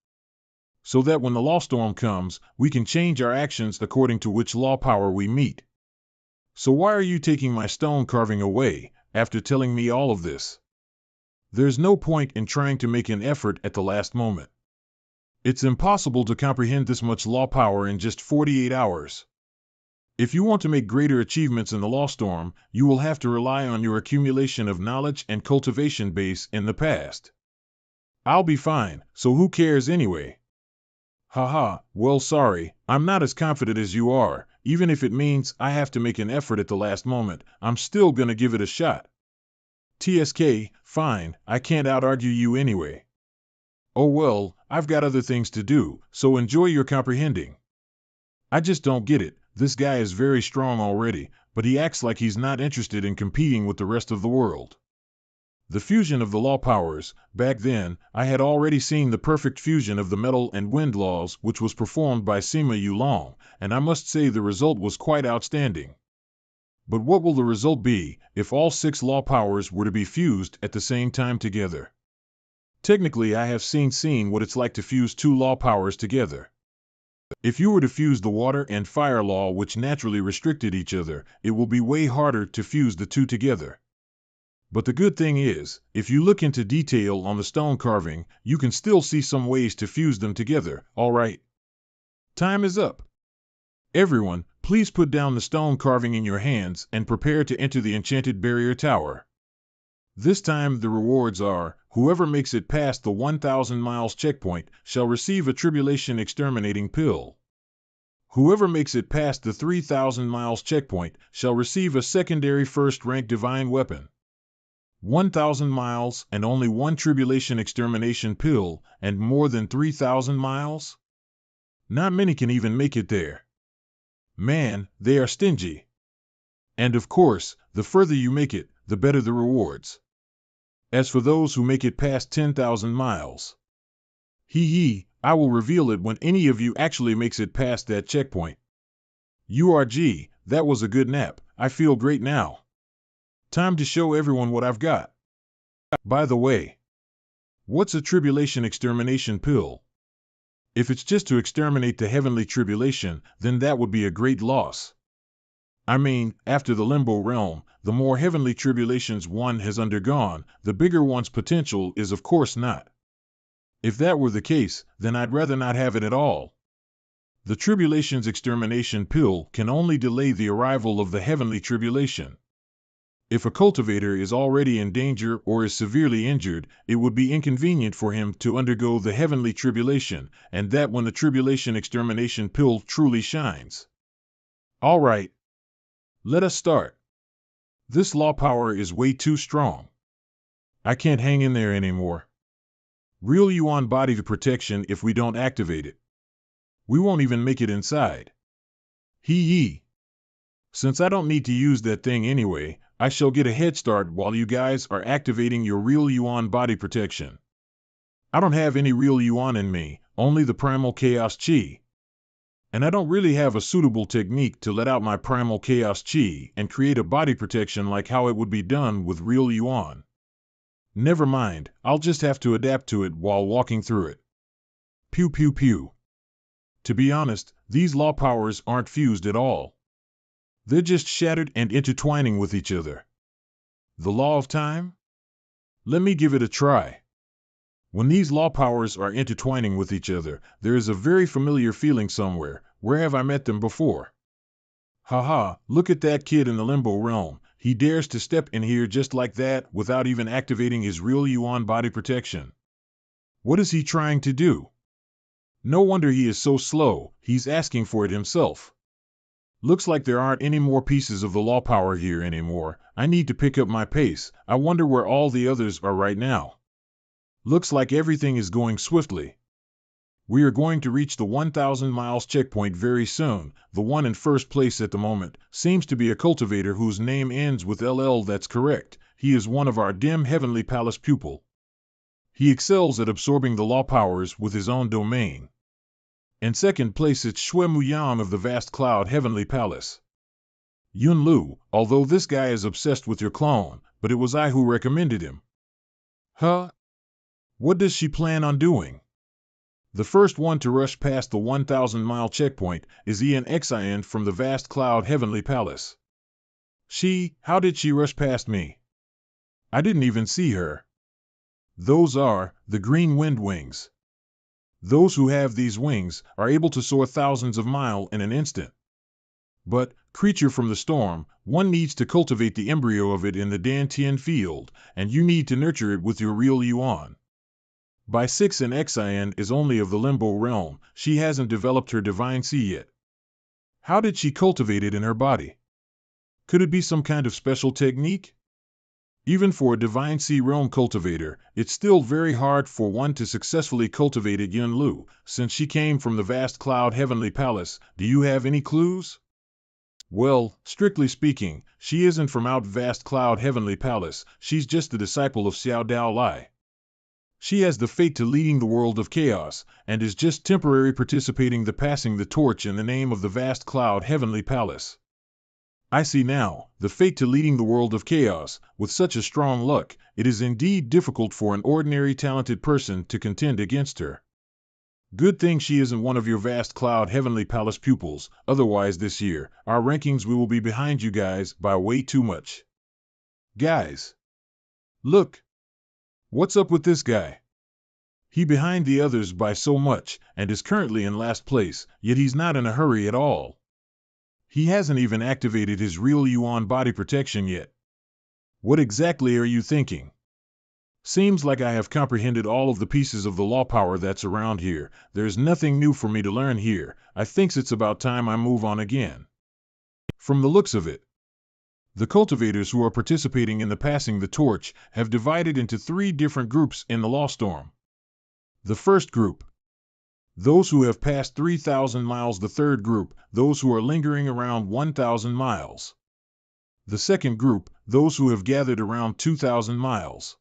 so that when the law storm comes, we can change our actions according to which law power we meet. So why are you taking my stone carving away, after telling me all of this? There's no point in trying to make an effort at the last moment. It's impossible to comprehend this much law power in just 48 hours. If you want to make greater achievements in the law storm, you will have to rely on your accumulation of knowledge and cultivation base in the past. I'll be fine, so who cares anyway? Haha, well sorry, I'm not as confident as you are. Even if it means I have to make an effort at the last moment, I'm still gonna give it a shot. TSK, fine, I can't out-argue you anyway. Oh well, I've got other things to do, so enjoy your comprehending. I just don't get it. This guy is very strong already, but he acts like he's not interested in competing with the rest of the world. The fusion of the law powers. Back then, I had already seen the perfect fusion of the metal and wind laws, which was performed by Sima Yulong, and I must say the result was quite outstanding. But what will the result be if all 6 law powers were to be fused at the same time together? Technically, I have seen what it's like to fuse 2 law powers together. If you were to fuse the water and fire law, which naturally restricted each other, it will be way harder to fuse the 2 together. But the good thing is, if you look into detail on the stone carving, you can still see some ways to fuse them together. All right. Time is up. Everyone, please put down the stone carving in your hands and prepare to enter the enchanted barrier tower. This time the rewards are, whoever makes it past the 1,000 miles checkpoint shall receive a tribulation exterminating pill. Whoever makes it past the 3,000 miles checkpoint shall receive a secondary first-rank divine weapon. 1,000 miles and only 1 tribulation extermination pill, and more than 3,000 miles? Not many can even make it there. Man, they are stingy. And of course, the further you make it, the better the rewards. As for those who make it past 10,000 miles, I will reveal it when any of you actually makes it past that checkpoint. URG, that was a good nap. I feel great now. Time to show everyone what I've got. By the way, what's a tribulation extermination pill? If it's just to exterminate the heavenly tribulation, then that would be a great loss. I mean, after the limbo realm, the more heavenly tribulations one has undergone, the bigger one's potential is, of course not. If that were the case, then I'd rather not have it at all. The tribulation's extermination pill can only delay the arrival of the heavenly tribulation. If a cultivator is already in danger or is severely injured, it would be inconvenient for him to undergo the heavenly tribulation, and that when the tribulation extermination pill truly shines. All right. Let us start. This law power is way too strong. I can't hang in there anymore. Real Yuan body to protection if we don't activate it. We won't even make it inside. Since I don't need to use that thing anyway, I shall get a head start while you guys are activating your real Yuan body protection. I don't have any real Yuan in me, only the primal chaos chi. And I don't really have a suitable technique to let out my primal chaos chi and create a body protection like how it would be done with real Yuan. Never mind, I'll just have to adapt to it while walking through it. Pew pew pew. To be honest, these law powers aren't fused at all. They're just shattered and intertwining with each other. The law of time? Let me give it a try. When these law powers are intertwining with each other, there is a very familiar feeling somewhere. Where have I met them before? Haha, look at that kid in the limbo realm. He dares to step in here just like that without even activating his real Yuan body protection. What is he trying to do? No wonder he is so slow, he's asking for it himself. Looks like there aren't any more pieces of the law power here anymore. I need to pick up my pace. I wonder where all the others are right now. Looks like everything is going swiftly. We are going to reach the 1,000 miles checkpoint very soon. The one in first place at the moment seems to be a cultivator whose name ends with LL. That's correct. He is one of our dim heavenly palace pupil. He excels at absorbing the law powers with his own domain. In second place it's Shui Muyang of the vast cloud heavenly palace. Yun Lu, although this guy is obsessed with your clone, but it was I who recommended him. Huh? What does she plan on doing? The first one to rush past the 1,000-mile checkpoint is ENXIN from the vast cloud heavenly palace. How did she rush past me? I didn't even see her. Those are the green wind wings. Those who have these wings are able to soar thousands of miles in an instant. But, creature from the storm, one needs to cultivate the embryo of it in the Dantian field, and you need to nurture it with your real yuan. By 6 and Xin is only of the limbo realm, she hasn't developed her divine C yet. How did she cultivate it in her body? Could it be some kind of special technique? Even for a divine C realm cultivator, it's still very hard for one to successfully cultivate it. Yun Lu, since she came from the vast cloud heavenly palace, do you have any clues? Well, strictly speaking, she isn't from out vast cloud heavenly palace, she's just the disciple of Xiao Dao Lai. She has the fate to leading the world of chaos, and is just temporarily participating the passing the torch in the name of the vast cloud heavenly palace. I see now, the fate to leading the world of chaos. With such a strong luck, it is indeed difficult for an ordinary talented person to contend against her. Good thing she isn't one of your vast cloud heavenly palace pupils, otherwise this year, our rankings we will be behind you guys by way too much. Guys! Look! What's up with this guy? He behind the others by so much, and is currently in last place, yet he's not in a hurry at all. He hasn't even activated his real yuan body protection yet. What exactly are you thinking? Seems like I have comprehended all of the pieces of the law power that's around here. There's nothing new for me to learn here. I thinks it's about time I move on again. From the looks of it, the cultivators who are participating in the passing the torch have divided into 3 different groups in the law storm. The first group, those who have passed 3,000 miles. The third group, those who are lingering around 1,000 miles. The second group, those who have gathered around 2,000 miles.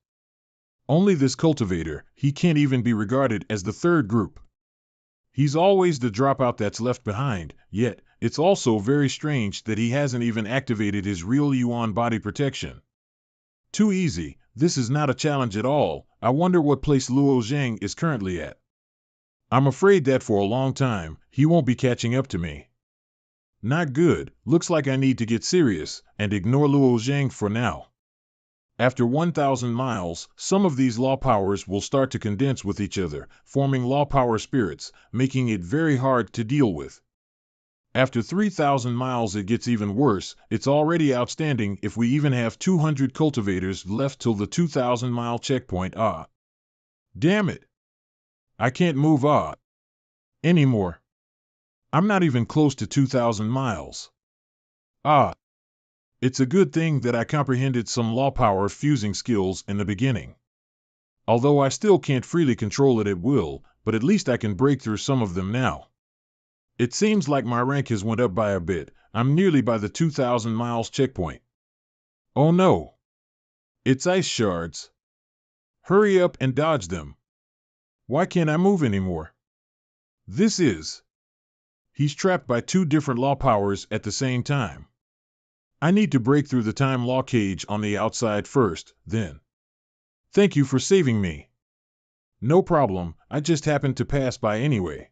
Only this cultivator, he can't even be regarded as the third group. He's always the dropout that's left behind, yet it's also very strange that he hasn't even activated his real yuan body protection. Too easy, this is not a challenge at all. I wonder what place Luo Zhang is currently at. I'm afraid that for a long time, he won't be catching up to me. Not good, looks like I need to get serious, and ignore Luo Zhang for now. After 1,000 miles, some of these law powers will start to condense with each other, forming law power spirits, making it very hard to deal with. After 3,000 miles it gets even worse. It's already outstanding if we even have 200 cultivators left till the 2,000-mile checkpoint. Damn it! I can't move anymore. I'm not even close to 2,000 miles. It's a good thing that I comprehended some law power fusing skills in the beginning. Although I still can't freely control it at will, but at least I can break through some of them now. It seems like my rank has went up by a bit. I'm nearly by the 2,000 miles checkpoint. Oh no! It's ice shards. Hurry up and dodge them. Why can't I move anymore? He's trapped by 2 different law powers at the same time. I need to break through the time law cage on the outside first, then. Thank you for saving me. No problem, I just happened to pass by anyway.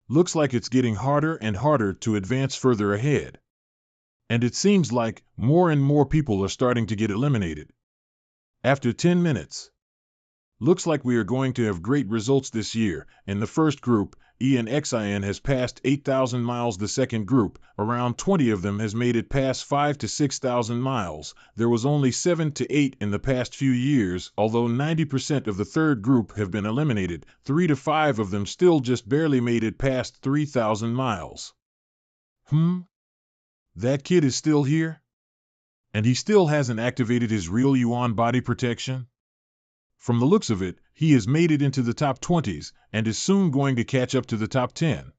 Looks like it's getting harder and harder to advance further ahead. And it seems like more and more people are starting to get eliminated. After 10 minutes. Looks like we are going to have great results this year. In the first group, ENXIN has passed 8,000 miles. The second group, around 20 of them has made it past 5 to 6,000 miles. There was only 7 to 8 in the past few years, although 90% of the third group have been eliminated. 3 to 5 of them still just barely made it past 3,000 miles. That kid is still here? And he still hasn't activated his real yuan body protection? From the looks of it, he has made it into the top 20s and is soon going to catch up to the top 10.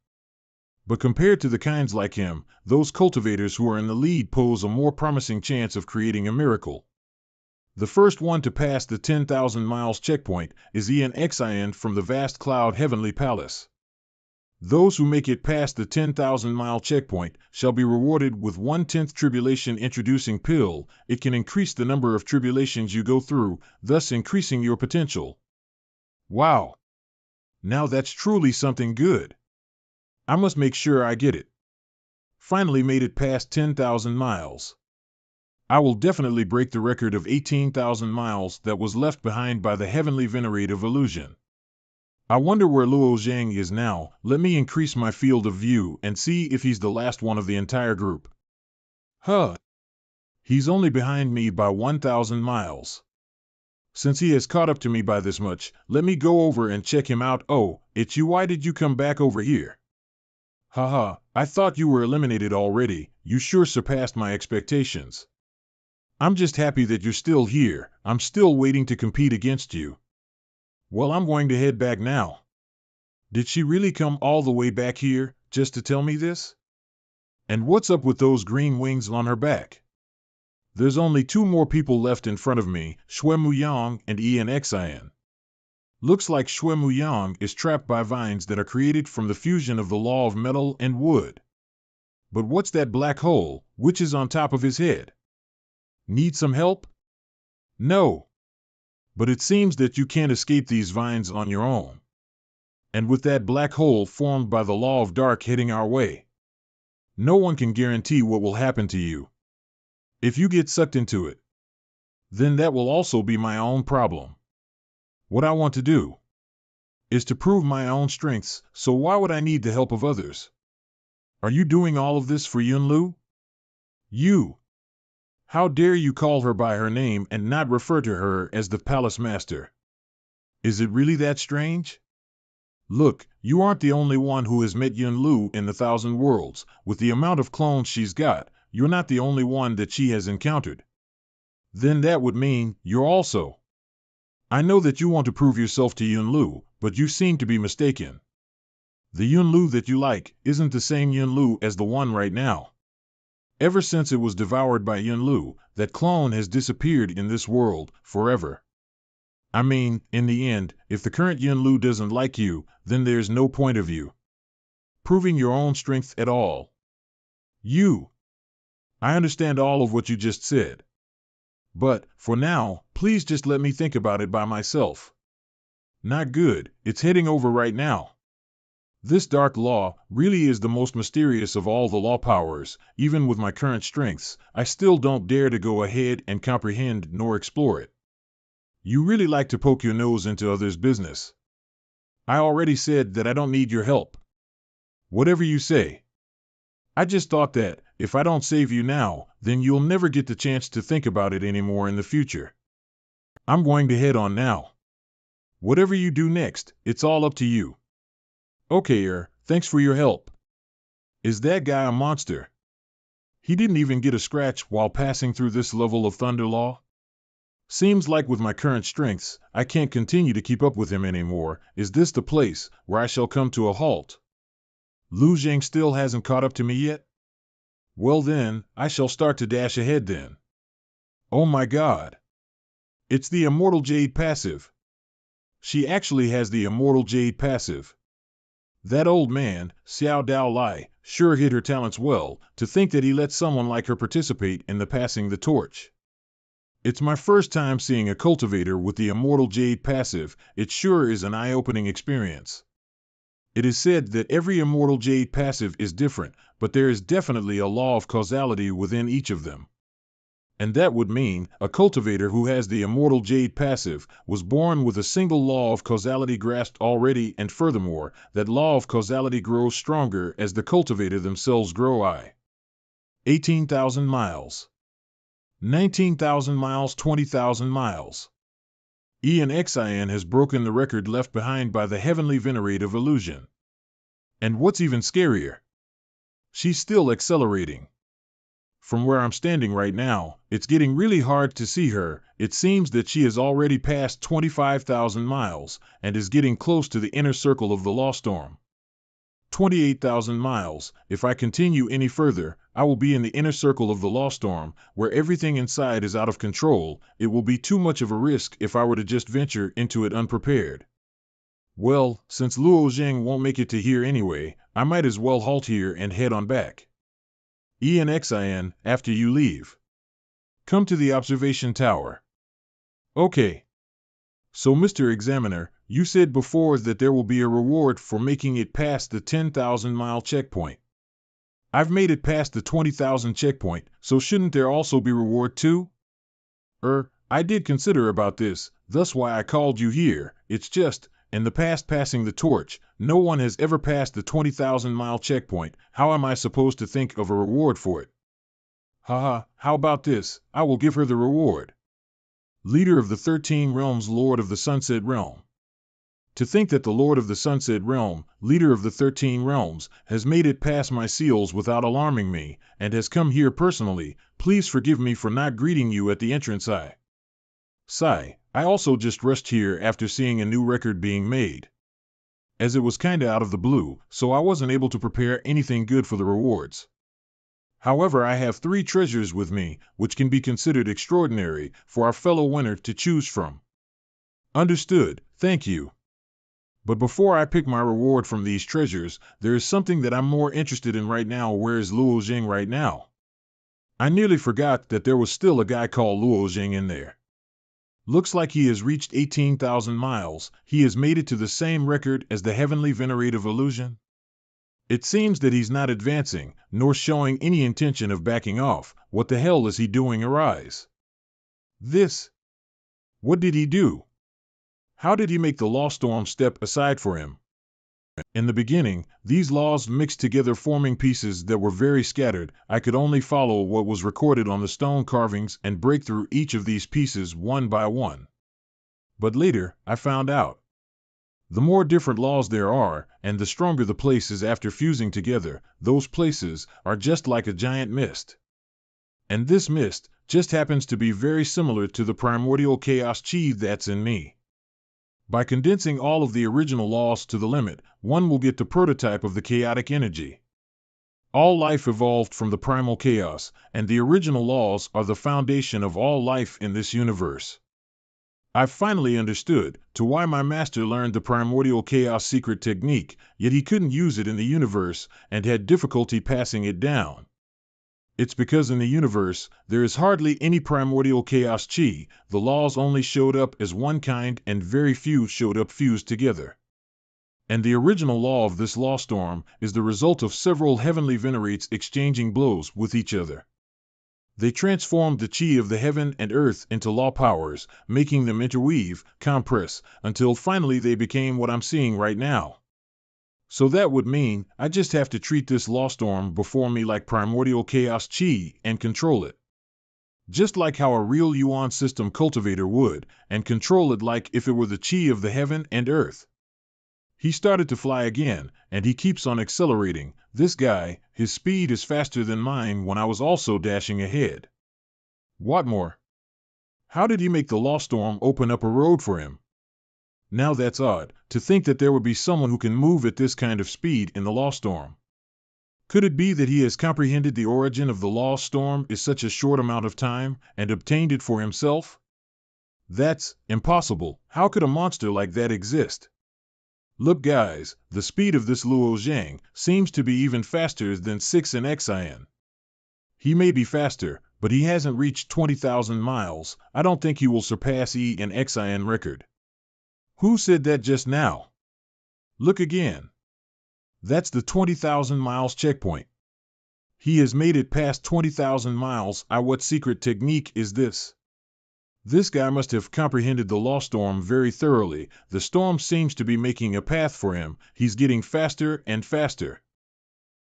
But compared to the kinds like him, those cultivators who are in the lead pose a more promising chance of creating a miracle. The first one to pass the 10,000 miles checkpoint is ENXIN from the vast cloud heavenly palace. Those who make it past the 10,000-mile checkpoint shall be rewarded with 1/10 tribulation introducing pill. It can increase the number of tribulations you go through, thus increasing your potential. Wow! Now that's truly something good. I must make sure I get it. Finally made it past 10,000 miles. I will definitely break the record of 18,000 miles that was left behind by the heavenly venerative illusion. I wonder where Luo Zhang is now. Let me increase my field of view and see if he's the last one of the entire group. Huh. He's only behind me by 1,000 miles. Since he has caught up to me by this much, let me go over and check him out. Oh, it's you. Why did you come back over here? Haha, I thought you were eliminated already. You sure surpassed my expectations. I'm just happy that you're still here. I'm still waiting to compete against you. Well, I'm going to head back now. Did she really come all the way back here, just to tell me this? And what's up with those green wings on her back? There's only 2 more people left in front of me, Shui Muyang and ENXIN. Looks like Shui Muyang is trapped by vines that are created from the fusion of the law of metal and wood. But what's that black hole, which is on top of his head? Need some help? No. But it seems that you can't escape these vines on your own. And with that black hole formed by the law of dark heading our way, no one can guarantee what will happen to you. If you get sucked into it, then that will also be my own problem. What I want to do is to prove my own strengths, so why would I need the help of others? Are you doing all of this for Yunlu? You! How dare you call her by her name and not refer to her as the Palace Master? Is it really that strange? Look, you aren't the only one who has met Yunlu in the 1,000 worlds. With the amount of clones she's got, you're not the only one that she has encountered. Then that would mean you're also. I know that you want to prove yourself to Yunlu, but you seem to be mistaken. The Yunlu that you like isn't the same Yunlu as the one right now. Ever since it was devoured by Yunlu, that clone has disappeared in this world forever. I mean, in the end, if the current Yunlu doesn't like you, then there's no point of you proving your own strength at all. I understand all of what you just said. But, for now, please just let me think about it by myself. Not good, it's heading over right now. This dark law really is the most mysterious of all the law powers. Even with my current strengths, I still don't dare to go ahead and comprehend nor explore it. You really like to poke your nose into others' business. I already said that I don't need your help. Whatever you say. I just thought that, if I don't save you now, then you'll never get the chance to think about it anymore in the future. I'm going to head on now. Whatever you do next, it's all up to you. Okay, thanks for your help. Is that guy a monster? He didn't even get a scratch while passing through this level of Thunder Law? Seems like with my current strengths, I can't continue to keep up with him anymore. Is this the place where I shall come to a halt? Lu Zhang still hasn't caught up to me yet? Well then, I shall start to dash ahead then. Oh my god. It's the Immortal Jade passive. She actually has the Immortal Jade passive. That old man, Xiao Dao Lai, sure hid her talents well, to think that he let someone like her participate in the passing the torch. It's my first time seeing a cultivator with the Immortal Jade passive. It sure is an eye-opening experience. It is said that every Immortal Jade passive is different, but there is definitely a law of causality within each of them. And that would mean a cultivator who has the Immortal Jade passive was born with a single law of causality grasped already, and furthermore, that law of causality grows stronger as the cultivator themselves grow. 18,000 miles. 19,000 miles, 20,000 miles. ENXIN has broken the record left behind by the heavenly venerative illusion. And what's even scarier? She's still accelerating. from where I'm standing right now, it's getting really hard to see her. It seems that she has already passed 25,000 miles and is getting close to the inner circle of the law storm. 28,000 miles. If I continue any further, I will be in the inner circle of the law storm, where everything inside is out of control. It will be too much of a risk if I were to just venture into it unprepared. Well, since Luo Zheng won't make it to here anyway, I might as well halt here and head on back. ENXIN, after you leave. Come to the observation tower. Okay. So, Mr. Examiner, you said before that there will be a reward for making it past the 10,000-mile checkpoint. I've made it past the 20,000 checkpoint, so shouldn't there also be reward too? I did consider about this, thus why I called you here. It's just, in the past passing the torch, no one has ever passed the 20,000-mile checkpoint. How am I supposed to think of a reward for it? Haha, how about this? I will give her the reward. Leader of the 13 realms, Lord of the Sunset Realm. To think that the Lord of the Sunset Realm, leader of the 13 realms, has made it past my seals without alarming me, and has come here personally. Please forgive me for not greeting you at the entrance. I also just rushed here after seeing a new record being made. As it was kinda out of the blue, so I wasn't able to prepare anything good for the rewards. However, I have 3 treasures with me, which can be considered extraordinary, for our fellow winner to choose from. Understood, thank you. But before I pick my reward from these treasures, there is something that I'm more interested in right now. Where is Luo Zheng right now? I nearly forgot that there was still a guy called Luo Zheng in there. Looks like he has reached 18,000 miles. He has made it to the same record as the heavenly venerative illusion. It seems that he's not advancing, nor showing any intention of backing off. What the hell is he doing? Arise. What did he do? How did he make the law storm step aside for him? In the beginning, these laws mixed together, forming pieces that were very scattered. I could only follow what was recorded on the stone carvings and break through each of these pieces one by one. But later, I found out. The more different laws there are, and the stronger the places after fusing together, those places are just like a giant mist. And this mist just happens to be very similar to the primordial chaos chi that's in me. By condensing all of the original laws to the limit, one will get the prototype of the chaotic energy. All life evolved from the primal chaos, and the original laws are the foundation of all life in this universe. I've finally understood to why my master learned the primordial chaos secret technique, yet he couldn't use it in the universe and had difficulty passing it down. It's because in the universe, there is hardly any primordial chaos chi. The laws only showed up as one kind and very few showed up fused together. And the original law of this law storm is the result of several heavenly venerates exchanging blows with each other. They transformed the chi of the heaven and earth into law powers, making them interweave, compress, until finally they became what I'm seeing right now. So that would mean I just have to treat this law storm before me like primordial chaos chi and control it. Just like how a real yuan system cultivator would, and control it like if it were the chi of the heaven and earth. He started to fly again, and he keeps on accelerating. This guy, his speed is faster than mine when I was also dashing ahead. What more? How did he make the law storm open up a road for him? Now that's odd, to think that there would be someone who can move at this kind of speed in the law storm. Could it be that he has comprehended the origin of the law storm in such a short amount of time, and obtained it for himself? That's impossible. How could a monster like that exist? Look guys, the speed of this Luo Zheng seems to be even faster than 6NXIN. He may be faster, but he hasn't reached 20,000 miles. I don't think he will surpass ENXIN record. Who said that just now? Look again. That's the 20,000 miles checkpoint. He has made it past 20,000 miles. What secret technique is this? This guy must have comprehended the law storm very thoroughly. The storm seems to be making a path for him. He's getting faster and faster.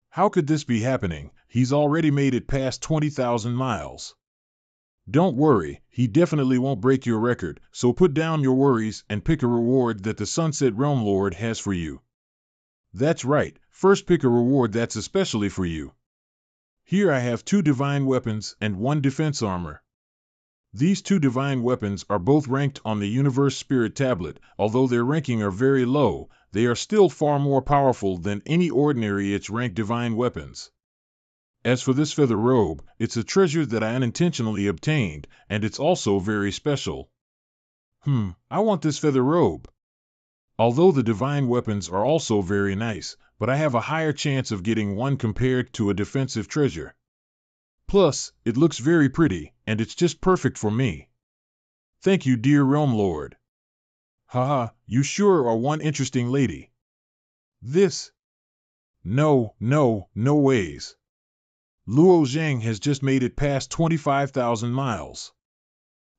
How could this be happening? He's already made it past 20,000 miles. Don't worry, he definitely won't break your record, so put down your worries and pick a reward that the Sunset Realm Lord has for you. That's right, first pick a reward that's especially for you. Here I have 2 divine weapons and 1 defense armor. These 2 divine weapons are both ranked on the Universe Spirit tablet. Although their ranking are very low, they are still far more powerful than any ordinary its-ranked divine weapons. As for this feather robe, it's a treasure that I unintentionally obtained, and it's also very special. I want this feather robe. Although the divine weapons are also very nice, but I have a higher chance of getting one compared to a defensive treasure. Plus, it looks very pretty, and it's just perfect for me. Thank you, dear Realm Lord. Haha, you sure are one interesting lady. This? No ways. Luo Zhang has just made it past 25,000 miles.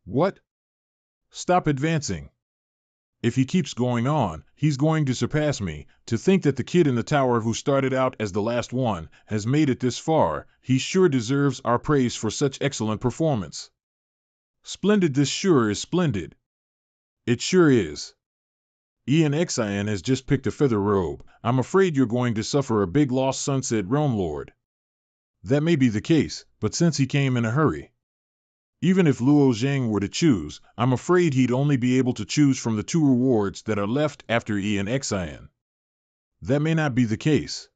What? Stop advancing. If he keeps going on, he's going to surpass me. To think that the kid in the tower who started out as the last one has made it this far, he sure deserves our praise for such excellent performance. Splendid, this sure is splendid. It sure is. Ian Xian has just picked a feather robe. I'm afraid you're going to suffer a big loss, Sunset Realm Lord. That may be the case, but since he came in a hurry. Even if Luo Zhang were to choose, I'm afraid he'd only be able to choose from the 2 rewards that are left after Ian Xian. That may not be the case.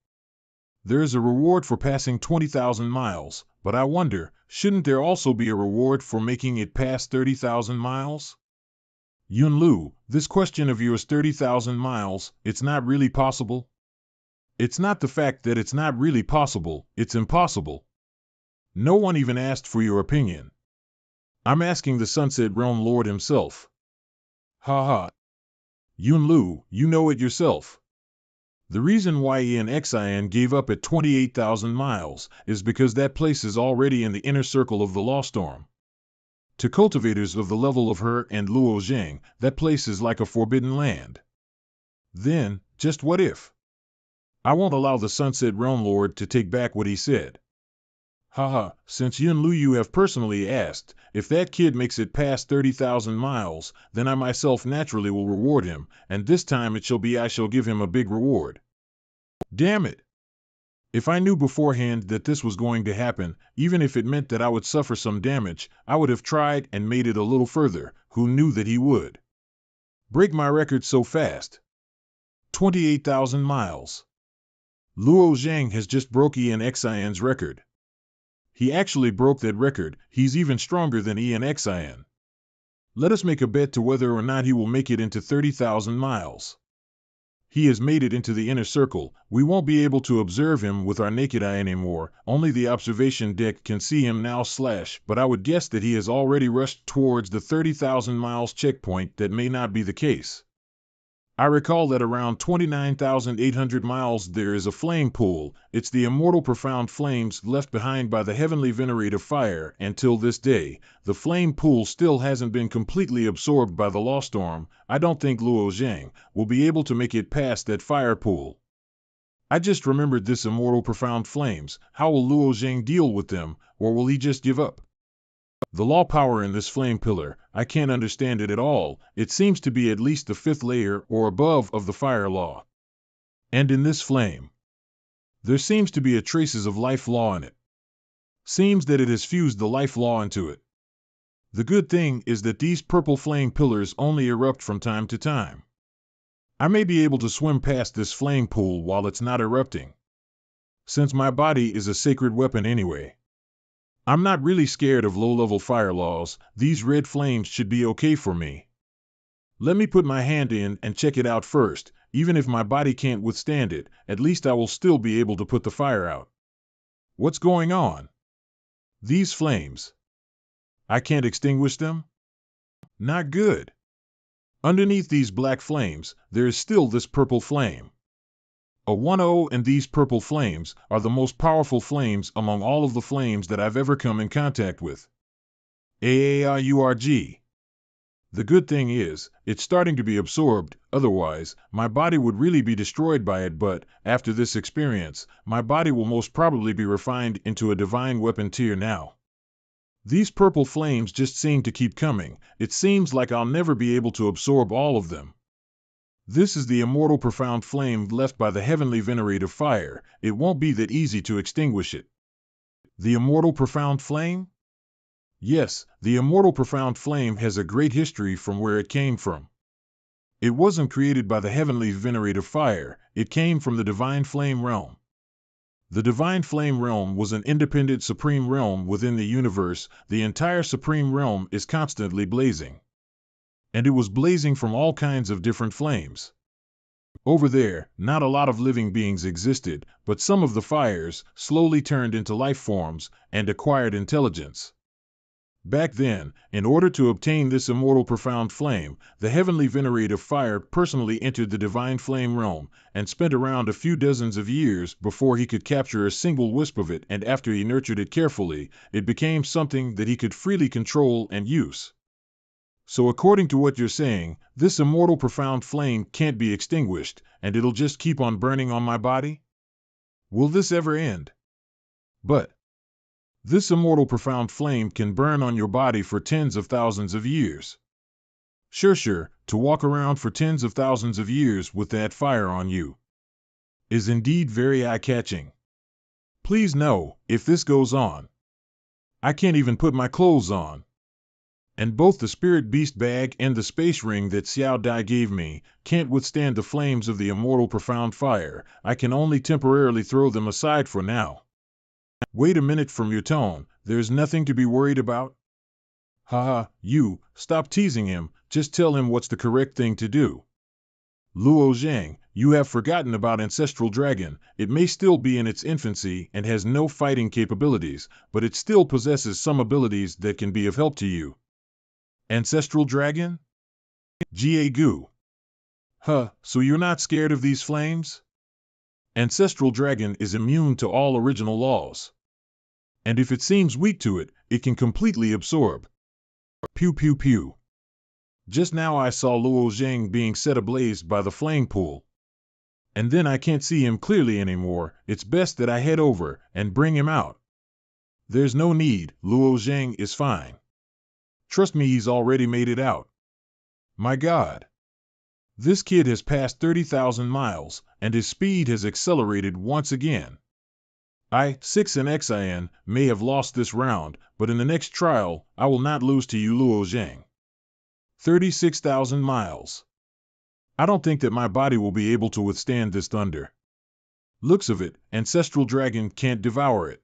There is a reward for passing 20,000 miles, but I wonder, shouldn't there also be a reward for making it past 30,000 miles? Yun Lu, this question of yours, 30,000 miles, it's not really possible? It's not the fact that it's not really possible, it's impossible. No one even asked for your opinion. I'm asking the Sunset Realm Lord himself. Ha. Yun Lu, you know it yourself. The reason why Ian Xian gave up at 28,000 miles is because that place is already in the inner circle of the Law Storm. To cultivators of the level of her and Luo Zhang, that place is like a forbidden land. Then, just what if? I won't allow the Sunset Realm Lord to take back what he said. Haha, since Yun Lu you have personally asked, if that kid makes it past 30,000 miles, then I myself naturally will reward him, and this time it shall be I shall give him a big reward. Damn it! If I knew beforehand that this was going to happen, even if it meant that I would suffer some damage, I would have tried and made it a little further. Who knew that he would break my record so fast? 28,000 miles. Luo Zhang has just broke Ian Xian's record. He actually broke that record. He's even stronger than Ian Xian. Let us make a bet to whether or not he will make it into 30,000 miles. He has made it into the inner circle. We won't be able to observe him with our naked eye anymore. Only the observation deck can see him now / but I would guess that he has already rushed towards the 30,000 miles checkpoint. That may not be the case. I recall that around 29,800 miles there is a flame pool. It's the immortal profound flames left behind by the heavenly venerate of fire. Until this day, the flame pool still hasn't been completely absorbed by the Law Storm. I don't think Luo Zhang will be able to make it past that fire pool. I just remembered this immortal profound flames. How will Luo Zhang deal with them, or will he just give up? The law power in this flame pillar, I can't understand it at all. It seems to be at least the 5th layer or above of the fire law. And in this flame, there seems to be a traces of life law in it. Seems that it has fused the life law into it. The good thing is that these purple flame pillars only erupt from time to time. I may be able to swim past this flame pool while it's not erupting. Since my body is a sacred weapon anyway. I'm not really scared of low-level fire laws. These red flames should be okay for me. Let me put my hand in and check it out first. Even if my body can't withstand it, at least I will still be able to put the fire out. What's going on? These flames. I can't extinguish them? Not good. Underneath these black flames, there is still this purple flame. A 1-0, and these purple flames are the most powerful flames among all of the flames that I've ever come in contact with. AARURG. The good thing is, it's starting to be absorbed, otherwise, my body would really be destroyed by it, but, after this experience, my body will most probably be refined into a divine weapon tier now. These purple flames just seem to keep coming. It seems like I'll never be able to absorb all of them. This is the immortal profound flame left by the heavenly venerate of fire. It won't be that easy to extinguish it. The immortal profound flame? Yes, the immortal profound flame has a great history from where it came from. It wasn't created by the heavenly venerative fire, it came from the divine flame realm. The divine flame realm was an independent supreme realm within the universe. The entire supreme realm is constantly blazing. And it was blazing from all kinds of different flames. Over there, not a lot of living beings existed, but some of the fires slowly turned into life forms and acquired intelligence. Back then, in order to obtain this immortal profound flame, the heavenly venerative fire personally entered the divine flame realm and spent around a few dozens of years before he could capture a single wisp of it, and after he nurtured it carefully, it became something that he could freely control and use. So according to what you're saying, this immortal profound flame can't be extinguished, and it'll just keep on burning on my body? Will this ever end? But this immortal profound flame can burn on your body for tens of thousands of years. Sure, to walk around for tens of thousands of years with that fire on you is indeed very eye-catching. Please know, if this goes on, I can't even put my clothes on. And both the spirit beast bag and the space ring that Xiao Dai gave me can't withstand the flames of the immortal profound fire. I can only temporarily throw them aside for now. Wait a minute, from your tone, there's nothing to be worried about? Haha, you, stop teasing him, just tell him what's the correct thing to do. Luo Zhang, you have forgotten about Ancestral Dragon. It may still be in its infancy and has no fighting capabilities, but it still possesses some abilities that can be of help to you. Ancestral Dragon? Jie Gu. So you're not scared of these flames? Ancestral Dragon is immune to all original laws. And if it seems weak to it, it can completely absorb. Pew pew pew. Just now I saw Luo Zhang being set ablaze by the flame pool. And then I can't see him clearly anymore. It's best that I head over and bring him out. There's no need, Luo Zhang is fine. Trust me, he's already made it out. My God. This kid has passed 30,000 miles, and his speed has accelerated once again. I, 6NXIN, may have lost this round, but in the next trial, I will not lose to you, Luo Zhang. 36,000 miles. I don't think that my body will be able to withstand this thunder. Looks of it, Ancestral Dragon can't devour it.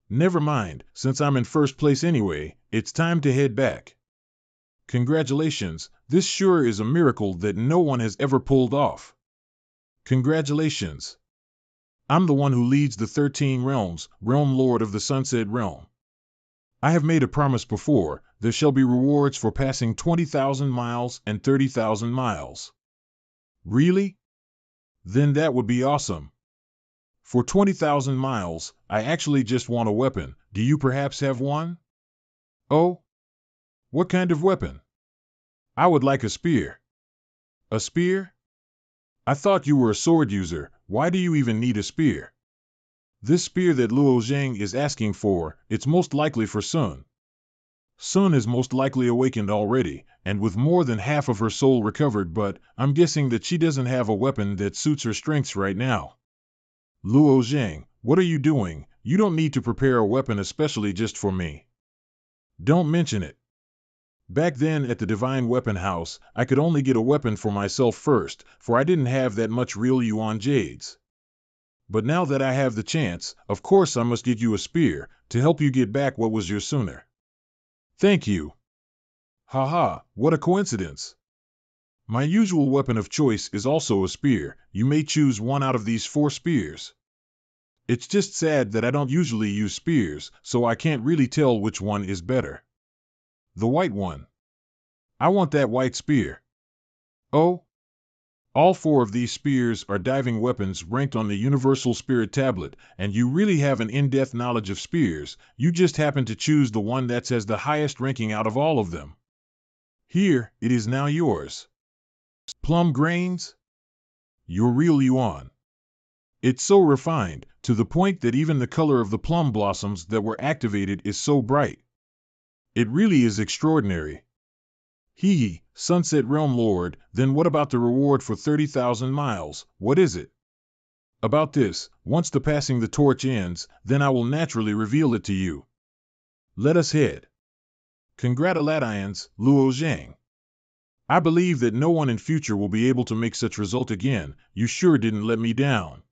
Never mind, since I'm in first place anyway, it's time to head back. Congratulations, this sure is a miracle that no one has ever pulled off. Congratulations. I'm the one who leads the 13 realms, Realm Lord of the Sunset Realm. I have made a promise before, there shall be rewards for passing 20,000 miles and 30,000 miles. Really? Then that would be awesome. For 20,000 miles, I actually just want a weapon. Do you perhaps have one? Oh? What kind of weapon? I would like a spear. A spear? I thought you were a sword user. Why do you even need a spear? This spear that Luo Zhang is asking for, it's most likely for Sun. Sun is most likely awakened already, and with more than half of her soul recovered, but I'm guessing that she doesn't have a weapon that suits her strengths right now. Luo Zhang, what are you doing? You don't need to prepare a weapon especially just for me. Don't mention it. Back then at the Divine Weapon House, I could only get a weapon for myself first, for I didn't have that much real yuan jades. But now that I have the chance, of course I must get you a spear, to help you get back what was yours sooner. Thank you. Haha, what a coincidence. My usual weapon of choice is also a spear. You may choose one out of these 4 spears. It's just sad that I don't usually use spears, so I can't really tell which one is better. The white one. I want that white spear. Oh? All 4 of these spears are diving weapons ranked on the Universal Spirit Tablet, and you really have an in-depth knowledge of spears. You just happen to choose the one that has the highest ranking out of all of them. Here, it is now yours. Plum grains? Your real yuan. It's so refined, to the point that even the color of the plum blossoms that were activated is so bright. It really is extraordinary. Hee, Sunset Realm Lord, then what about the reward for 30,000 miles? What is it? About this, once the passing the torch ends, then I will naturally reveal it to you. Let us head. Congratulations, Luo Zhang. I believe that no one in future will be able to make such result again. You sure didn't let me down.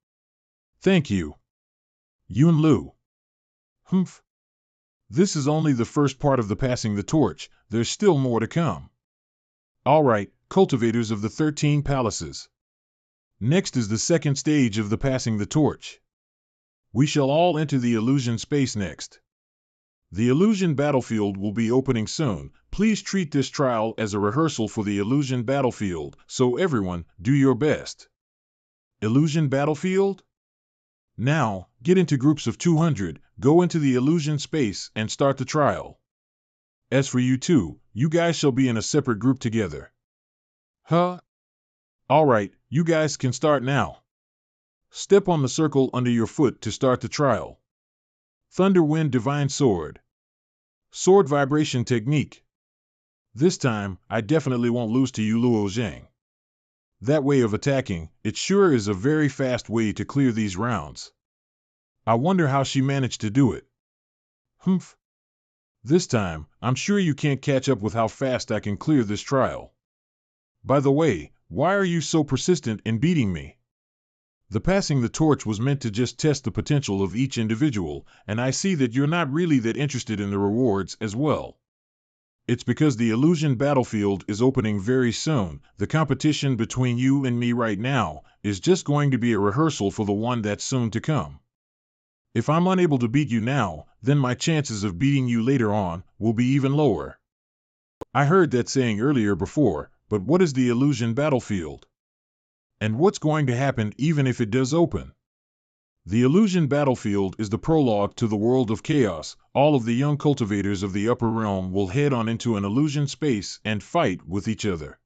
Thank you. Yun Lu. Humph. This is only the first part of the passing the torch. There's still more to come. All right, cultivators of the 13 palaces. Next is the second stage of the passing the torch. We shall all enter the illusion space next. The illusion battlefield will be opening soon. Please treat this trial as a rehearsal for the illusion battlefield, so everyone, do your best. Illusion battlefield? Now, get into groups of 200, go into the illusion space and start the trial. As for you two, you guys shall be in a separate group together. Huh? All right, you guys can start now. Step on the circle under your foot to start the trial. Thunder Wind Divine Sword. Sword Vibration Technique. This time, I definitely won't lose to you, Luo Zhang. That way of attacking, it sure is a very fast way to clear these rounds. I wonder how she managed to do it. Humph. This time, I'm sure you can't catch up with how fast I can clear this trial. By the way, why are you so persistent in beating me? The passing the torch was meant to just test the potential of each individual, and I see that you're not really that interested in the rewards as well. It's because the illusion battlefield is opening very soon. The competition between you and me right now is just going to be a rehearsal for the one that's soon to come. If I'm unable to beat you now, then my chances of beating you later on will be even lower. I heard that saying earlier before, but what is the illusion battlefield? And what's going to happen even if it does open? The illusion battlefield is the prologue to the world of chaos. All of the young cultivators of the upper realm will head on into an illusion space and fight with each other.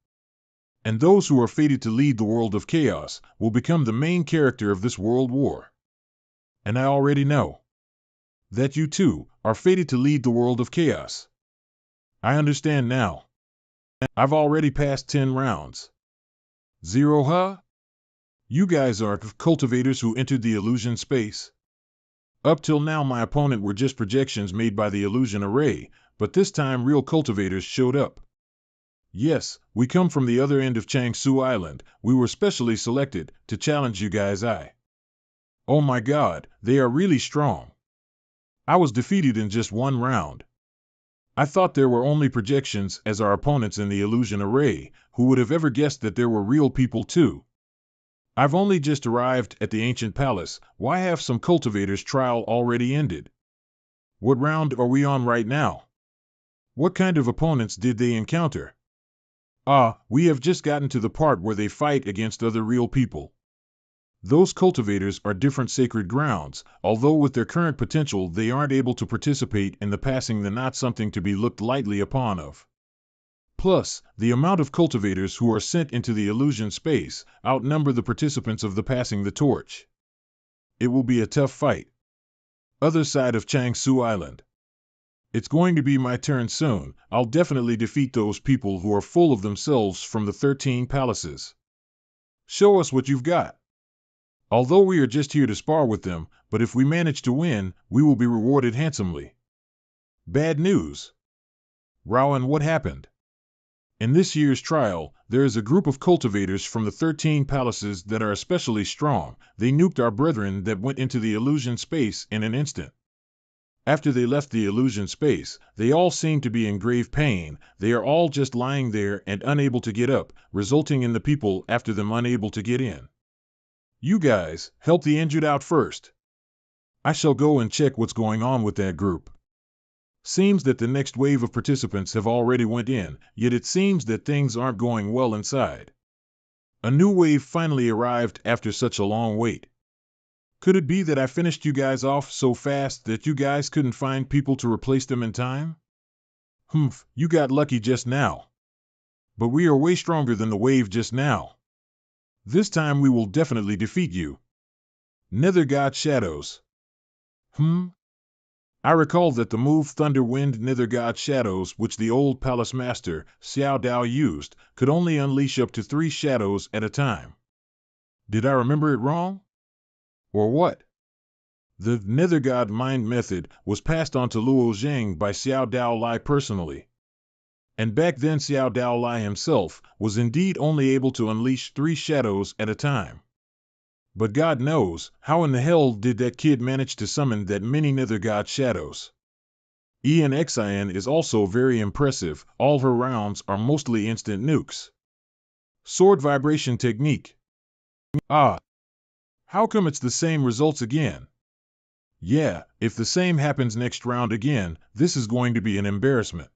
And those who are fated to lead the world of chaos will become the main character of this world war. And I already know that you too are fated to lead the world of chaos. I understand now. I've already passed 10 rounds. 0, huh? You guys are cultivators who entered the illusion space. Up till now my opponent were just projections made by the illusion array, but this time real cultivators showed up. Yes, we come from the other end of Changsu Island. We were specially selected to challenge you guys. Oh my god, they are really strong. I was defeated in just 1 round. I thought there were only projections as our opponents in the illusion array. Who would have ever guessed that there were real people too? I've only just arrived at the ancient palace. Why have some cultivators' trial already ended? What round are we on right now? What kind of opponents did they encounter? We have just gotten to the part where they fight against other real people. Those cultivators are different sacred grounds, although with their current potential they aren't able to participate in the passing the not something to be looked lightly upon of. Plus, the amount of cultivators who are sent into the illusion space outnumber the participants of the passing the torch. It will be a tough fight. Other side of Changsu Island. It's going to be my turn soon. I'll definitely defeat those people who are full of themselves from the 13 palaces. Show us what you've got. Although we are just here to spar with them, but if we manage to win, we will be rewarded handsomely. Bad news. Rowan, what happened? In this year's trial, there is a group of cultivators from the 13 palaces that are especially strong. They nuked our brethren that went into the illusion space in an instant. After they left the illusion space, they all seemed to be in grave pain. They are all just lying there and unable to get up, resulting in the people after them unable to get in. You guys, help the injured out first. I shall go and check what's going on with that group. Seems that the next wave of participants have already went in, yet it seems that things aren't going well inside. A new wave finally arrived after such a long wait. Could it be that I finished you guys off so fast that you guys couldn't find people to replace them in time? Humph, you got lucky just now. But we are way stronger than the wave just now. This time we will definitely defeat you. Nether God Shadows. I recall that the move Thunder Wind Nether God Shadows, which the old palace master, Xiao Dao, used, could only unleash up to 3 shadows at a time. Did I remember it wrong? Or what? The Nether God Mind method was passed on to Luo Zhang by Xiao Dao Lai personally. And back then Xiao Dao Lai himself was indeed only able to unleash 3 shadows at a time. But God knows, how in the hell did that kid manage to summon that many Nether God shadows? ENXIN is also very impressive, all her rounds are mostly instant nukes. Sword vibration technique. Ah, how come it's the same results again? Yeah, if the same happens next round again, this is going to be an embarrassment.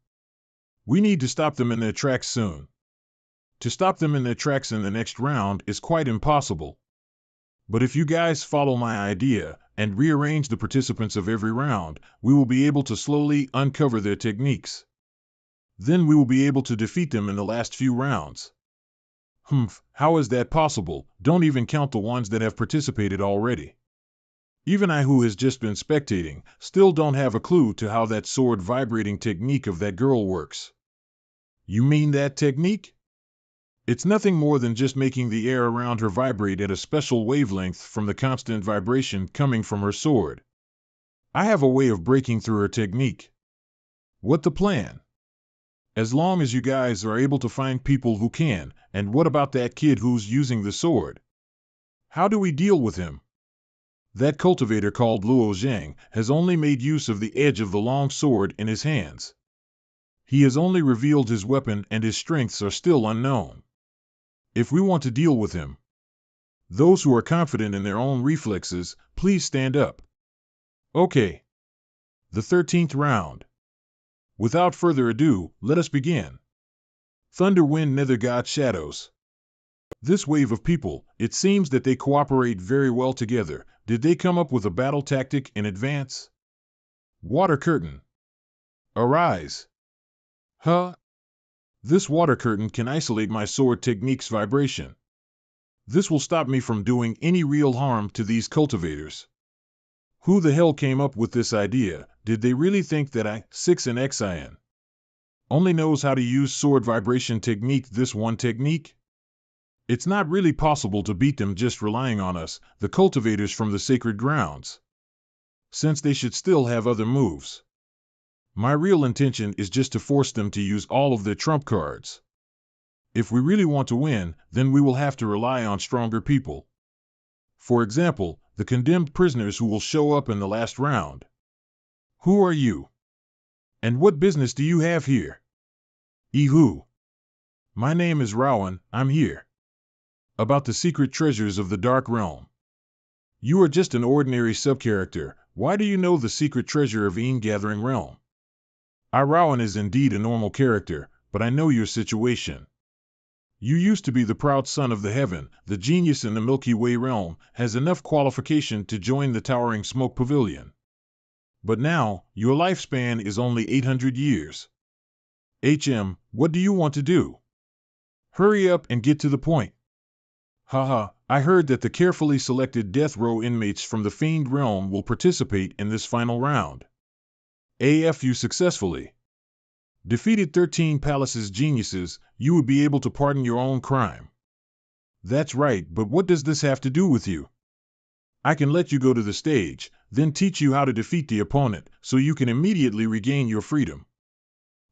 We need to stop them in their tracks soon. To stop them in their tracks in the next round is quite impossible. But if you guys follow my idea and rearrange the participants of every round, we will be able to slowly uncover their techniques. Then we will be able to defeat them in the last few rounds. How is that possible? Don't even count the ones that have participated already. Even I, who has just been spectating, still don't have a clue to how that sword vibrating technique of that girl works. You mean that technique? It's nothing more than just making the air around her vibrate at a special wavelength from the constant vibration coming from her sword. I have a way of breaking through her technique. What the plan? As long as you guys are able to find people who can, and what about that kid who's using the sword? How do we deal with him? That cultivator called Luo Zhang has only made use of the edge of the long sword in his hands. He has only revealed his weapon and his strengths are still unknown. If we want to deal with him, those who are confident in their own reflexes, please stand up. Okay. The 13th round. Without further ado, let us begin. Thunder, Wind, Nether God, Shadows. This wave of people, it seems that they cooperate very well together. Did they come up with a battle tactic in advance? Water curtain. Arise. This water curtain can isolate my sword technique's vibration. This will stop me from doing any real harm to these cultivators. Who the hell came up with this idea? Did they really think that I, 6 and XIN, only knows how to use sword vibration technique, this one technique? It's not really possible to beat them just relying on us, the cultivators from the sacred grounds, since they should still have other moves. My real intention is just to force them to use all of their trump cards. If we really want to win, then we will have to rely on stronger people. For example, the condemned prisoners who will show up in the last round. Who are you? And what business do you have here? Who? My name is Rowan, I'm here. About the secret treasures of the Dark Realm. You are just an ordinary subcharacter. Why do you know the secret treasure of Gathering Realm? Rowan is indeed a normal character, but I know your situation. You used to be the proud son of the heaven, the genius in the Milky Way realm, has enough qualification to join the towering smoke pavilion. But now, your lifespan is only 800 years. What do you want to do? Hurry up and get to the point. I heard that the carefully selected death row inmates from the Fiend realm will participate in this final round. You successfully defeated 13 Palace's geniuses, you would be able to pardon your own crime. That's right, but what does this have to do with you? I can let you go to the stage, then teach you how to defeat the opponent, so you can immediately regain your freedom.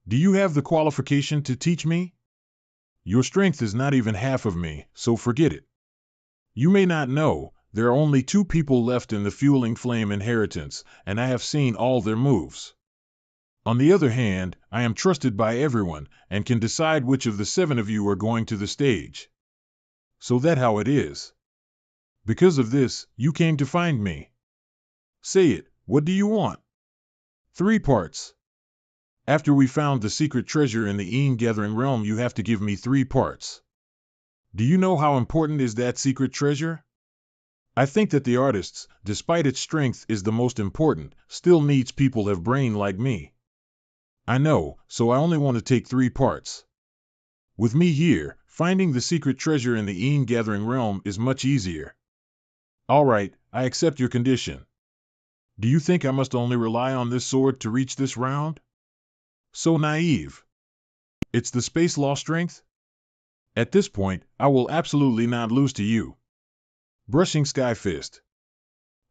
Do you have the qualification to teach me? Your strength is not even half of me, so forget it. You may not know, there are only 2 people left in the Fueling Flame inheritance, and I have seen all their moves. On the other hand, I am trusted by everyone, and can decide which of the 7 of you are going to the stage. So that's how it is. Because of this, you came to find me. Say it, what do you want? 3 parts. After we found the secret treasure in the Gathering Realm, you have to give me 3 parts. Do you know how important is that secret treasure? I think that the artist's, despite its strength is the most important, still needs people have brain like me. I know, so I only want to take 3 parts. With me here, finding the secret treasure in the Gathering Realm is much easier. Alright, I accept your condition. Do you think I must only rely on this sword to reach this round? So naive. It's the space law strength? At this point, I will absolutely not lose to you. Brushing Sky Fist.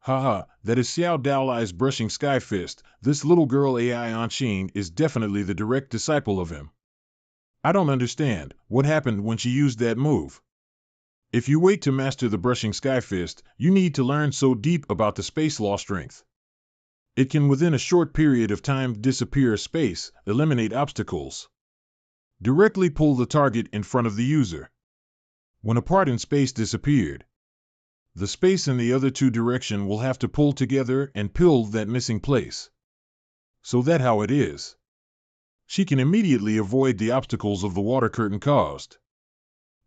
Haha, that is Xiao Daolai's brushing sky fist. This little girl AI Anshin is definitely the direct disciple of him. I don't understand what happened when she used that move. If you wait to master the brushing sky fist, you need to learn so deep about the space law strength. It can within a short period of time disappear space, eliminate obstacles. Directly pull the target in front of the user. When a part in space disappeared, the space in the other two direction will have to pull together and fill that missing place. So that how it is. She can immediately avoid the obstacles of the water curtain caused.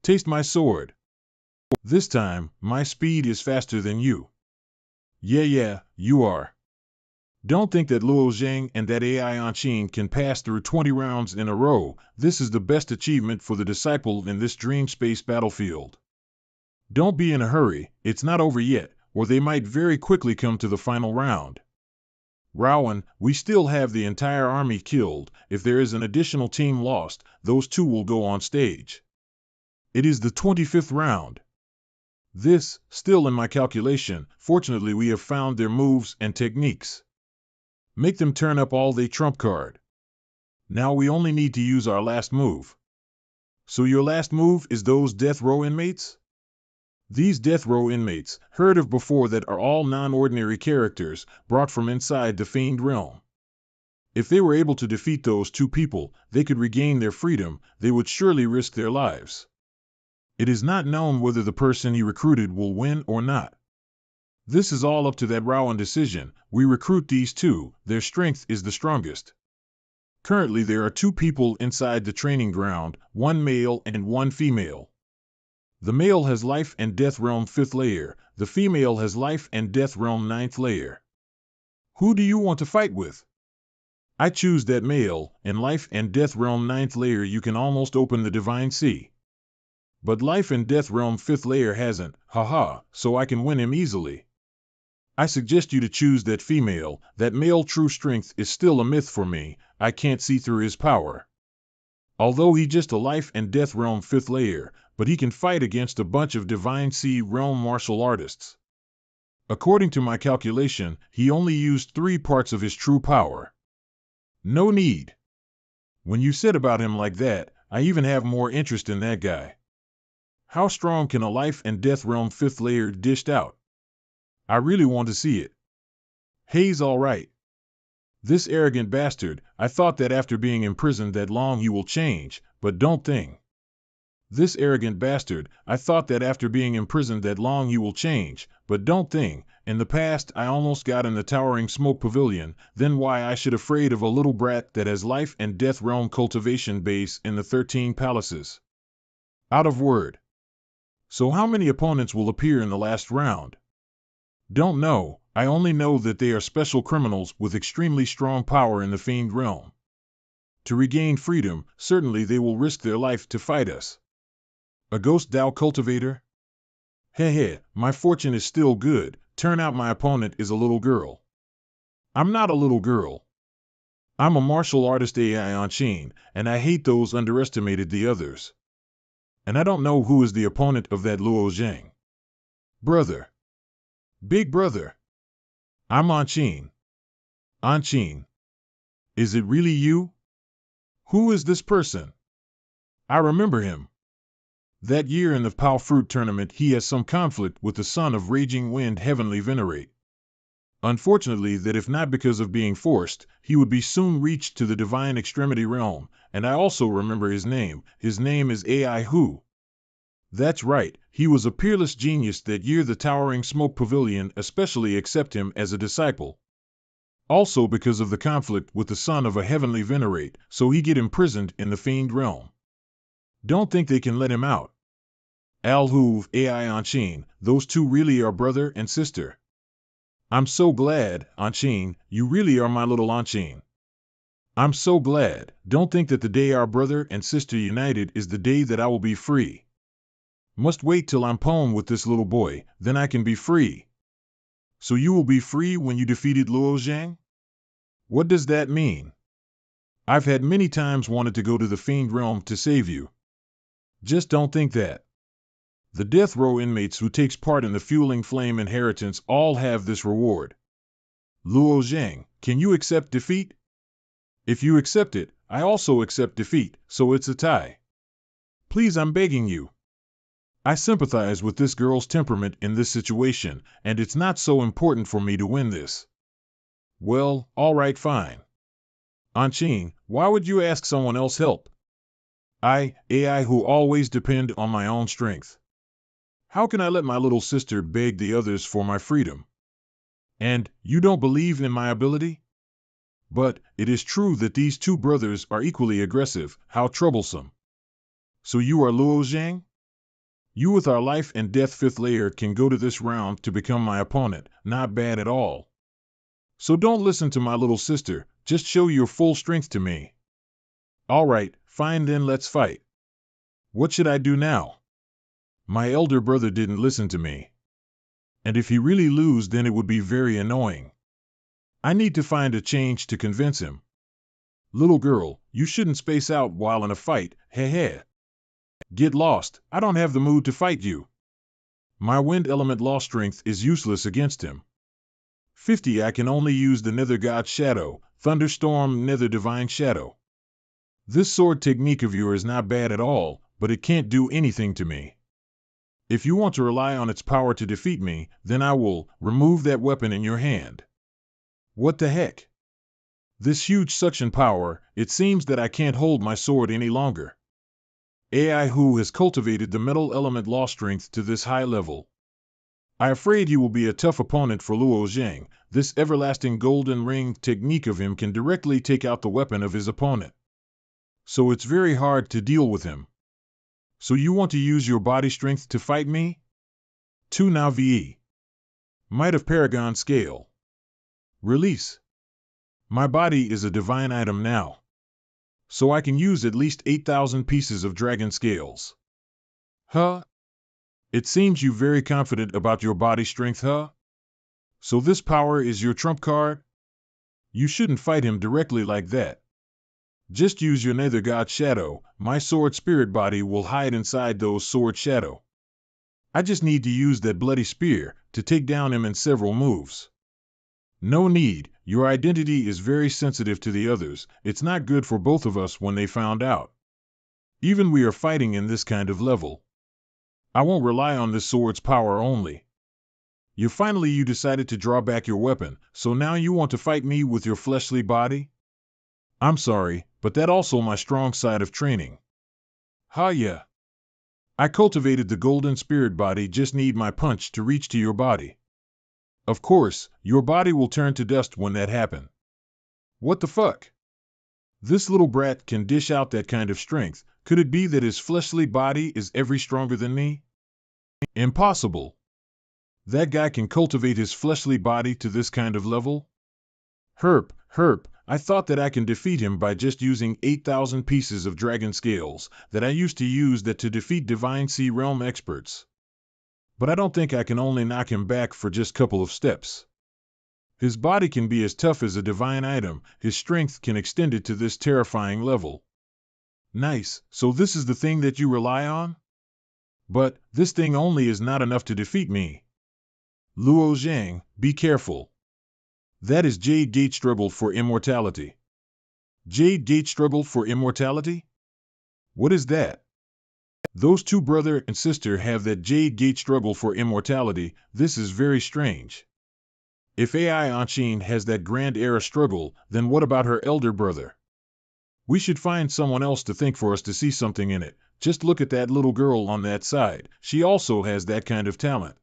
Taste my sword. This time, my speed is faster than you. Yeah, you are. Don't think that Luo Zhang and that AI Anshin can pass through 20 rounds in a row. This is the best achievement for the disciple in this dream space battlefield. Don't be in a hurry, it's not over yet, or they might very quickly come to the final round. Rowan, we still have the entire army killed. If there is an additional team lost, those two will go on stage. It is the 25th round. This, still in my calculation, fortunately we have found their moves and techniques. Make them turn up all they trump card. Now we only need to use our last move. So your last move is those death row inmates? These death row inmates, heard of before, that are all non-ordinary characters, brought from inside the Fiend realm. If they were able to defeat those two people, they could regain their freedom. They would surely risk their lives. It is not known whether the person he recruited will win or not. This is all up to that Rowan decision. We recruit these two, their strength is the strongest. Currently there are two people inside the training ground, one male and one female. The male has Life and Death Realm 5th layer, the female has Life and Death Realm 9th layer. Who do you want to fight with? I choose that male. In Life and Death Realm 9th layer you can almost open the Divine Sea. But Life and Death Realm 5th layer hasn't, haha, so I can win him easily. I suggest you to choose that female. That male true strength is still a myth for me. I can't see through his power. Although he just a Life and Death Realm 5th layer, but he can fight against a bunch of Divine Sea realm martial artists. According to my calculation, he only used 3 parts of his true power. No need. When you said about him like that, I even have more interest in that guy. How strong can a Life and Death Realm 5th layer dished out? I really want to see it. He's all right. This arrogant bastard, I thought that after being imprisoned that long he will change, but don't think. This arrogant bastard, I thought that after being imprisoned that long he will change, but don't think. In the past I almost got in the towering smoke pavilion, then why I should afraid of a little brat that has Life and Death Realm cultivation base in the 13 palaces. Out of word. So how many opponents will appear in the last round? Don't know, I only know that they are special criminals with extremely strong power in the Fiend realm. To regain freedom, certainly they will risk their life to fight us. A ghost Dao cultivator? Heh, my fortune is still good. Turn out my opponent is a little girl. I'm not a little girl. I'm a martial artist AI Anshin, and I hate those underestimated the others. And I don't know who is the opponent of that Luo Zhang. Brother. Big brother. I'm Anshin. Anshin. Is it really you? Who is this person? I remember him. That year in the Pao Fruit Tournament he has some conflict with the son of Raging Wind Heavenly Venerate. Unfortunately that if not because of being forced, he would be soon reached to the Divine Extremity Realm, and I also remember his name. His name is AI Hu. That's right, he was a peerless genius that year. The Towering Smoke Pavilion especially accept him as a disciple. Also because of the conflict with the son of a Heavenly Venerate, so he get imprisoned in the Fiend Realm. Don't think they can let him out. Al-Huv, AI Anshin, those two really are brother and sister. I'm so glad, Anshin, you really are my little Anshin. I'm so glad. Don't think that the day our brother and sister united is the day that I will be free. Must wait till I'm home with this little boy, then I can be free. So you will be free when you defeated Luo Zhang? What does that mean? I've had many times wanted to go to the Fiend Realm to save you. Just don't think that. The death row inmates who takes part in the fueling flame inheritance all have this reward. Luo Zhang, can you accept defeat? If you accept it, I also accept defeat, so it's a tie. Please, I'm begging you. I sympathize with this girl's temperament in this situation, and it's not so important for me to win this. Well, all right, fine. Anqing, why would you ask someone else help? AI who always depend on my own strength. How can I let my little sister beg the others for my freedom? And you don't believe in my ability? But it is true that these two brothers are equally aggressive. How troublesome. So you are Luo Zhang? You with our life and death fifth layer can go to this round to become my opponent. Not bad at all. So don't listen to my little sister, just show your full strength to me. All right, fine then, let's fight. What should I do now? My elder brother didn't listen to me. And if he really lose, then it would be very annoying. I need to find a change to convince him. Little girl, you shouldn't space out while in a fight, heh. Get lost, I don't have the mood to fight you. My wind element law strength is useless against him. 50 I can only use the Nether God Shadow, Thunderstorm Nether Divine Shadow. This sword technique of yours is not bad at all, but it can't do anything to me. If you want to rely on its power to defeat me, then I will remove that weapon in your hand. What the heck? This huge suction power, it seems that I can't hold my sword any longer. AI who has cultivated the metal element law strength to this high level. I'm afraid he will be a tough opponent for Luo Zhang. This everlasting golden ring technique of him can directly take out the weapon of his opponent. So it's very hard to deal with him. So you want to use your body strength to fight me? 2 now VE. Might of Paragon Scale. Release. My body is a divine item now. So I can use at least 8,000 pieces of dragon scales. Huh? It seems you very confident about your body strength, huh? So this power is your trump card? You shouldn't fight him directly like that. Just use your Nether God Shadow. My sword spirit body will hide inside those sword shadow. I just need to use that bloody spear to take down him in several moves. No need, your identity is very sensitive to the others. It's not good for both of us when they found out. Even we are fighting in this kind of level. I won't rely on this sword's power only. You decided to draw back your weapon, so now you want to fight me with your fleshly body? I'm sorry, but that also my strong side of training. Yeah. I cultivated the golden spirit body, just need my punch to reach to your body. Of course, your body will turn to dust when that happens. What the fuck? This little brat can dish out that kind of strength. Could it be that his fleshly body is every stronger than me? Impossible. That guy can cultivate his fleshly body to this kind of level? Herp, I thought that I can defeat him by just using 8,000 pieces of dragon scales that I used to use that to defeat Divine Sea Realm experts. But I don't think I can only knock him back for just a couple of steps. His body can be as tough as a divine item, his strength can extend it to this terrifying level. Nice, so this is the thing that you rely on? But this thing only is not enough to defeat me. Luo Zhang, be careful. That is Jade Gate Struggle for Immortality. Jade Gate Struggle for Immortality? What is that? Those two brother and sister have that Jade Gate Struggle for Immortality. This is very strange. If AI Anqing has that Grand Era struggle, then what about her elder brother? We should find someone else to think for us to see something in it. Just look at that little girl on that side. She also has that kind of talent.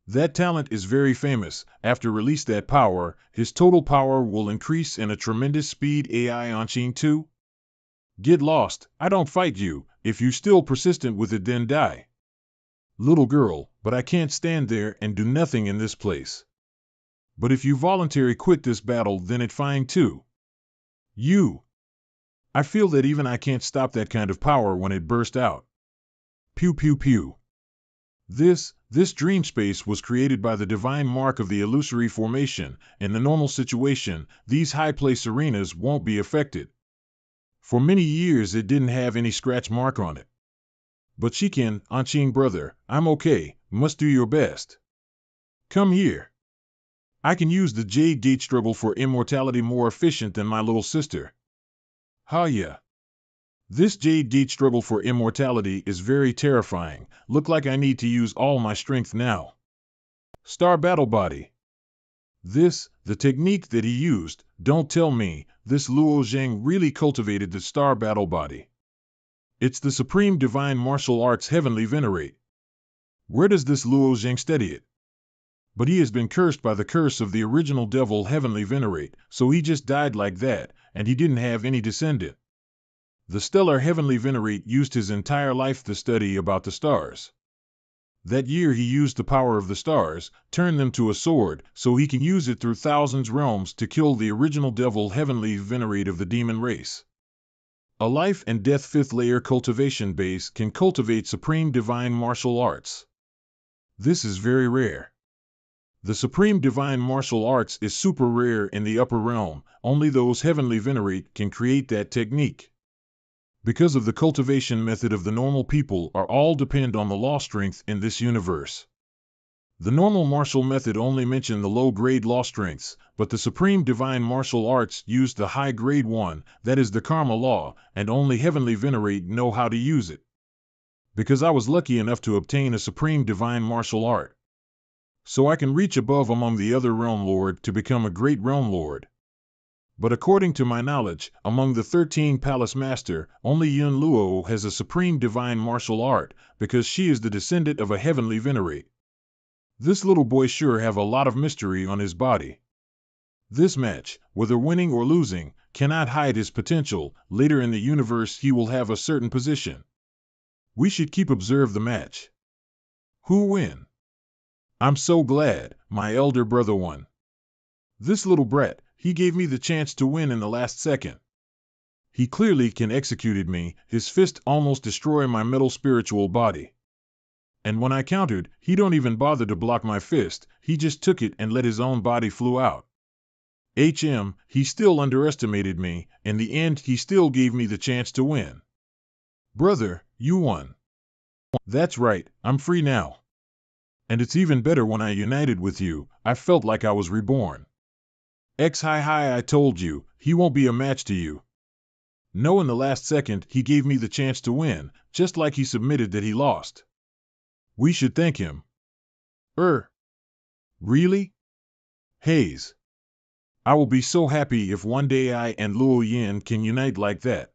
That talent is very famous. After release that power, his total power will increase in a tremendous speed. AI Anqing 2? Get lost, I don't fight you. If you still persistent with it, then die. Little girl, but I can't stand there and do nothing in this place. But if you voluntarily quit this battle, then it's fine too. I feel that even I can't stop that kind of power when it burst out. Pew pew pew. This dream space was created by the divine mark of the illusory formation. In the normal situation, these high place arenas won't be affected. For many years it didn't have any scratch mark on it. But she can, Anqing brother, I'm okay, must do your best. Come here. I can use the Jade Gate struggle for immortality more efficient than my little sister. Ha yeah. This Jade Gate struggle for immortality is very terrifying. Look like I need to use all my strength now. Star Battle Body. The technique that he used, don't tell me, this Luo Zheng really cultivated the Star Battle Body. It's the Supreme Divine Martial Arts Heavenly Venerate. Where does this Luo Zheng study it? But he has been cursed by the curse of the original devil Heavenly Venerate, so he just died like that, and he didn't have any descendant. The stellar Heavenly Venerate used his entire life to study about the stars. That year he used the power of the stars, turned them to a sword, so he can use it through thousands realms to kill the original devil Heavenly Venerate of the demon race. A life and death 5th layer cultivation base can cultivate supreme divine martial arts. This is very rare. The supreme divine martial arts is super rare in the upper realm, only those Heavenly Venerate can create that technique. Because of the cultivation method of the normal people are all depend on the law strength in this universe. The normal martial method only mention the low-grade law strengths, but the supreme divine martial arts use the high-grade one, that is the karma law, and only Heavenly Venerate know how to use it. Because I was lucky enough to obtain a supreme divine martial art. So I can reach above among the other realm lord to become a great realm lord. But according to my knowledge, among the 13 palace master, only Yun Luo has a supreme divine martial art, because she is the descendant of a Heavenly Venerate. This little boy sure have a lot of mystery on his body. This match, whether winning or losing, cannot hide his potential. Later in the universe he will have a certain position. We should keep observe the match. Who win? I'm so glad, my elder brother won. This little brat, he gave me the chance to win in the last second. He clearly can executed me, his fist almost destroyed my metal spiritual body. And when I countered, he don't even bother to block my fist, he just took it and let his own body flew out. He still underestimated me, in the end he still gave me the chance to win. Brother, you won. That's right, I'm free now. And it's even better when I united with you, I felt like I was reborn. Hi, I told you, he won't be a match to you. No, in the last second, he gave me the chance to win, just like he submitted that he lost. We should thank him. Really? Hayes. I will be so happy if one day I and Luo Yin can unite like that.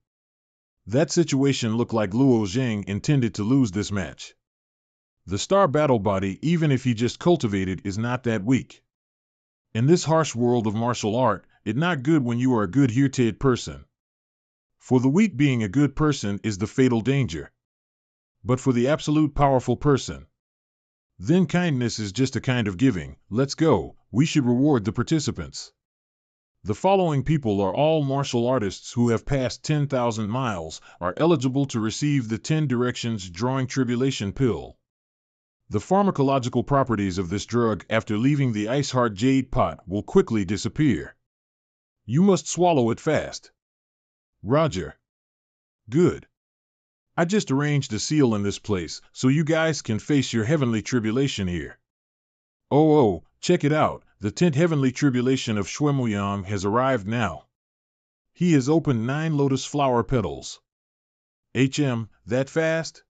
That situation looked like Luo Zheng intended to lose this match. The star battle body, even if he just cultivated, is not that weak. In this harsh world of martial art, it's not good when you are a good-hearted person. For the weak, being a good person is the fatal danger. But for the absolute powerful person, then kindness is just a kind of giving. Let's go, we should reward the participants. The following people are all martial artists who have passed 10,000 miles, are eligible to receive the 10 directions drawing tribulation pill. The pharmacological properties of this drug after leaving the ice heart jade pot will quickly disappear. You must swallow it fast. Roger. Good. I just arranged a seal in this place, so you guys can face your heavenly tribulation here. Oh, check it out, the 10th heavenly tribulation of Shuemuyang has arrived now. He has opened 9 lotus flower petals. That fast?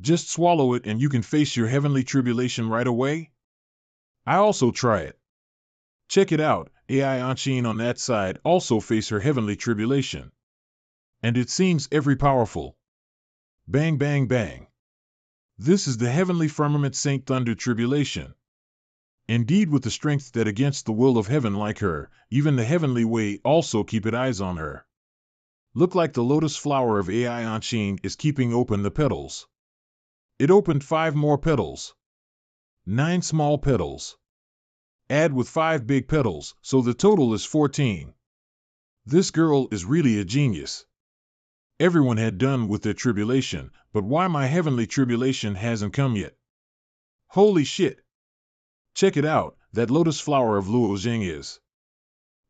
Just swallow it and you can face your heavenly tribulation right away? I also try it. Check it out, AI Anshin on that side also face her heavenly tribulation. And it seems every powerful. Bang bang bang. This is the heavenly firmament Saint Thunder tribulation. Indeed, with the strength that against the will of heaven like her, even the heavenly way also keep it eyes on her. Look like the lotus flower of AI Anshin is keeping open the petals. It opened 5 more petals. 9 small petals. Add with 5 big petals, so the total is 14. This girl is really a genius. Everyone had done with their tribulation, but why my heavenly tribulation hasn't come yet? Holy shit! Check it out, that lotus flower of Luo Zheng is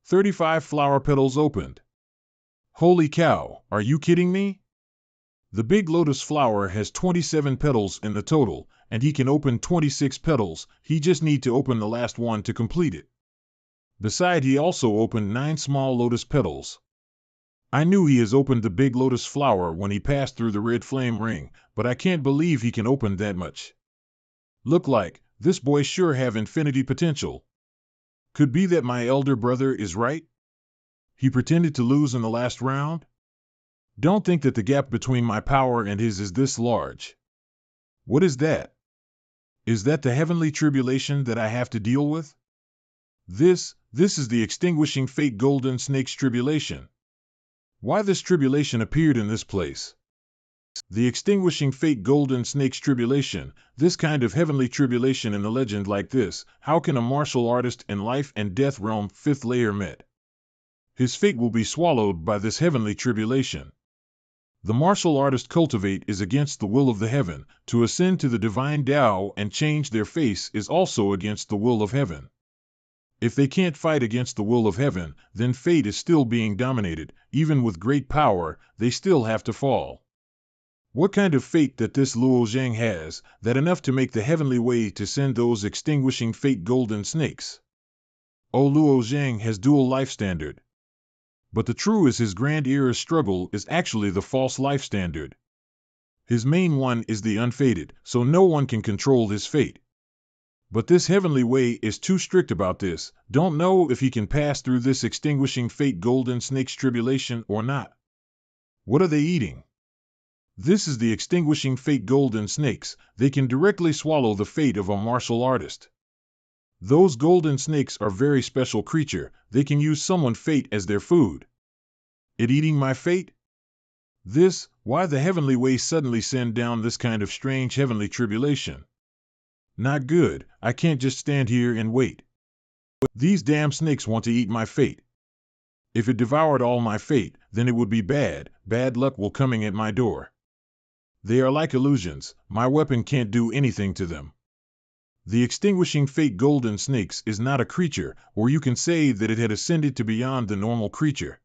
35 flower petals opened. Holy cow, are you kidding me? The big lotus flower has 27 petals in the total, and he can open 26 petals. He just need to open the last one to complete it. Besides, he also opened 9 small lotus petals. I knew he has opened the big lotus flower when he passed through the red flame ring, but I can't believe he can open that much. Look like this boy sure have infinity potential. Could be that my elder brother is right? He pretended to lose in the last round? Don't think that the gap between my power and his is this large. What is that? Is that the heavenly tribulation that I have to deal with? This is the extinguishing fate golden snake's tribulation. Why this tribulation appeared in this place? The extinguishing fate golden snake's tribulation, this kind of heavenly tribulation in the legend like this, how can a martial artist in life and death realm 5th layer met? His fate will be swallowed by this heavenly tribulation. The martial artist cultivate is against the will of the heaven. To ascend to the divine Tao and change their face is also against the will of heaven. If they can't fight against the will of heaven, then fate is still being dominated. Even with great power, they still have to fall. What kind of fate that this Luo Zhang has, that enough to make the heavenly way to send those extinguishing fate golden snakes? Oh, Luo Zhang has dual life standard. But the true is his grand era struggle is actually the false life standard. His main one is the unfated, so no one can control his fate. But this heavenly way is too strict about this. Don't know if he can pass through this extinguishing fate golden snake's tribulation or not. What are they eating? This is the extinguishing fate golden snakes. They can directly swallow the fate of a martial artist. Those golden snakes are very special creature. They can use someone's fate as their food. It eating my fate? Why the heavenly way suddenly send down this kind of strange heavenly tribulation? Not good. I can't just stand here and wait. These damn snakes want to eat my fate. If it devoured all my fate, then it would be bad. Bad luck will coming at my door. They are like illusions. My weapon can't do anything to them. The extinguishing fate golden snakes is not a creature, or you can say that it had ascended to beyond the normal creature.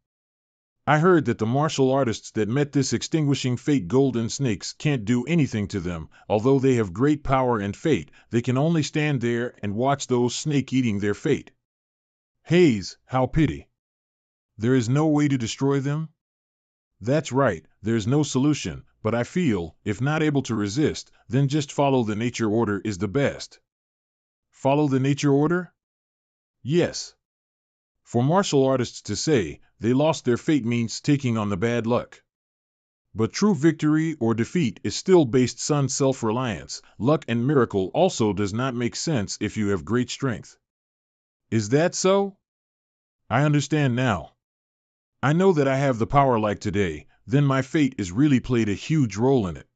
I heard that the martial artists that met this extinguishing fate golden snakes can't do anything to them. Although they have great power and fate, they can only stand there and watch those snake eating their fate. Haze, how pity. There is no way to destroy them? That's right, there's no solution, but I feel, if not able to resist, then just follow the nature order is the best. Follow the nature order? Yes. For martial artists to say they lost their fate means taking on the bad luck. But true victory or defeat is still based on self-reliance. Luck and miracle also does not make sense if you have great strength. Is that so? I understand now. I know that I have the power like today, then my fate is really played a huge role in it.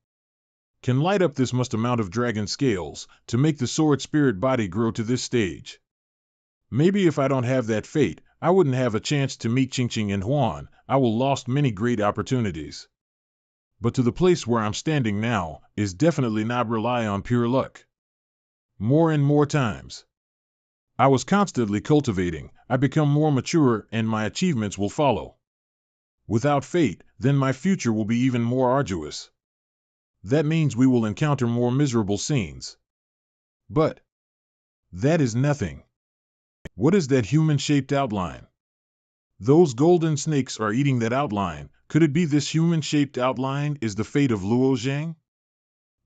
Can light up this must amount of dragon scales to make the sword spirit body grow to this stage. Maybe if I don't have that fate, I wouldn't have a chance to meet Qingqing and Huan. I will lost many great opportunities. But to the place where I'm standing now is definitely not rely on pure luck. More and more times. I was constantly cultivating, I become more mature and my achievements will follow. Without fate, then my future will be even more arduous. That means we will encounter more miserable scenes. But that is nothing. What is that human-shaped outline? Those golden snakes are eating that outline. Could it be this human-shaped outline is the fate of Luo Zhang?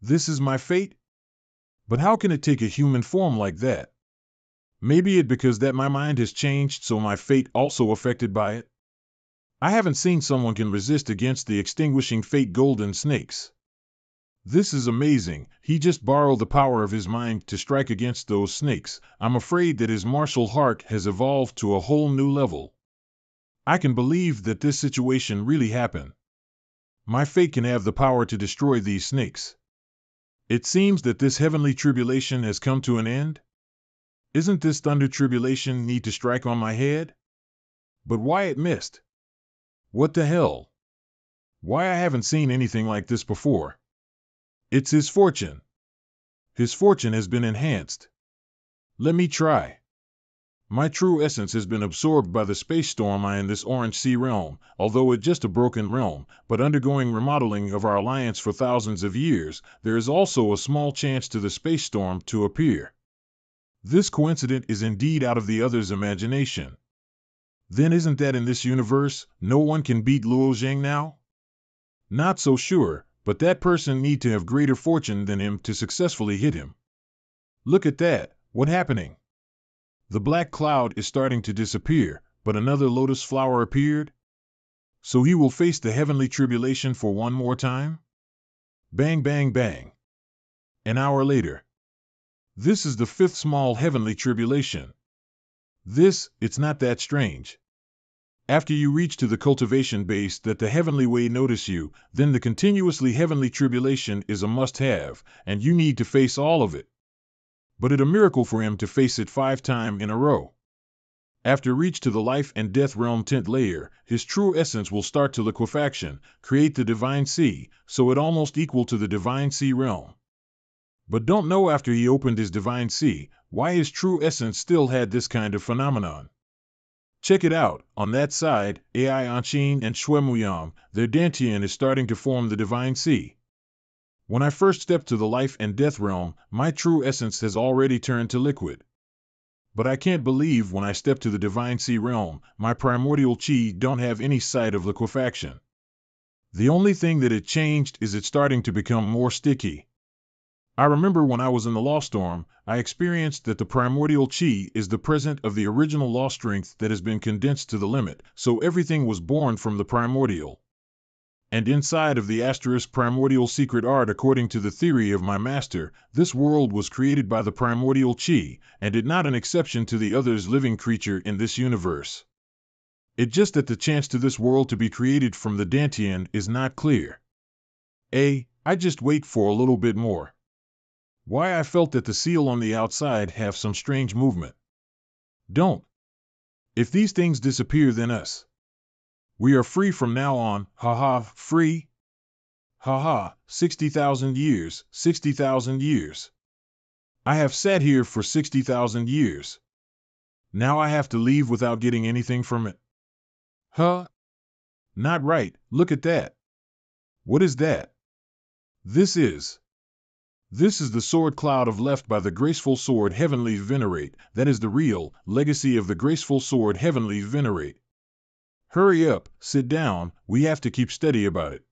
This is my fate? But how can it take a human form like that? Maybe it because that my mind has changed so my fate also affected by it? I haven't seen someone can resist against the extinguishing fate golden snakes. This is amazing. He just borrowed the power of his mind to strike against those snakes. I'm afraid that his martial heart has evolved to a whole new level. I can believe that this situation really happened. My fate can have the power to destroy these snakes. It seems that this heavenly tribulation has come to an end. Isn't this thunder tribulation need to strike on my head? But why it missed? What the hell? Why I haven't seen anything like this before? It's his fortune. His fortune has been enhanced. Let me try. My true essence has been absorbed by the space storm I in this Orange Sea realm, although it's just a broken realm, but undergoing remodeling of our alliance for thousands of years, there is also a small chance to the space storm to appear. This coincidence is indeed out of the other's imagination. Then isn't that in this universe, no one can beat Luo Zhang now? Not so sure, but that person need to have greater fortune than him to successfully hit him. Look at that, what happening? The black cloud is starting to disappear, but another lotus flower appeared? So he will face the heavenly tribulation for one more time? Bang, bang, bang. An hour later. This is the fifth small heavenly tribulation. It's not that strange. After you reach to the cultivation base that the heavenly way notice you, then the continuously heavenly tribulation is a must-have, and you need to face all of it. But it a miracle for him to face it 5 times in a row. After reach to the life and death realm 10th layer, his true essence will start to liquefaction, create the divine sea, so it almost equal to the divine sea realm. But don't know after he opened his divine sea, why his true essence still had this kind of phenomenon. Check it out, on that side, Ai Anshin and Shuemuyang, their Dantian is starting to form the divine sea. When I first stepped to the life and death realm, my true essence has already turned to liquid. But I can't believe when I step to the divine sea realm, my primordial chi don't have any sight of liquefaction. The only thing that it changed is it's starting to become more sticky. I remember when I was in the law storm, I experienced that the primordial chi is the present of the original law strength that has been condensed to the limit, so everything was born from the primordial. And inside of the asterisk primordial secret art, according to the theory of my master, this world was created by the primordial chi, and it not an exception to the others living creature in this universe. It just that the chance to this world to be created from the Dantian is not clear. I just wait for a little bit more. Why I felt that the seal on the outside have some strange movement. Don't. If these things disappear, then us. We are free from now on, haha, free? Haha, 60,000 years, 60,000 years. I have sat here for 60,000 years. Now I have to leave without getting anything from it. Huh? Not right, look at that. What is that? This is the sword cloud of left by the graceful sword heavenly venerate, that is the real legacy of the graceful sword heavenly venerate. Hurry up, sit down, we have to keep steady about it.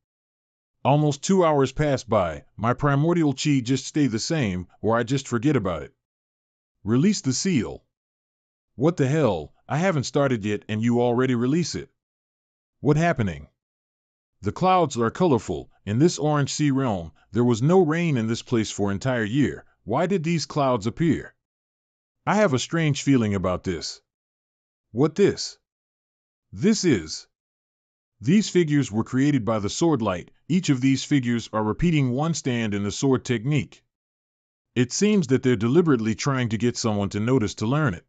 Almost 2 hours pass by, my primordial chi just stay the same, or I just forget about it. Release the seal. What the hell, I haven't started yet and you already release it. What happening? The clouds are colorful. In this Orange Sea realm, there was no rain in this place for entire year. Why did these clouds appear? I have a strange feeling about this. What this? This is. These figures were created by the sword light. Each of these figures are repeating one stand in the sword technique. It seems that they're deliberately trying to get someone to notice to learn it.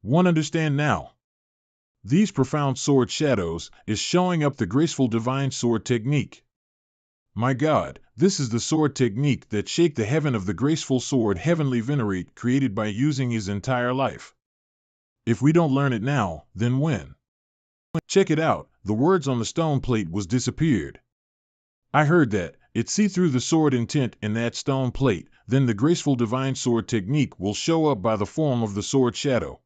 One understand now. These profound sword shadows is showing up the graceful divine sword technique. My God, this is the sword technique that shake the heaven of the graceful sword heavenly venerate created by using his entire life. If we don't learn it now, then when? Check it out, the words on the stone plate was disappeared. I heard that, it see through the sword intent in that stone plate, then the graceful divine sword technique will show up by the form of the sword shadow.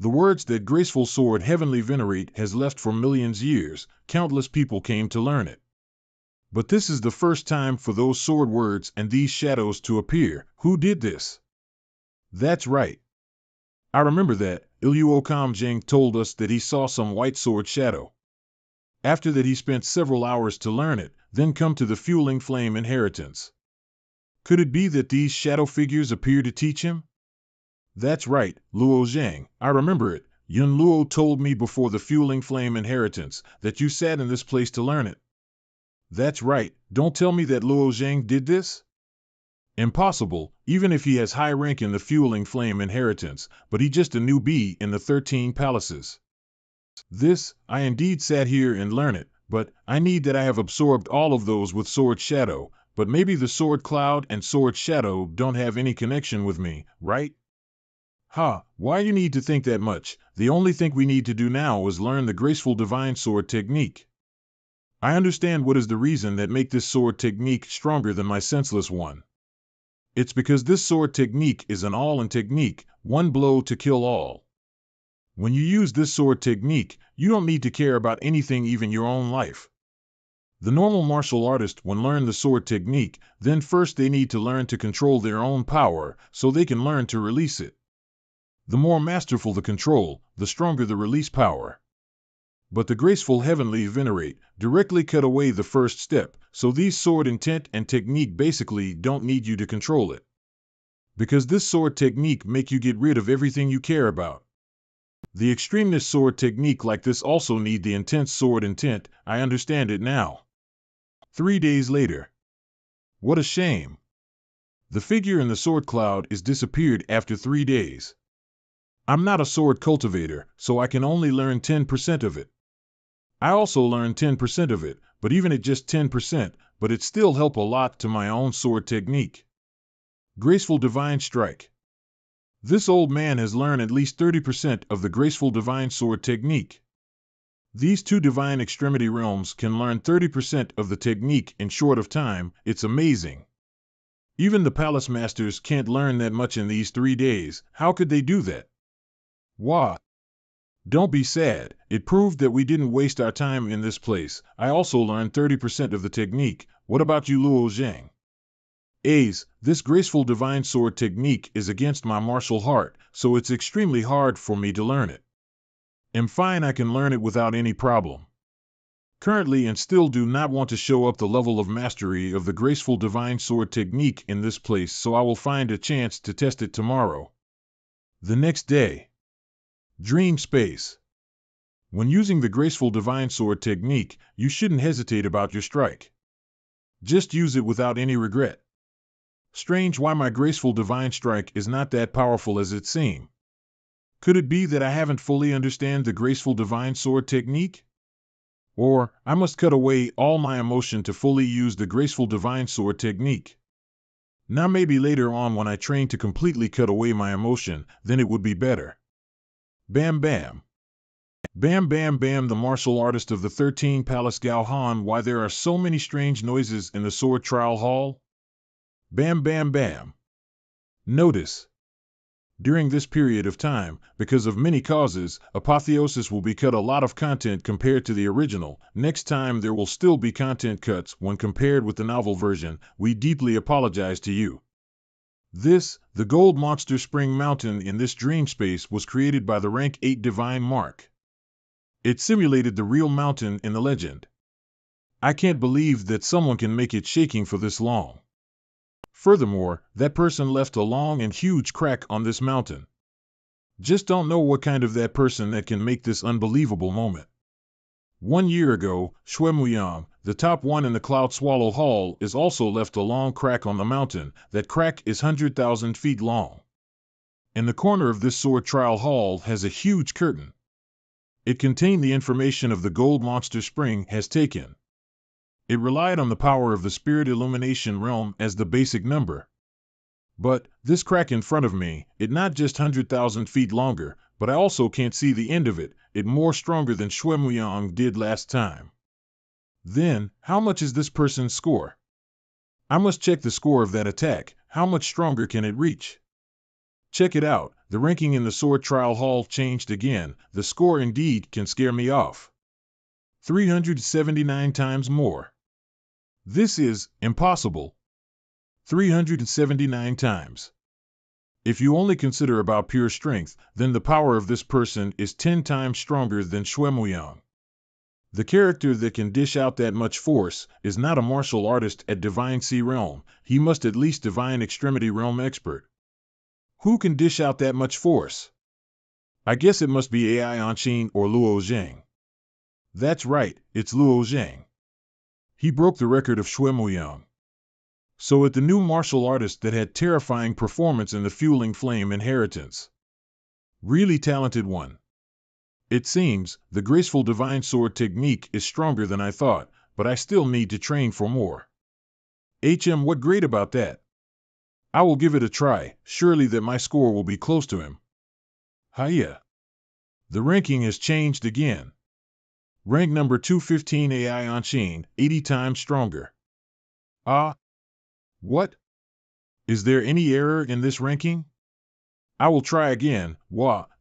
The words that graceful sword heavenly venerate has left for millions years, countless people came to learn it. But this is the first time for those sword words and these shadows to appear. Who did this? That's right. I remember that, Ilyu Okamjang told us that he saw some white sword shadow. After that he spent several hours to learn it, then come to the fueling flame inheritance. Could it be that these shadow figures appear to teach him? That's right, Luo Zhang, I remember it. Yun Luo told me before the fueling flame inheritance that you sat in this place to learn it. That's right, don't tell me that Luo Zhang did this? Impossible, even if he has high rank in the fueling flame inheritance, but he just a newbie in the 13 palaces. I indeed sat here and learn it, but I need that I have absorbed all of those with sword shadow, but maybe the sword cloud and sword shadow don't have any connection with me, right? Ha, why you need to think that much? The only thing we need to do now is learn the graceful divine sword technique. I understand what is the reason that make this sword technique stronger than my senseless one. It's because this sword technique is an all-in technique, one blow to kill all. When you use this sword technique, you don't need to care about anything, even your own life. The normal martial artist, when learn the sword technique, then first they need to learn to control their own power, so they can learn to release it. The more masterful the control, the stronger the release power. But the graceful heavenly venerate directly cut away the first step, so these sword intent and technique basically don't need you to control it. Because this sword technique make you get rid of everything you care about. The extremeness sword technique like this also need the intense sword intent. I understand it now. 3 days later. What a shame. The figure in the sword cloud is disappeared after 3 days. I'm not a sword cultivator, so I can only learn 10% of it. I also learned 10% of it, but even at just 10%, but it still help a lot to my own sword technique. Graceful divine strike. This old man has learned at least 30% of the graceful divine sword technique. These two divine extremity realms can learn 30% of the technique in short of time. It's amazing. Even the palace masters can't learn that much in these 3 days. How could they do that? Why? Don't be sad. It proved that we didn't waste our time in this place. I also learned 30% of the technique. What about you, Luo Zhang? This graceful divine sword technique is against my martial heart, so it's extremely hard for me to learn it. I'm fine, I can learn it without any problem. Currently, and still do not want to show up the level of mastery of the graceful divine sword technique in this place, so I will find a chance to test it tomorrow. The next day. Dream space. When using the graceful divine sword technique, you shouldn't hesitate about your strike. Just use it without any regret. Strange why my graceful divine strike is not that powerful as it seems. Could it be that I haven't fully understand the graceful divine sword technique? Or, I must cut away all my emotion to fully use the graceful divine sword technique. Now maybe later on when I train to completely cut away my emotion, then it would be better. Bam bam. Bam bam bam, the martial artist of the 13 Palace Gao Han. Why there are so many strange noises in the sword trial hall? Bam bam bam. Notice. During this period of time, because of many causes, Apotheosis will be cut a lot of content compared to the original. Next time there will still be content cuts when compared with the novel version. We deeply apologize to you. The Gold Monster Spring Mountain in this dream space was created by the rank 8 Divine Mark. It simulated the real mountain in the legend. I can't believe that someone can make it shaking for this long. Furthermore, that person left a long and huge crack on this mountain. Just don't know what kind of that person that can make this unbelievable moment. 1 year ago, Xuemuyang, the top one in the Cloud Swallow Hall, is also left a long crack on the mountain. That crack is 100,000 feet long. In the corner of this sword trial hall has a huge curtain. It contained the information of the Gold Monster Spring has taken. It relied on the power of the Spirit Illumination Realm as the basic number. But, this crack in front of me, it not just 100,000 feet longer, but I also can't see the end of it. It more stronger than Xuemuyang did last time. Then, how much is this person's score? I must check the score of that attack. How much stronger can it reach? Check it out. The ranking in the sword trial hall changed again. The score indeed can scare me off. 379 times more. This is impossible. 379 times. If you only consider about pure strength, then the power of this person is 10 times stronger than Xuemuyang. The character that can dish out that much force is not a martial artist at Divine Sea Realm. He must at least Divine Extremity Realm expert. Who can dish out that much force? I guess it must be AI Anshin or Luo Zhang. That's right, it's Luo Zhang. He broke the record of Xuemuyang. So at the new martial artist that had terrifying performance in the Fueling Flame Inheritance. Really talented one. It seems, the graceful divine sword technique is stronger than I thought, but I still need to train for more. What great about that? I will give it a try, surely that my score will be close to him. Hiya. The ranking has changed again. Rank number 215 AI on chain, 80 times stronger. What? Is there any error in this ranking? I will try again.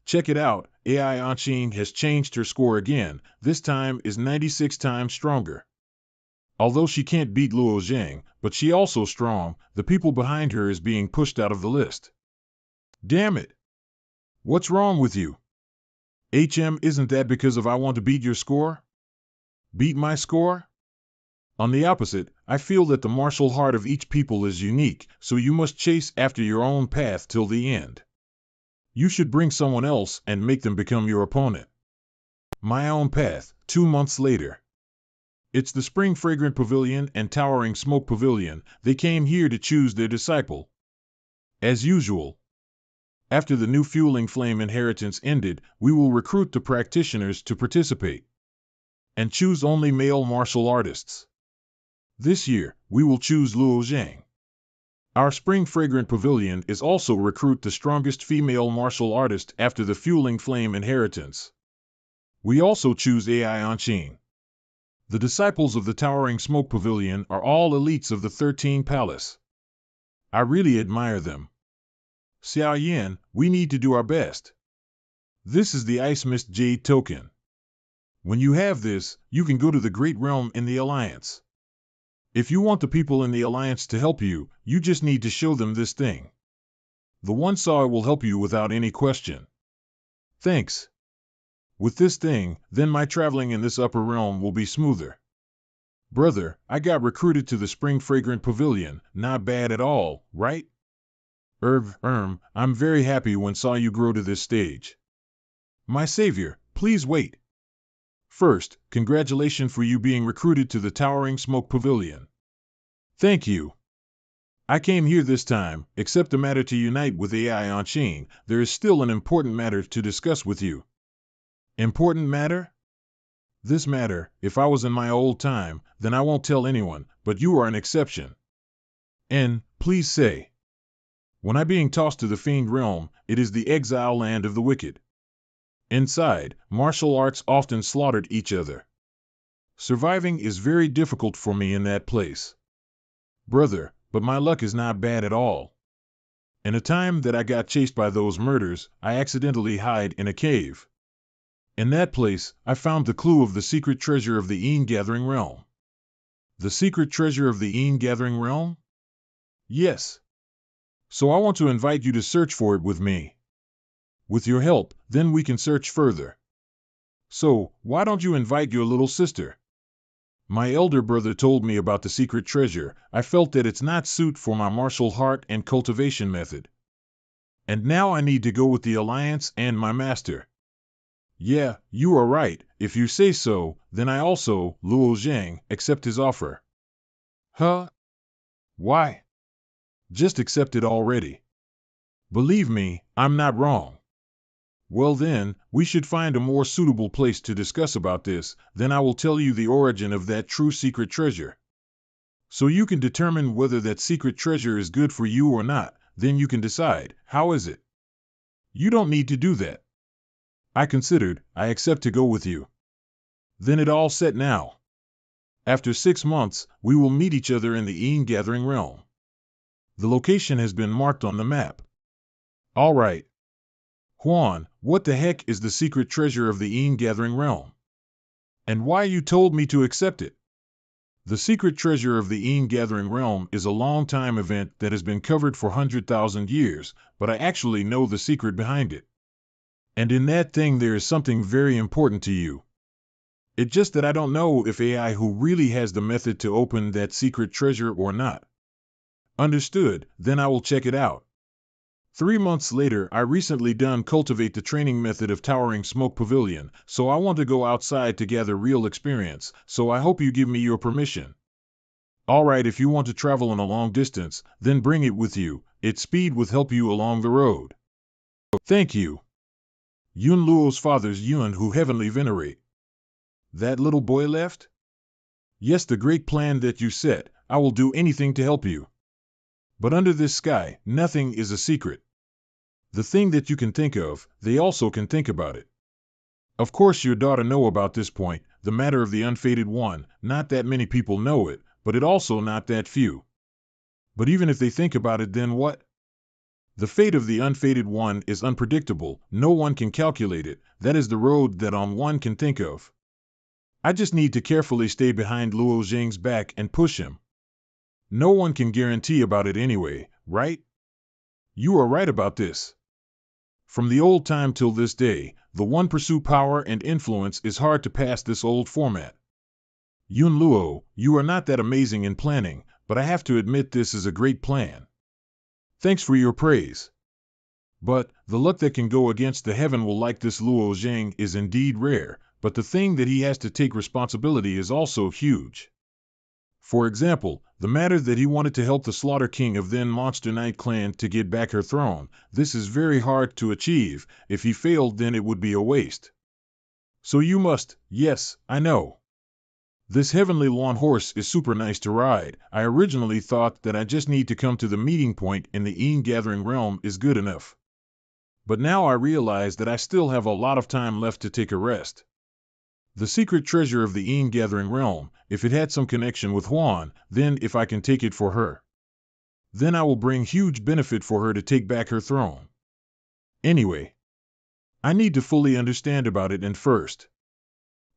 Check it out. AI on chain has changed her score again. This time is 96 times stronger. Although she can't beat Luo Zhang, but she also strong, the people behind her is being pushed out of the list. Damn it. What's wrong with you? Isn't that because of I want to beat your score? Beat my score? On the opposite, I feel that the martial heart of each people is unique, so you must chase after your own path till the end. You should bring someone else and make them become your opponent. My own path, 2 months later. It's the Spring Fragrant Pavilion and Towering Smoke Pavilion. They came here to choose their disciple. As usual. After the new Fueling Flame inheritance ended, we will recruit the practitioners to participate. And choose only male martial artists. This year, we will choose Luo Zhang. Our Spring Fragrant Pavilion is also recruit the strongest female martial artist after the Fueling Flame inheritance. We also choose AI on chain. The disciples of the Towering Smoke Pavilion are all elites of the 13 Palace. I really admire them. Xiao Yan, we need to do our best. This is the Ice Mist Jade token. When you have this, you can go to the Great Realm in the Alliance. If you want the people in the Alliance to help you, you just need to show them this thing. The one saw will help you without any question. Thanks. With this thing, then my traveling in this upper realm will be smoother. Brother, I got recruited to the Spring Fragrant Pavilion, not bad at all, right? I'm very happy when saw you grow to this stage. My savior, please wait. First, congratulations for you being recruited to the Towering Smoke Pavilion. Thank you. I came here this time, except the matter to unite with AI on chain, there is still an important matter to discuss with you. Important matter? This matter, if I was in my old time, then I won't tell anyone, but you are an exception. And, please say. When I being tossed to the Fiend Realm, it is the exile land of the wicked. Inside, martial arts often slaughtered each other. Surviving is very difficult for me in that place. Brother, but my luck is not bad at all. In a time that I got chased by those murders, I accidentally hide in a cave. In that place, I found the clue of the secret treasure of the Gathering Realm. The secret treasure of the Gathering Realm? Yes. So I want to invite you to search for it with me. With your help, then we can search further. So, why don't you invite your little sister? My elder brother told me about the secret treasure. I felt that it's not suit for my martial heart and cultivation method. And now I need to go with the Alliance and my master. Yeah, you are right. If you say so, then I also, Luo Zhang, accept his offer. Huh? Why? Just accept it already. Believe me, I'm not wrong. Well then, we should find a more suitable place to discuss about this, then I will tell you the origin of that true secret treasure. So you can determine whether that secret treasure is good for you or not, then you can decide, how is it? You don't need to do that. I considered, I accept to go with you. Then it all set now. After 6 months, we will meet each other in the Gathering Realm. The location has been marked on the map. All right. Huan, what the heck is the secret treasure of the Gathering Realm? And why you told me to accept it? The secret treasure of the Gathering Realm is a long-time event that has been covered for 100,000 years, but I actually know the secret behind it. And in that thing there is something very important to you. It's just that I don't know if AI who really has the method to open that secret treasure or not. Understood, then I will check it out. 3 months later, I recently done cultivate the training method of Towering Smoke Pavilion, so I want to go outside to gather real experience, so I hope you give me your permission. Alright, if you want to travel on a long distance, then bring it with you, its speed will help you along the road. Thank you. Yun Luo's father's Yun who heavenly venerate. That little boy left? Yes, the great plan that you set, I will do anything to help you. But under this sky, nothing is a secret. The thing that you can think of, they also can think about it. Of course your daughter know about this point, the matter of the unfated one, not that many people know it, but it also not that few. But even if they think about it, then what? The fate of the unfated one is unpredictable, no one can calculate it, that is the road that one can think of. I just need to carefully stay behind Luo Zheng's back and push him. No one can guarantee about it anyway, right? You are right about this. From the old time till this day, the one pursue power and influence is hard to pass this old format. Yun Luo, you are not that amazing in planning, but I have to admit this is a great plan. Thanks for your praise. But the luck that can go against the heaven will like this Luo Zheng is indeed rare, but the thing that he has to take responsibility is also huge. For example, the matter that he wanted to help the Slaughter King of then Monster Knight clan to get back her throne, this is very hard to achieve. If he failed, then it would be a waste. So you must, yes, I know. This heavenly lawn horse is super nice to ride. I originally thought that I just need to come to the meeting point in the Ean Gathering realm is good enough. But now I realize that I still have a lot of time left to take a rest. The secret treasure of the Ean Gathering realm, if it had some connection with Huan, then if I can take it for her, then I will bring huge benefit for her to take back her throne. Anyway, I need to fully understand about it and first.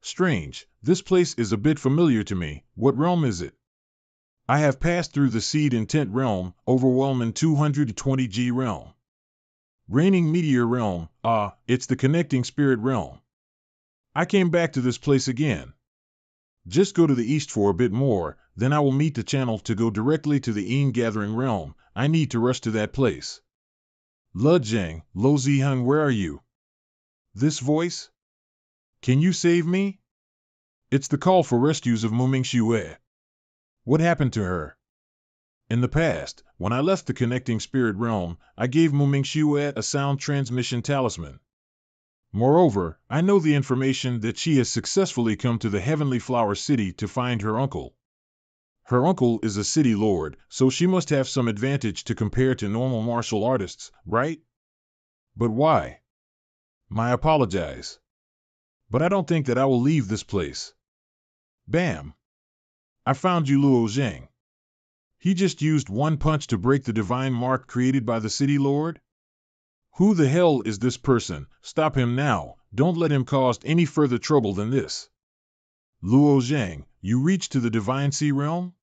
Strange, this place is a bit familiar to me. What realm is it? I have passed through the Seed Intent realm, overwhelming 220G realm. Raining Meteor realm, it's the Connecting Spirit realm. I came back to this place again. Just go to the east for a bit more, then I will meet the channel to go directly to the Ean Gathering realm. I need to rush to that place. Le Zhang, Lo Ziheng, where are you? This voice? Can you save me? It's the call for rescues of Muming Xue. What happened to her? In the past, when I left the Connecting Spirit realm, I gave Muming Xue a sound transmission talisman. Moreover, I know the information that she has successfully come to the Heavenly Flower City to find her uncle. Her uncle is a city lord, so she must have some advantage to compare to normal martial artists, right? But why? I apologize. But I don't think that I will leave this place. Bam! I found you, Luo Zheng. He just used one punch to break the divine mark created by the city lord? Who the hell is this person? Stop him now. Don't let him cause any further trouble than this. Luo Zheng, you reached to the Divine Sea realm?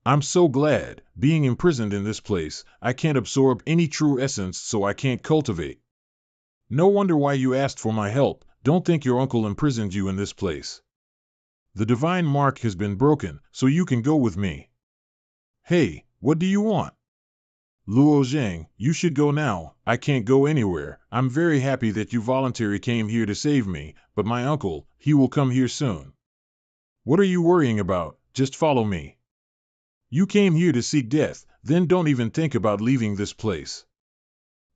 I'm so glad. Being imprisoned in this place, I can't absorb any true essence, so I can't cultivate. No wonder why you asked for my help. Don't think your uncle imprisoned you in this place. The divine mark has been broken, so you can go with me. Hey, what do you want? Luo Zheng, you should go now. I can't go anywhere. I'm very happy that you voluntarily came here to save me, but my uncle, he will come here soon. What are you worrying about? Just follow me. You came here to seek death, then don't even think about leaving this place.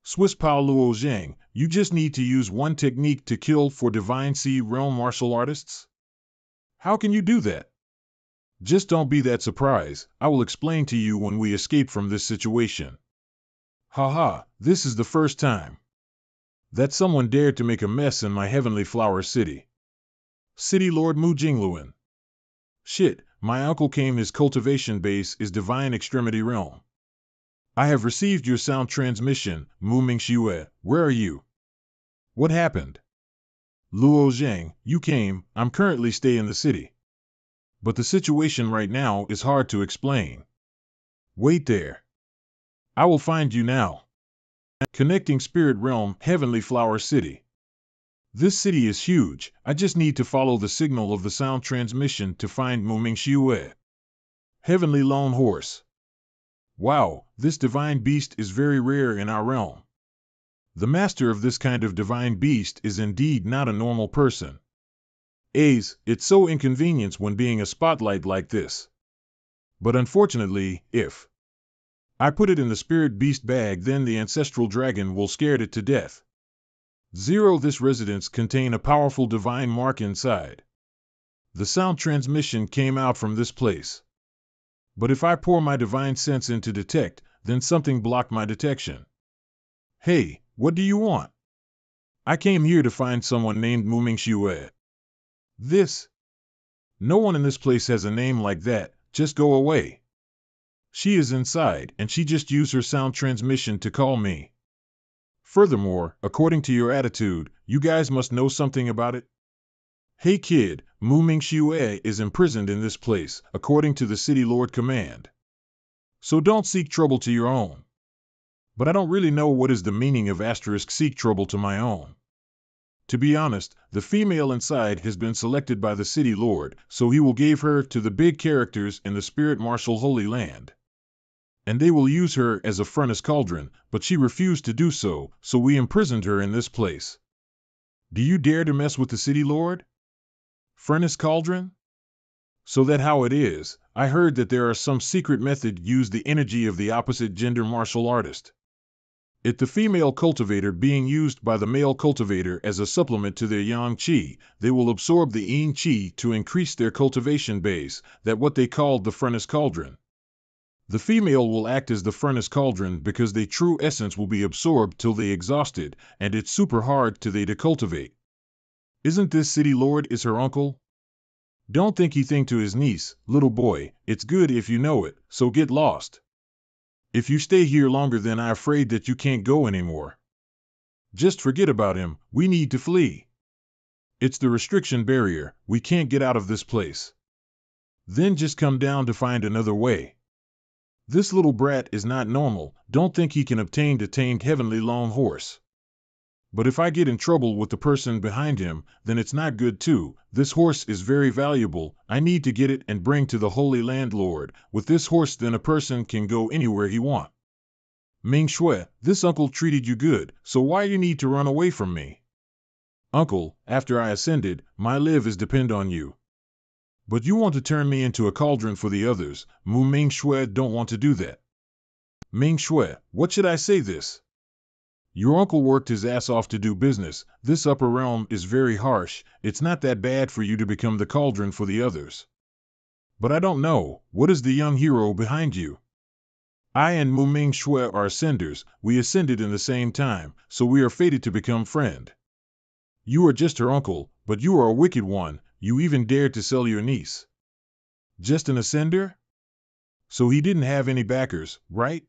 Swiss Pao Luo Zheng, you just need to use one technique to kill for Divine Sea realm martial artists? How can you do that? Just don't be that surprised. I will explain to you when we escape from this situation. Haha, this is the first time that someone dared to make a mess in my Heavenly Flower City. City Lord Mu Jingluan. Shit, my uncle came, his cultivation base is Divine Extremity Realm. I have received your sound transmission, Mu Mingxue, where are you? What happened? Luo Zheng, you came, I'm currently staying in the city. But the situation right now is hard to explain. Wait there. I will find you now. Connecting Spirit Realm, Heavenly Flower City. This city is huge. I just need to follow the signal of the sound transmission to find Muming Xue. Heavenly Lone Horse. Wow, this divine beast is very rare in our realm. The master of this kind of divine beast is indeed not a normal person. It's so inconvenient when being a spotlight like this. But unfortunately, if I put it in the spirit beast bag, then the ancestral dragon will scare it to death. This residence contain a powerful divine mark inside. The sound transmission came out from this place. But if I pour my divine sense in to detect, then something blocked my detection. Hey, What do you want? I came here to find someone named Muming Xue. This? No one in this place has a name like that. Just go away. She is inside, and she just used her sound transmission to call me. Furthermore, according to your attitude, you guys must know something about it. Hey kid, Muming Xue is imprisoned in this place, according to the city lord command. So don't seek trouble to your own. But I don't really know what is the meaning of * seek trouble to my own. To be honest, the female inside has been selected by the city lord, so he will give her to the big characters in the spirit martial Holy Land. And they will use her as a furnace cauldron, but she refused to do so, so we imprisoned her in this place. Do you dare to mess with the city lord? Furnace cauldron? So that how it is, I heard that there are some secret method use the energy of the opposite gender martial artist. It the female cultivator being used by the male cultivator as a supplement to their yang qi, they will absorb the yin qi to increase their cultivation base, that what they called the furnace cauldron. The female will act as the furnace cauldron because their true essence will be absorbed till they exhausted, and it's super hard to they to cultivate. Isn't this city lord is her uncle? Don't think he think to his niece, little boy, it's good if you know it, so get lost. If you stay here longer then I'm afraid that you can't go anymore. Just forget about him, we need to flee. It's the restriction barrier, we can't get out of this place. Then just come down to find another way. This little brat is not normal, don't think he can obtain the tamed heavenly long horse. But if I get in trouble with the person behind him, then it's not good too. This horse is very valuable, I need to get it and bring to the Holy Landlord. With this horse then a person can go anywhere he want. Ming Xue, this uncle treated you good, so why you need to run away from me? Uncle, after I ascended, my live is depend on you. But you want to turn me into a cauldron for the others. Ming Xue don't want to do that. Ming Xue, what should I say this? Your uncle worked his ass off to do business, this upper realm is very harsh, it's not that bad for you to become the cauldron for the others. But I don't know, what is the young hero behind you? I and Muming Xue are ascenders, we ascended in the same time, so we are fated to become friend. You are just her uncle, but you are a wicked one, you even dared to sell your niece. Just an ascender? So he didn't have any backers, right?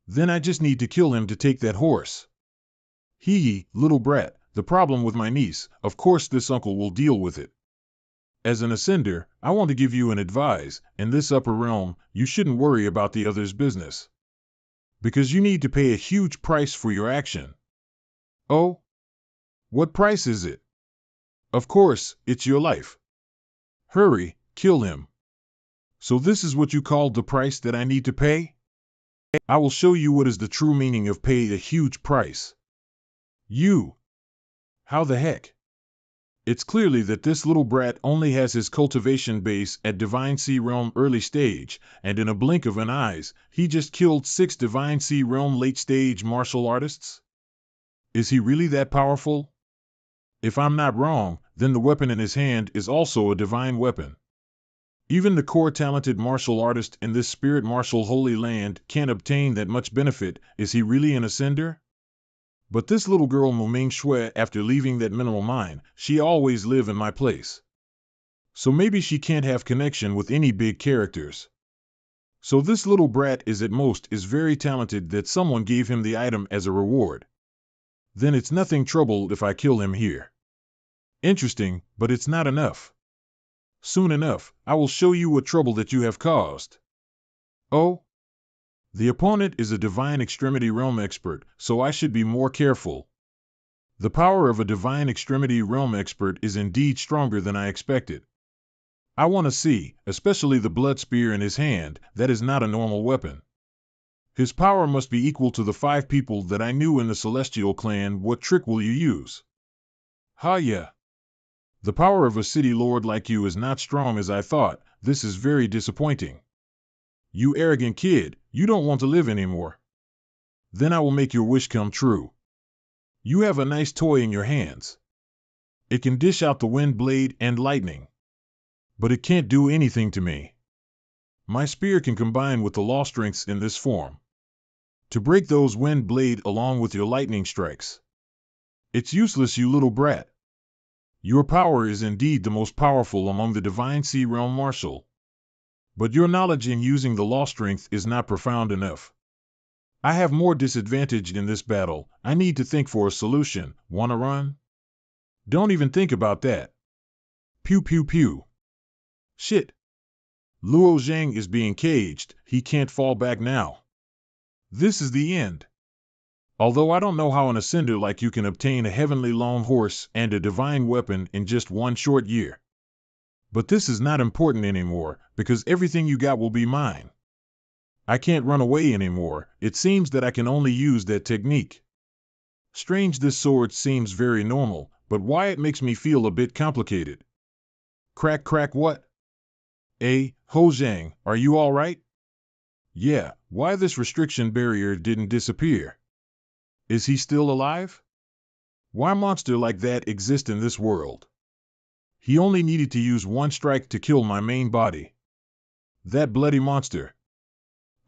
Then I just need to kill him to take that horse. Hee, little brat, the problem with my niece, of course this uncle will deal with it. As an ascender, I want to give you an advice, in this upper realm, you shouldn't worry about the other's business. Because you need to pay a huge price for your action. Oh? What price is it? Of course, it's your life. Hurry, kill him. So this is what you called the price that I need to pay? I will show you what is the true meaning of pay a huge price. You. How the heck? It's clearly that this little brat only has his cultivation base at Divine Sea Realm early stage, and in a blink of an eyes, he just killed 6 Divine Sea Realm late stage martial artists? Is he really that powerful? If I'm not wrong, then the weapon in his hand is also a divine weapon. Even the core talented martial artist in this spirit martial Holy Land can't obtain that much benefit. Is he really an ascender? But this little girl Muming Xue, after leaving that mineral mine, she always live in my place. So maybe she can't have connection with any big characters. So this little brat is at most is very talented that someone gave him the item as a reward. Then it's nothing trouble if I kill him here. Interesting, but it's not enough. Soon enough, I will show you what trouble that you have caused. Oh? The opponent is a divine extremity realm expert, so I should be more careful. The power of a divine extremity realm expert is indeed stronger than I expected. I want to see, especially the blood spear in his hand, that is not a normal weapon. His power must be equal to the 5 people that I knew in the Celestial Clan. What trick will you use? Ha yeah. The power of a city lord like you is not strong as I thought. This is very disappointing. You arrogant kid, you don't want to live anymore. Then I will make your wish come true. You have a nice toy in your hands. It can dish out the wind blade and lightning. But it can't do anything to me. My spear can combine with the law strengths in this form. To break those wind blade along with your lightning strikes. It's useless, you little brat. Your power is indeed the most powerful among the divine sea realm marshal. But your knowledge in using the law strength is not profound enough. I have more disadvantage in this battle. I need to think for a solution. Wanna run? Don't even think about that. Pew pew pew. Shit. Luo Zhang is being caged. He can't fall back now. This is the end. Although I don't know how an ascender like you can obtain a heavenly lone horse and a divine weapon in just one short year. But this is not important anymore, because everything you got will be mine. I can't run away anymore. It seems that I can only use that technique. Strange, this sword seems very normal, but why it makes me feel a bit complicated. Crack crack what? Hey, Ho Zhang, are you all right? Yeah, why this restriction barrier didn't disappear? Is he still alive? Why monster like that exist in this world? He only needed to use one strike to kill my main body. That bloody monster.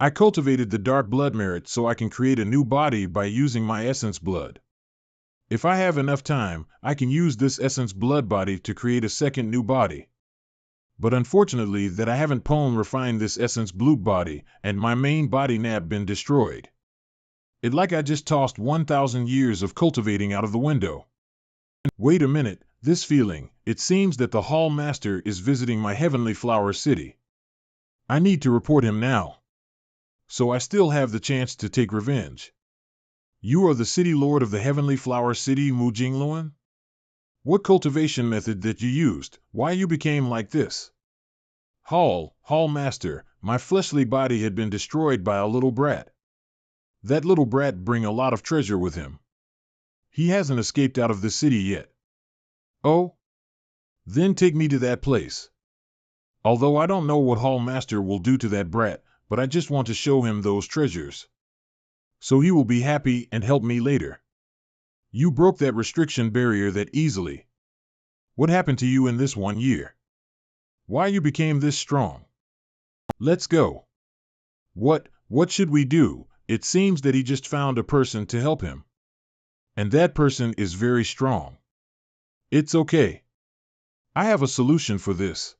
I cultivated the dark blood merit so I can create a new body by using my essence blood. If I have enough time, I can use this essence blood body to create a second new body. But unfortunately that I haven't refined this essence blue body, and my main body nab been destroyed. It like I just tossed 1,000 years of cultivating out of the window. Wait a minute, this feeling, it seems that the Hall Master is visiting my heavenly flower city. I need to report him now. So I still have the chance to take revenge. You are the city lord of the heavenly flower city, Mu Jingluan? What cultivation method that you used, why you became like this? Hall Master, my fleshly body had been destroyed by a little brat. That little brat bring a lot of treasure with him. He hasn't escaped out of the city yet. Oh? Then take me to that place. Although I don't know what Hall Master will do to that brat, but I just want to show him those treasures. So he will be happy and help me later. You broke that restriction barrier that easily. What happened to you in this 1 year? Why you became this strong? Let's go. What should we do? It seems that he just found a person to help him. And that person is very strong. It's okay. I have a solution for this.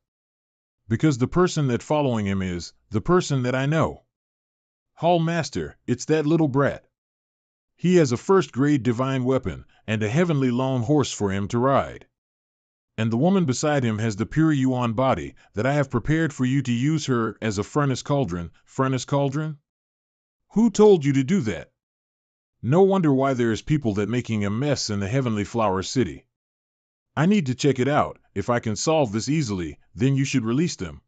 Because the person that following him is the person that I know. Hall Master, it's that little brat. He has a first-grade divine weapon and a heavenly lone horse for him to ride. And the woman beside him has the pure Yuan body that I have prepared for you to use her as a furnace cauldron. Furnace cauldron? Who told you to do that? No wonder why there is people that making a mess in the heavenly flower city. I need to check it out. If I can solve this easily, then you should release them.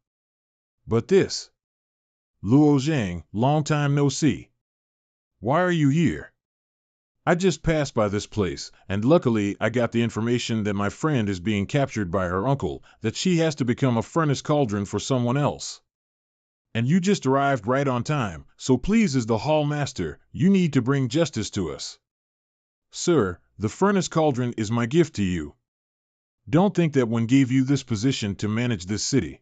But this... Luo Zhang, long time no see. Why are you here? I just passed by this place, and luckily I got the information that my friend is being captured by her uncle, that she has to become a furnace cauldron for someone else. And you just arrived right on time, so please, as the Hall Master, you need to bring justice to us. Sir, the furnace cauldron is my gift to you. Don't think that one gave you this position to manage this city.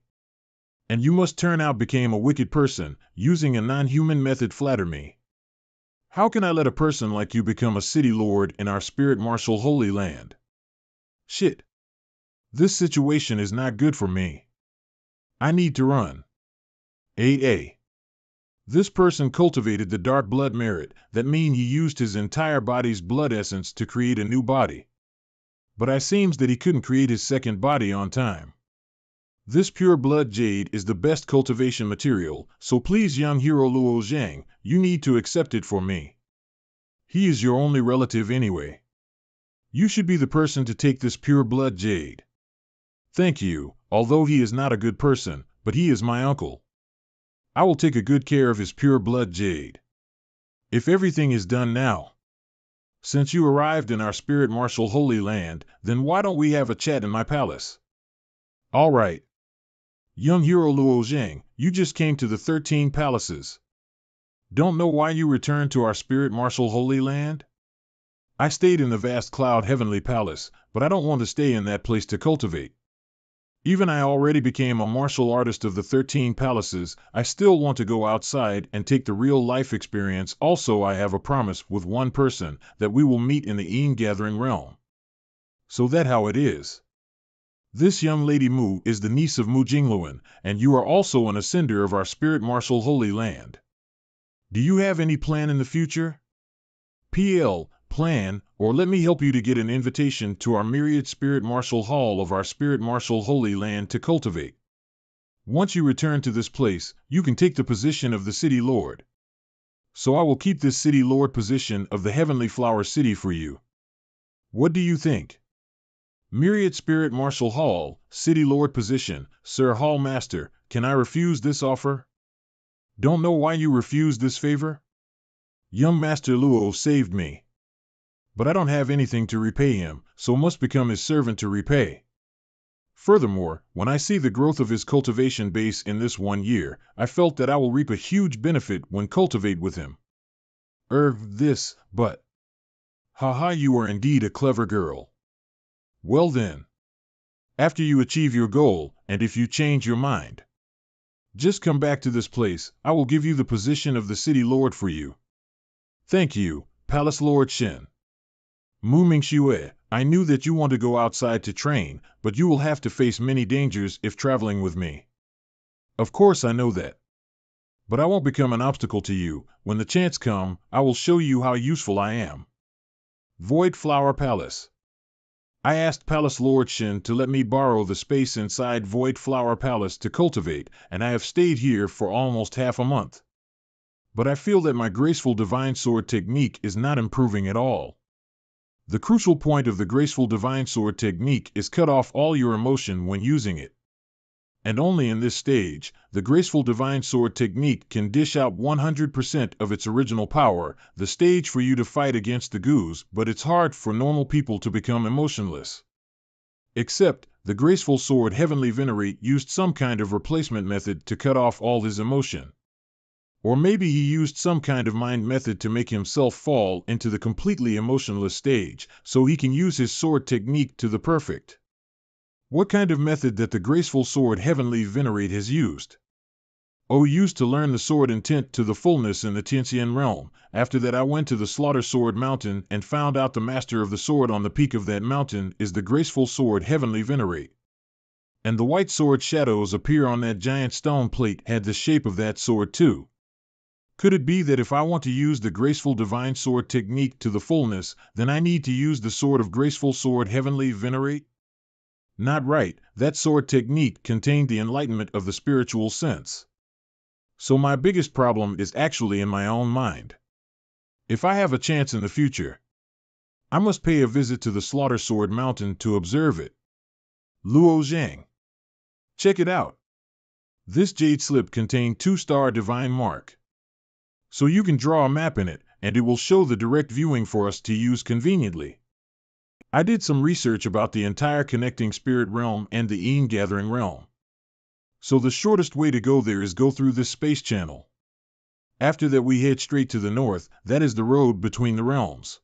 And you must turn out became a wicked person, using a non-human method flatter me. How can I let a person like you become a city lord in our spirit martial holy land? Shit. This situation is not good for me. I need to run. A. This person cultivated the dark blood merit, that mean he used his entire body's blood essence to create a new body. But it seems that he couldn't create his second body on time. This pure blood jade is the best cultivation material, so please, young hero Luo Zhang, you need to accept it for me. He is your only relative anyway. You should be the person to take this pure blood jade. Thank you, although he is not a good person, but he is my uncle. I will take a good care of his pure blood jade. If everything is done now. Since you arrived in our spirit martial holy land, then why don't we have a chat in my palace? All right. Young hero Luo Zhang, you just came to the 13 palaces. Don't know why you returned to our spirit martial holy land? I stayed in the vast cloud heavenly palace, but I don't want to stay in that place to cultivate. Even I already became a martial artist of the 13 palaces, I still want to go outside and take the real life experience. Also, I have a promise with one person that we will meet in the Gathering realm. So that how it is. This young lady Mu is the niece of Mu Jingluan, and you are also an ascender of our spirit martial Holy Land. Do you have any plan in the future? PL, plan, or let me help you to get an invitation to our myriad spirit martial hall of our spirit martial Holy Land to cultivate. Once you return to this place, you can take the position of the city lord. So I will keep this city lord position of the heavenly flower city for you. What do you think? Myriad Spirit Martial Hall, City Lord position, Sir Hall Master, can I refuse this offer? Don't know why you refuse this favor? Young Master Luo saved me. But I don't have anything to repay him, so must become his servant to repay. Furthermore, when I see the growth of his cultivation base in this 1 year, I felt that I will reap a huge benefit when cultivate with him. This, but... Haha, you are indeed a clever girl. Well then. After you achieve your goal, and if you change your mind, just come back to this place, I will give you the position of the city lord for you. Thank you, Palace Lord Shen. Mu Mingxue, I knew that you want to go outside to train, but you will have to face many dangers if traveling with me. Of course I know that. But I won't become an obstacle to you. When the chance comes, I will show you how useful I am. Void Flower Palace. I asked Palace Lord Shen to let me borrow the space inside Void Flower Palace to cultivate, and I have stayed here for almost half a month. But I feel that my graceful divine sword technique is not improving at all. The crucial point of the graceful divine sword technique is cut off all your emotion when using it. And only in this stage, the graceful divine sword technique can dish out 100% of its original power, the stage for you to fight against the goose, but it's hard for normal people to become emotionless. Except, the graceful sword Heavenly Venerate used some kind of replacement method to cut off all his emotion. Or maybe he used some kind of mind method to make himself fall into the completely emotionless stage, so he can use his sword technique to the perfect. What kind of method that the graceful sword Heavenly Venerate has used? Used to learn the sword intent to the fullness in the Tianxian realm. After that I went to the Slaughter Sword Mountain and found out the master of the sword on the peak of that mountain is the graceful sword Heavenly Venerate. And the white sword shadows appear on that giant stone plate had the shape of that sword too. Could it be that if I want to use the graceful divine sword technique to the fullness, then I need to use the sword of graceful sword Heavenly Venerate? Not right, that sword technique contained the enlightenment of the spiritual sense. So my biggest problem is actually in my own mind. If I have a chance in the future, I must pay a visit to the Slaughter Sword Mountain to observe it. Luo Zhang. Check it out. This jade slip contained 2-star divine mark. So you can draw a map in it, and it will show the direct viewing for us to use conveniently. I did some research about the entire connecting spirit realm and the Gathering realm. So the shortest way to go there is go through this space channel. After that we head straight to the north, that is the road between the realms.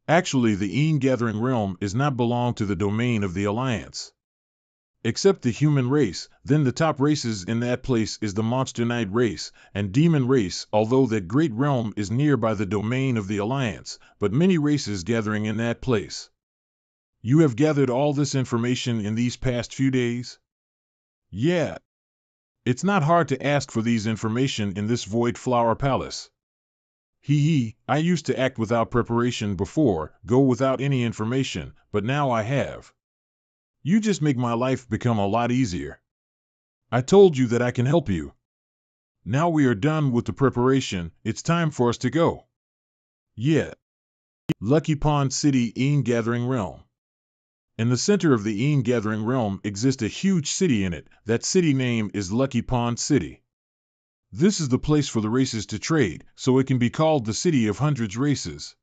Actually the Gathering realm is not belong to the domain of the Alliance. Except the human race, then the top races in that place is the Monster Knight race and Demon race, although that great realm is nearby the domain of the Alliance, but many races gathering in that place. You have gathered all this information in these past few days? Yeah. It's not hard to ask for these information in this Void Flower Palace. I used to act without preparation before, go without any information, but now I have. You just make my life become a lot easier. I told you that I can help you. Now we are done with the preparation, it's time for us to go. Yeah. Lucky Pond City Gathering Realm. In the center of the Gathering Realm exists a huge city in it. That city name is Lucky Pond City. This is the place for the races to trade, so it can be called the City of Hundreds Races.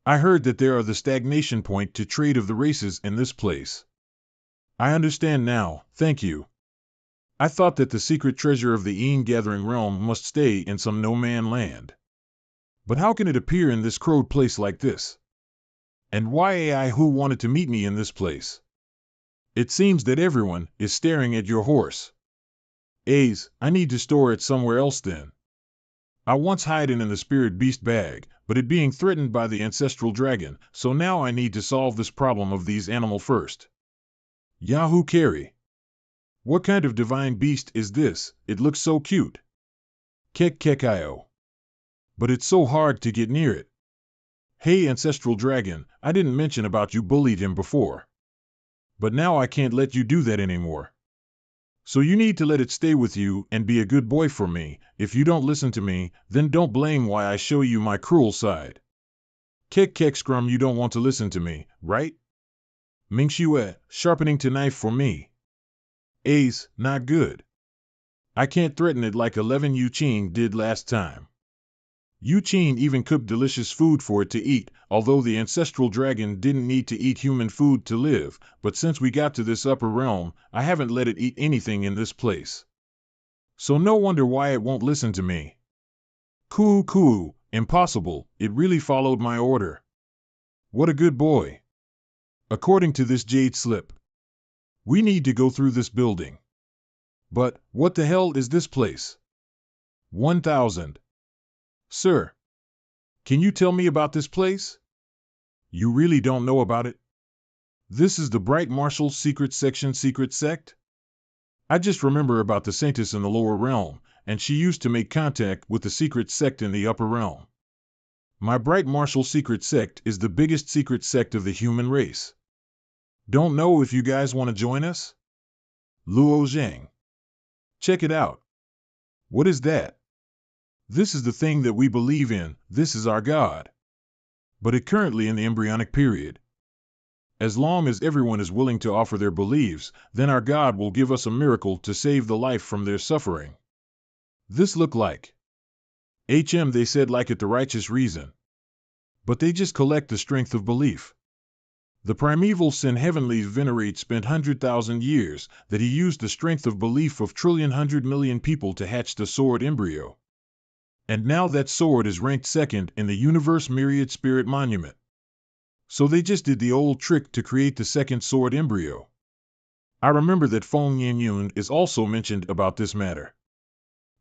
I heard that there are the stagnation point to trade of the races in this place. I understand now, thank you. I thought that the secret treasure of the Gathering Realm must stay in some no-man land. But how can it appear in this crowed place like this? And why AI who wanted to meet me in this place? It seems that everyone is staring at your horse. I need to store it somewhere else then. I once hid it in the spirit beast bag, but it being threatened by the ancestral dragon, so now I need to solve this problem of these animal first. Yahoo carry. What kind of divine beast is this? It looks so cute. Kekio. But it's so hard to get near it. Hey ancestral dragon, I didn't mention about you bullied him before. But now I can't let you do that anymore. So you need to let it stay with you and be a good boy for me. If you don't listen to me, then don't blame why I show you my cruel side. Kek scrum, you don't want to listen to me, right? Mingxue, sharpening to knife for me. Not good. I can't threaten it like 11 Yuqing did last time. Yuqing even cooked delicious food for it to eat, although the ancestral dragon didn't need to eat human food to live, but since we got to this upper realm, I haven't let it eat anything in this place. So no wonder why it won't listen to me. Kuu, impossible, it really followed my order. What a good boy. According to this jade slip, we need to go through this building. But, what the hell is this place? 1000. Sir, can you tell me about this place? You really don't know about it? This is the Bright Marshal's secret section secret sect? I just remember about the Saintess in the lower realm, and she used to make contact with the secret sect in the upper realm. My Bright Marshal secret sect is the biggest secret sect of the human race. Don't know if you guys want to join us? Luo Zhang. Check it out. What is that? This is the thing that we believe in, this is our God. But it currently in the embryonic period. As long as everyone is willing to offer their beliefs, then our God will give us a miracle to save the life from their suffering. This look like. They said like it the righteous reason. But they just collect the strength of belief. The primeval sin heavenly venerate spent 100,000 years, that he used the strength of belief of 1,100,000,000 people to hatch the sword embryo. And now that sword is ranked second in the universe myriad spirit monument. So they just did the old trick to create the second sword embryo. I remember that Feng Yanyun is also mentioned about this matter.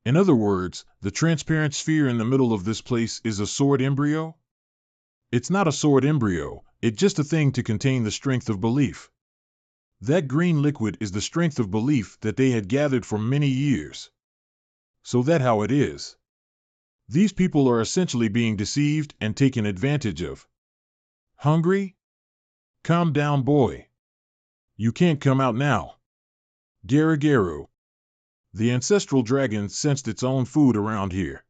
In other words, the transparent sphere in the middle of this place is a sword embryo? It's not a sword embryo, it's just a thing to contain the strength of belief. That green liquid is the strength of belief that they had gathered for many years. So that's how it is. These people are essentially being deceived and taken advantage of. Hungry? Calm down, boy. You can't come out now. Geru. The ancestral dragon sensed its own food around here.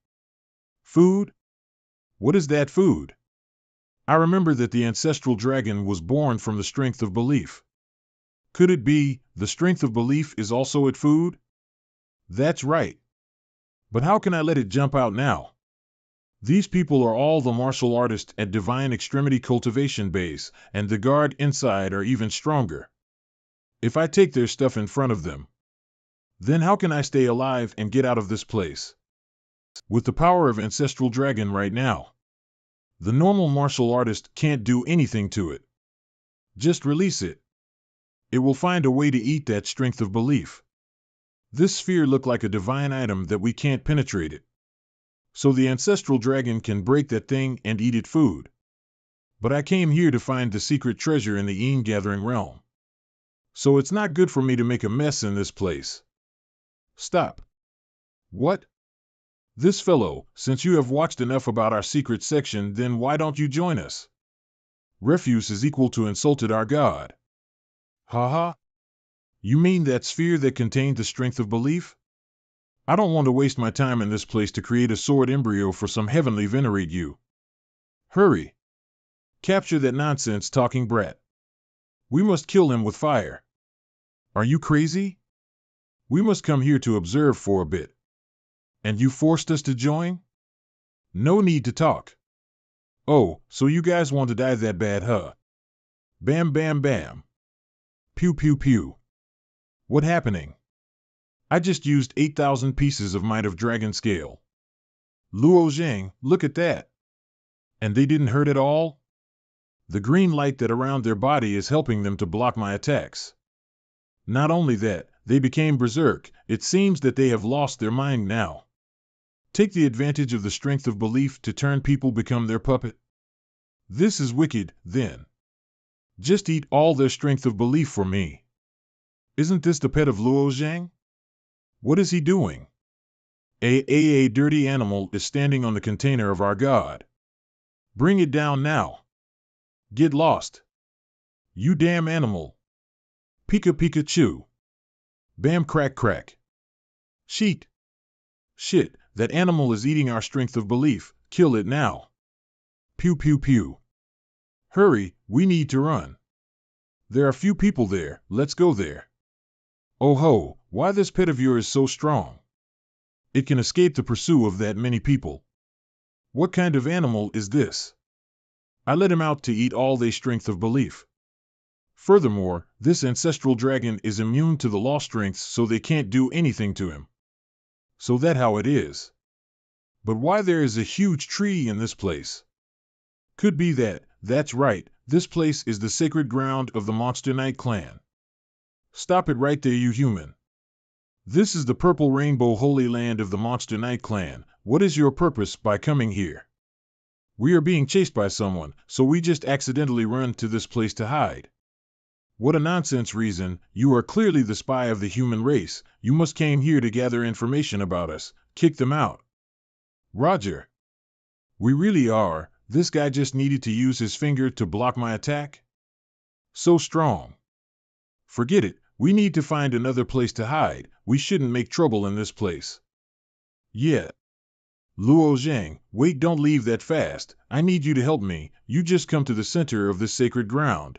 Food? What is that food? I remember that the ancestral dragon was born from the strength of belief. Could it be, the strength of belief is also its food? That's right. But how can I let it jump out now? These people are all the martial artists at Divine Extremity Cultivation Base, and the guard inside are even stronger. If I take their stuff in front of them, then how can I stay alive and get out of this place? With the power of Ancestral Dragon right now, the normal martial artist can't do anything to it. Just release it. It will find a way to eat that strength of belief. This sphere looked like a divine item that we can't penetrate it. So the ancestral dragon can break that thing and eat it food. But I came here to find the secret treasure in the Yin Gathering realm. So it's not good for me to make a mess in this place. Stop. What? This fellow, since you have watched enough about our secret section, then why don't you join us? Refuse is equal to insulted our God. Ha. You mean that sphere that contained the strength of belief? I don't want to waste my time in this place to create a sword embryo for some heavenly venerate you. Hurry. Capture that nonsense talking brat. We must kill him with fire. Are you crazy? We must come here to observe for a bit. And you forced us to join? No need to talk. Oh, so you guys want to die that bad, huh? Bam bam bam. Pew pew pew. What happening? I just used 8,000 pieces of Might of Dragon Scale. Luo Zhang, look at that. And they didn't hurt at all? The green light that around their body is helping them to block my attacks. Not only that, they became berserk. It seems that they have lost their mind now. Take the advantage of the strength of belief to turn people become their puppet. This is wicked, then. Just eat all their strength of belief for me. Isn't this the pet of Luo Zhang? What is he doing? A dirty animal is standing on the container of our god. Bring it down now. Get lost. You damn animal. Pika Pikachu. Bam crack crack. Sheet. Shit, that animal is eating our strength of belief. Kill it now. Pew pew pew. Hurry, we need to run. There are few people there, let's go there. Oh ho, why this pet of yours so strong? It can escape the pursuit of that many people. What kind of animal is this? I let him out to eat all their strength of belief. Furthermore, this ancestral dragon is immune to the law strengths, so they can't do anything to him. So that how it is. But why there is a huge tree in this place? Could be that's right, this place is the sacred ground of the Monster Knight clan. Stop it right there, you human. This is the purple rainbow holy land of the Monster Knight clan. What is your purpose by coming here? We are being chased by someone, so we just accidentally run to this place to hide. What a nonsense reason. You are clearly the spy of the human race. You must came here to gather information about us. Kick them out. Roger. We really are. This guy just needed to use his finger to block my attack? So strong. Forget it. We need to find another place to hide. We shouldn't make trouble in this place. Yeah. Luo Zhang, wait, don't leave that fast. I need you to help me. You just come to the center of this sacred ground.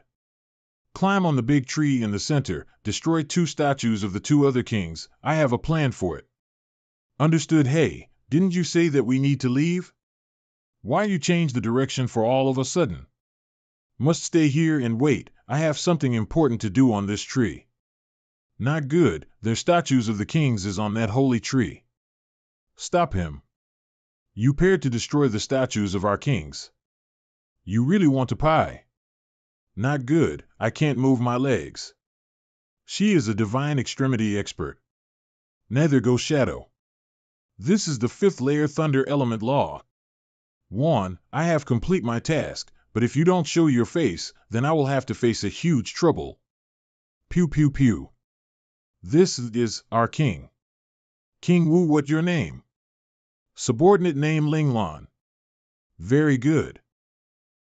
Climb on the big tree in the center. Destroy 2 statues of the 2 other kings. I have a plan for it. Understood. Hey, didn't you say that we need to leave? Why you change the direction for all of a sudden? Must stay here and wait. I have something important to do on this tree. Not good. Their statues of the kings is on that holy tree. Stop him. You paired to destroy the statues of our kings. You really want to pie? Not good. I can't move my legs. She is a divine extremity expert. Neither go shadow. This is the 5th layer thunder element law. 1. I have complete my task, but if you don't show your face, then I will have to face a huge trouble. Pew pew pew. This is our king. King Wu, what your name? Subordinate name Linglan. Very good.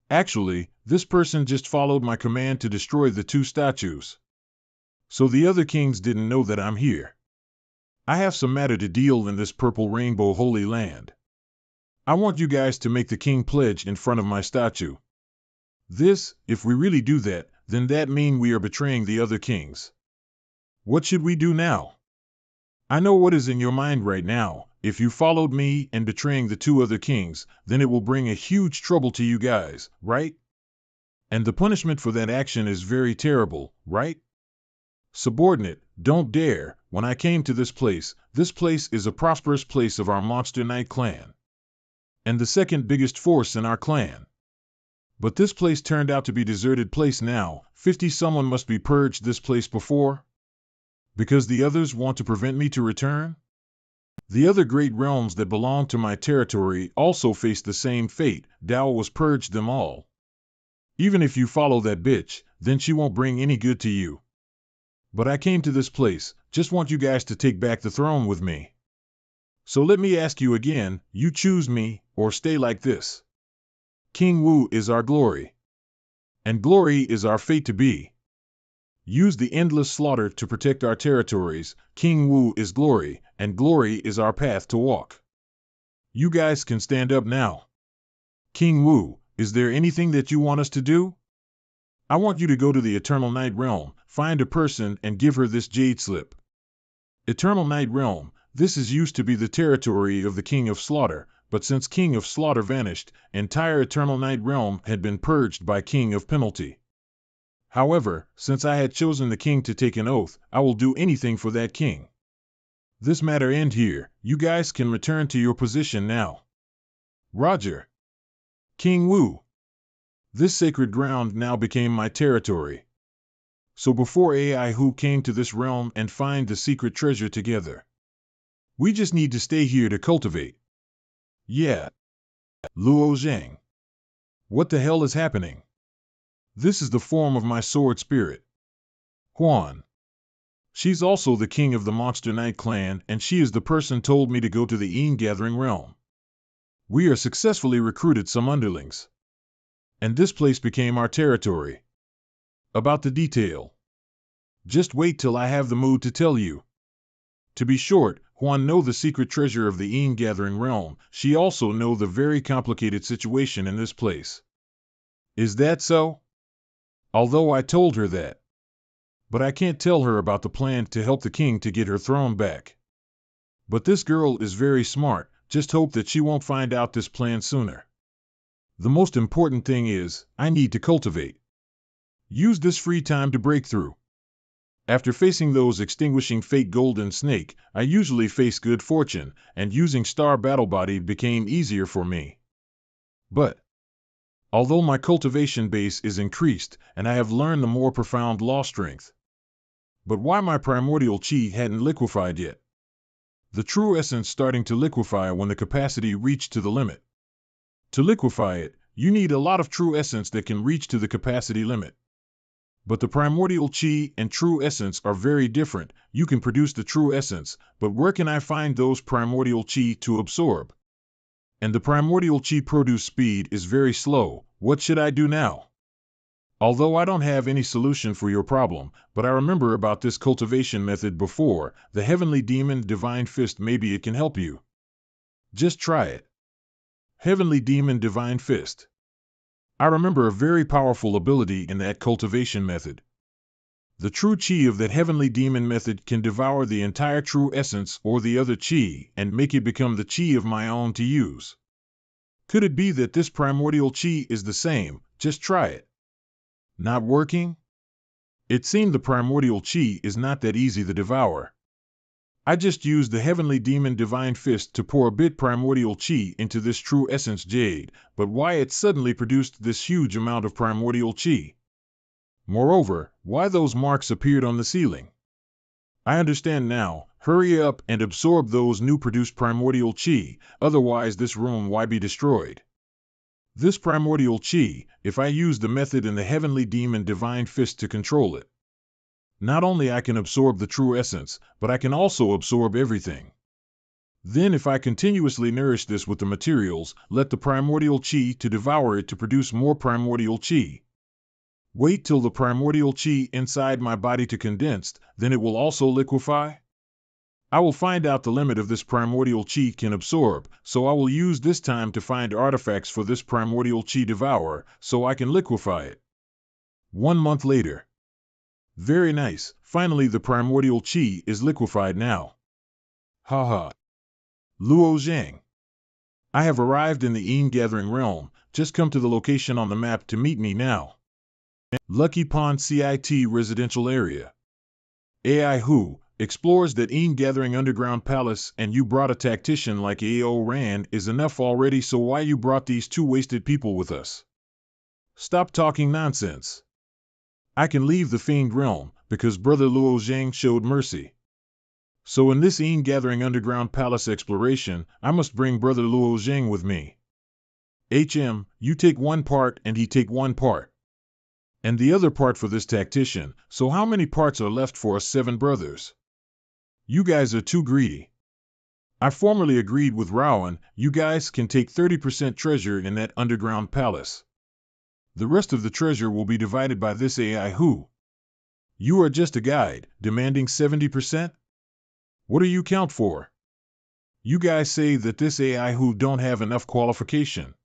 Actually, this person just followed my command to destroy the 2 statues. So the other kings didn't know that I'm here. I have some matter to deal in this purple rainbow holy land. I want you guys to make the king pledge in front of my statue. This, if we really do that, then that means we are betraying the other kings. What should we do now? I know what is in your mind right now. If you followed me and betraying the 2 other kings, then it will bring a huge trouble to you guys, right? And the punishment for that action is very terrible, right? Subordinate, don't dare. When I came to this place is a prosperous place of our Monster Knight clan. And the 2nd biggest force in our clan. But this place turned out to be a deserted place now. 50 someone must be purged this place before? Because the others want to prevent me to return? The other great realms that belong to my territory also face the same fate. Dao was purged them all. Even if you follow that bitch, then she won't bring any good to you. But I came to this place, just want you guys to take back the throne with me. So let me ask you again, you choose me, or stay like this. King Wu is our glory. And glory is our fate to be. Use the endless slaughter to protect our territories. King Wu is glory, and glory is our path to walk. You guys can stand up now. King Wu, is there anything that you want us to do? I want you to go to the Eternal Night Realm, find a person and give her this jade slip. Eternal Night Realm, this is used to be the territory of the King of Slaughter, but since King of Slaughter vanished, entire Eternal Night Realm had been purged by King of Penalty. However, since I had chosen the king to take an oath, I will do anything for that king. This matter end here. You guys can return to your position now. Roger. King Wu. This sacred ground now became my territory. So before AI who came to this realm and find the secret treasure together. We just need to stay here to cultivate. Yeah. Luo Zhang. What the hell is happening? This is the form of my sword spirit. Huan. She's also the king of the Monster Knight clan, and she is the person told me to go to the Gathering realm. We are successfully recruited some underlings. And this place became our territory. About the detail. Just wait till I have the mood to tell you. To be short, Huan know the secret treasure of the Gathering realm. She also know the very complicated situation in this place. Is that so? Although I told her that. But I can't tell her about the plan to help the king to get her throne back. But this girl is very smart, just hope that she won't find out this plan sooner. The most important thing is, I need to cultivate. Use this free time to break through. After facing those extinguishing fake golden snake, I usually face good fortune, and using star battle body became easier for me. But although my cultivation base is increased, and I have learned the more profound law strength. But why my primordial chi hadn't liquefied yet? The true essence starting to liquefy when the capacity reached to the limit. To liquefy it, you need a lot of true essence that can reach to the capacity limit. But the primordial chi and true essence are very different. You can produce the true essence, but where can I find those primordial chi to absorb? And the primordial chi produce speed is very slow. What should I do now? Although I don't have any solution for your problem, but I remember about this cultivation method before, the Heavenly Demon Divine Fist, maybe it can help you. Just try it. Heavenly Demon Divine Fist. I remember a very powerful ability in that cultivation method. The true chi of that Heavenly Demon method can devour the entire true essence or the other chi and make it become the chi of my own to use. Could it be that this primordial chi is the same? Just try it. Not working? It seemed the primordial chi is not that easy to devour. I just used the Heavenly Demon Divine Fist to pour a bit primordial chi into this true essence jade, but why it suddenly produced this huge amount of primordial chi? Moreover, why those marks appeared on the ceiling? I understand now. Hurry up and absorb those new produced primordial chi, otherwise this room why be destroyed. This primordial chi, if I use the method in the Heavenly Demon Divine Fist to control it, not only I can absorb the true essence, but I can also absorb everything. Then if I continuously nourish this with the materials, let the primordial chi to devour it to produce more primordial chi. Wait till the primordial chi inside my body to condensed, then it will also liquefy? I will find out the limit of this primordial chi can absorb, so I will use this time to find artifacts for this primordial chi devour, so I can liquefy it. 1 month later. Very nice, finally the primordial chi is liquefied now. Haha. Luo Zhang. I have arrived in the Gathering realm, just come to the location on the map to meet me now. Lucky Pond CIT residential area. AI who explores that Gathering underground palace, and you brought a tactician like AO Ran is enough already, so why you brought these two wasted people with us? Stop talking nonsense. I can leave the Fiend realm, because Brother Luo Zhang showed mercy. So in this Gathering underground palace exploration, I must bring Brother Luo Zhang with me. HM, you take one part and he take one part. And the other part for this tactician, so how many parts are left for us 7 brothers? You guys are too greedy. I formerly agreed with Rowan, you guys can take 30% treasure in that underground palace. The rest of the treasure will be divided by this AI who. You are just a guide, demanding 70%? What do you count for? You guys say that this AI who don't have enough qualification.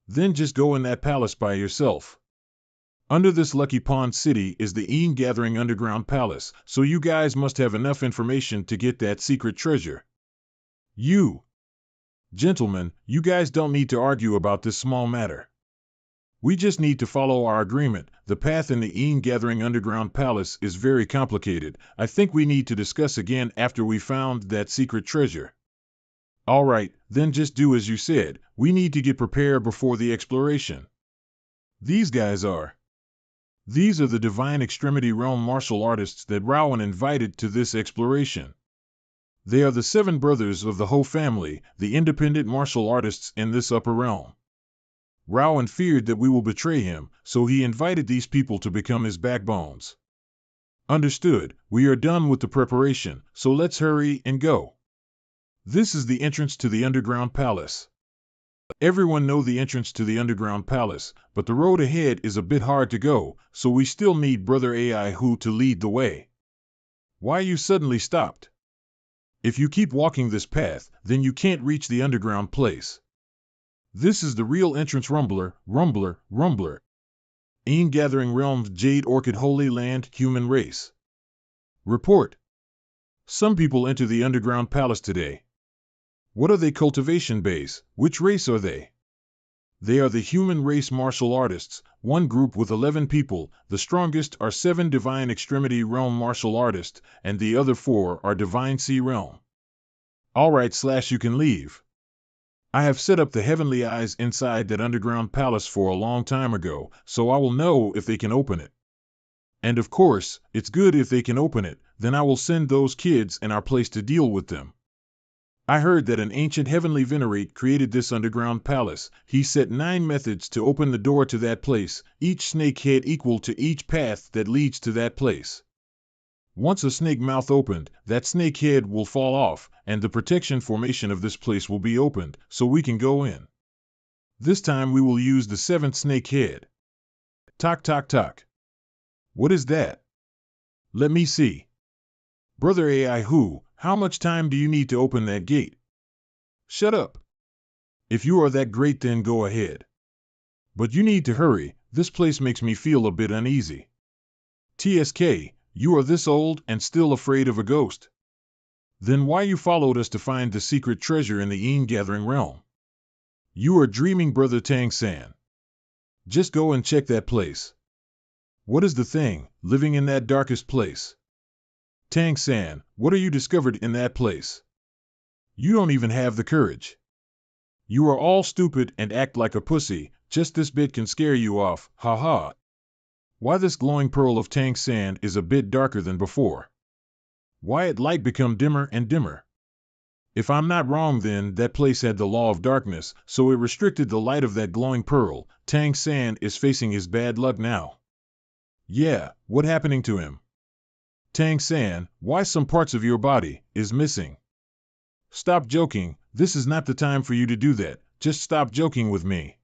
Then just go in that palace by yourself. Under this Lucky Pond City is the Gathering underground palace, so you guys must have enough information to get that secret treasure. You. Gentlemen, you guys don't need to argue about this small matter. We just need to follow our agreement. The path in the Gathering underground palace is very complicated. I think we need to discuss again after we found that secret treasure. All right, then just do as you said. We need to get prepared before the exploration. These guys are. These are the Divine Extremity Realm martial artists that Rowan invited to this exploration. They are the 7 brothers of the Ho family, the independent martial artists in this upper realm. Rowan feared that we will betray him, so he invited these people to become his backbones. Understood. We are done with the preparation, so let's hurry and go. This is the entrance to the underground palace. Everyone knows the entrance to the underground palace, but the road ahead is a bit hard to go, so we still need Brother Ai-Hu to lead the way. Why you suddenly stopped? If you keep walking this path, then you can't reach the underground place. This is the real entrance. Rumbler. Gathering Realms, Jade Orchid, Holy Land, Human Race. Report. Some people enter the underground palace today. What are they? Cultivation base. Which race are they? They are the human race martial artists, one group with 11 people. The strongest are 7 Divine Extremity Realm martial artists, and the other 4 are Divine Sea Realm. Alright, you can leave. I have set up the heavenly eyes inside that underground palace for a long time ago, so I will know if they can open it. And of course, it's good if they can open it, then I will send those kids in our place to deal with them. I heard that an ancient heavenly venerate created this underground palace. He set 9 methods to open the door to that place, each snake head equal to each path that leads to that place. Once a snake mouth opened, that snake head will fall off, and the protection formation of this place will be opened, so we can go in. This time we will use the 7th snake head. Tock. What is that? Let me see. Brother Ai-Hu, how much time do you need to open that gate? Shut up. If you are that great, then go ahead. But you need to hurry, this place makes me feel a bit uneasy. TSK, you are this old and still afraid of a ghost? Then why you followed us to find the secret treasure in the Gathering Realm? You are dreaming, Brother Tang-san. Just go and check that place. What is the thing, living in that darkest place? Tang-san, what are you discovered in that place? You don't even have the courage. You are all stupid and act like a pussy, just this bit can scare you off, ha. Why this glowing pearl of Tang-san is a bit darker than before. Why it light become dimmer and dimmer. If I'm not wrong, then that place had the law of darkness, so it restricted the light of that glowing pearl. Tang-san is facing his bad luck now. Yeah, what happening to him? Tang-san, why some parts of your body is missing? Stop joking, this is not the time for you to do that, just stop joking with me.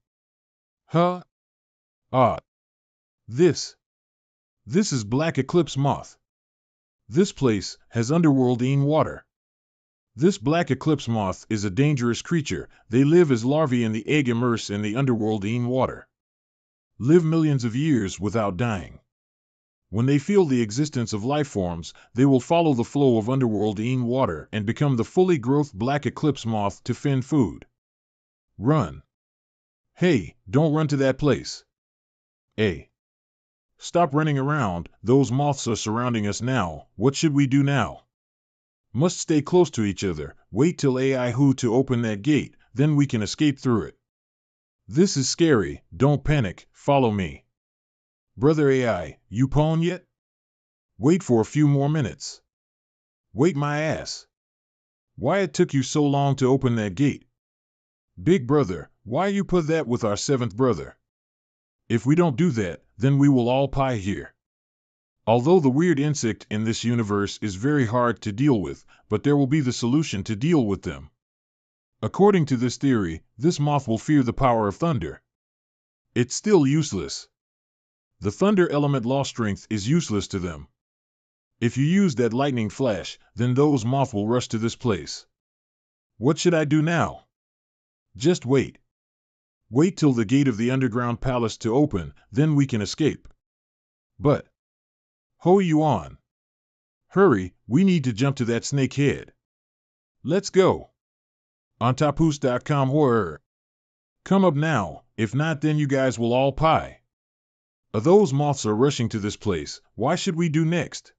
Huh? This is Black Eclipse Moth. This place has underworld water. This Black Eclipse Moth is a dangerous creature. They live as larvae in the egg immersed in the underworld water. Live millions of years without dying. When they feel the existence of life forms, they will follow the flow of underworld water and become the fully growth Black Eclipse Moth to find food. Run. Hey, don't run to that place. Hey. Stop running around, those moths are surrounding us now. What should we do now? Must stay close to each other, wait till Ai-Hu to open that gate, then we can escape through it. This is scary, don't panic, follow me. Brother Ai, you pwn yet? Wait for a few more minutes. Wait my ass. Why it took you so long to open that gate? Big brother, why you put that with our 7th brother? If we don't do that, then we will all pie here. Although the weird insect in this universe is very hard to deal with, but there will be the solution to deal with them. According to this theory, this moth will fear the power of thunder. It's still useless. The thunder element law strength is useless to them. If you use that lightning flash, then those moth will rush to this place. What should I do now? Just wait. Wait till the gate of the underground palace to open, then we can escape. But ho you on. Hurry, we need to jump to that snake head. Let's go. OnTopus.com horror. Come up now, if not then you guys will all pie. Those moths are rushing to this place, why should we do next?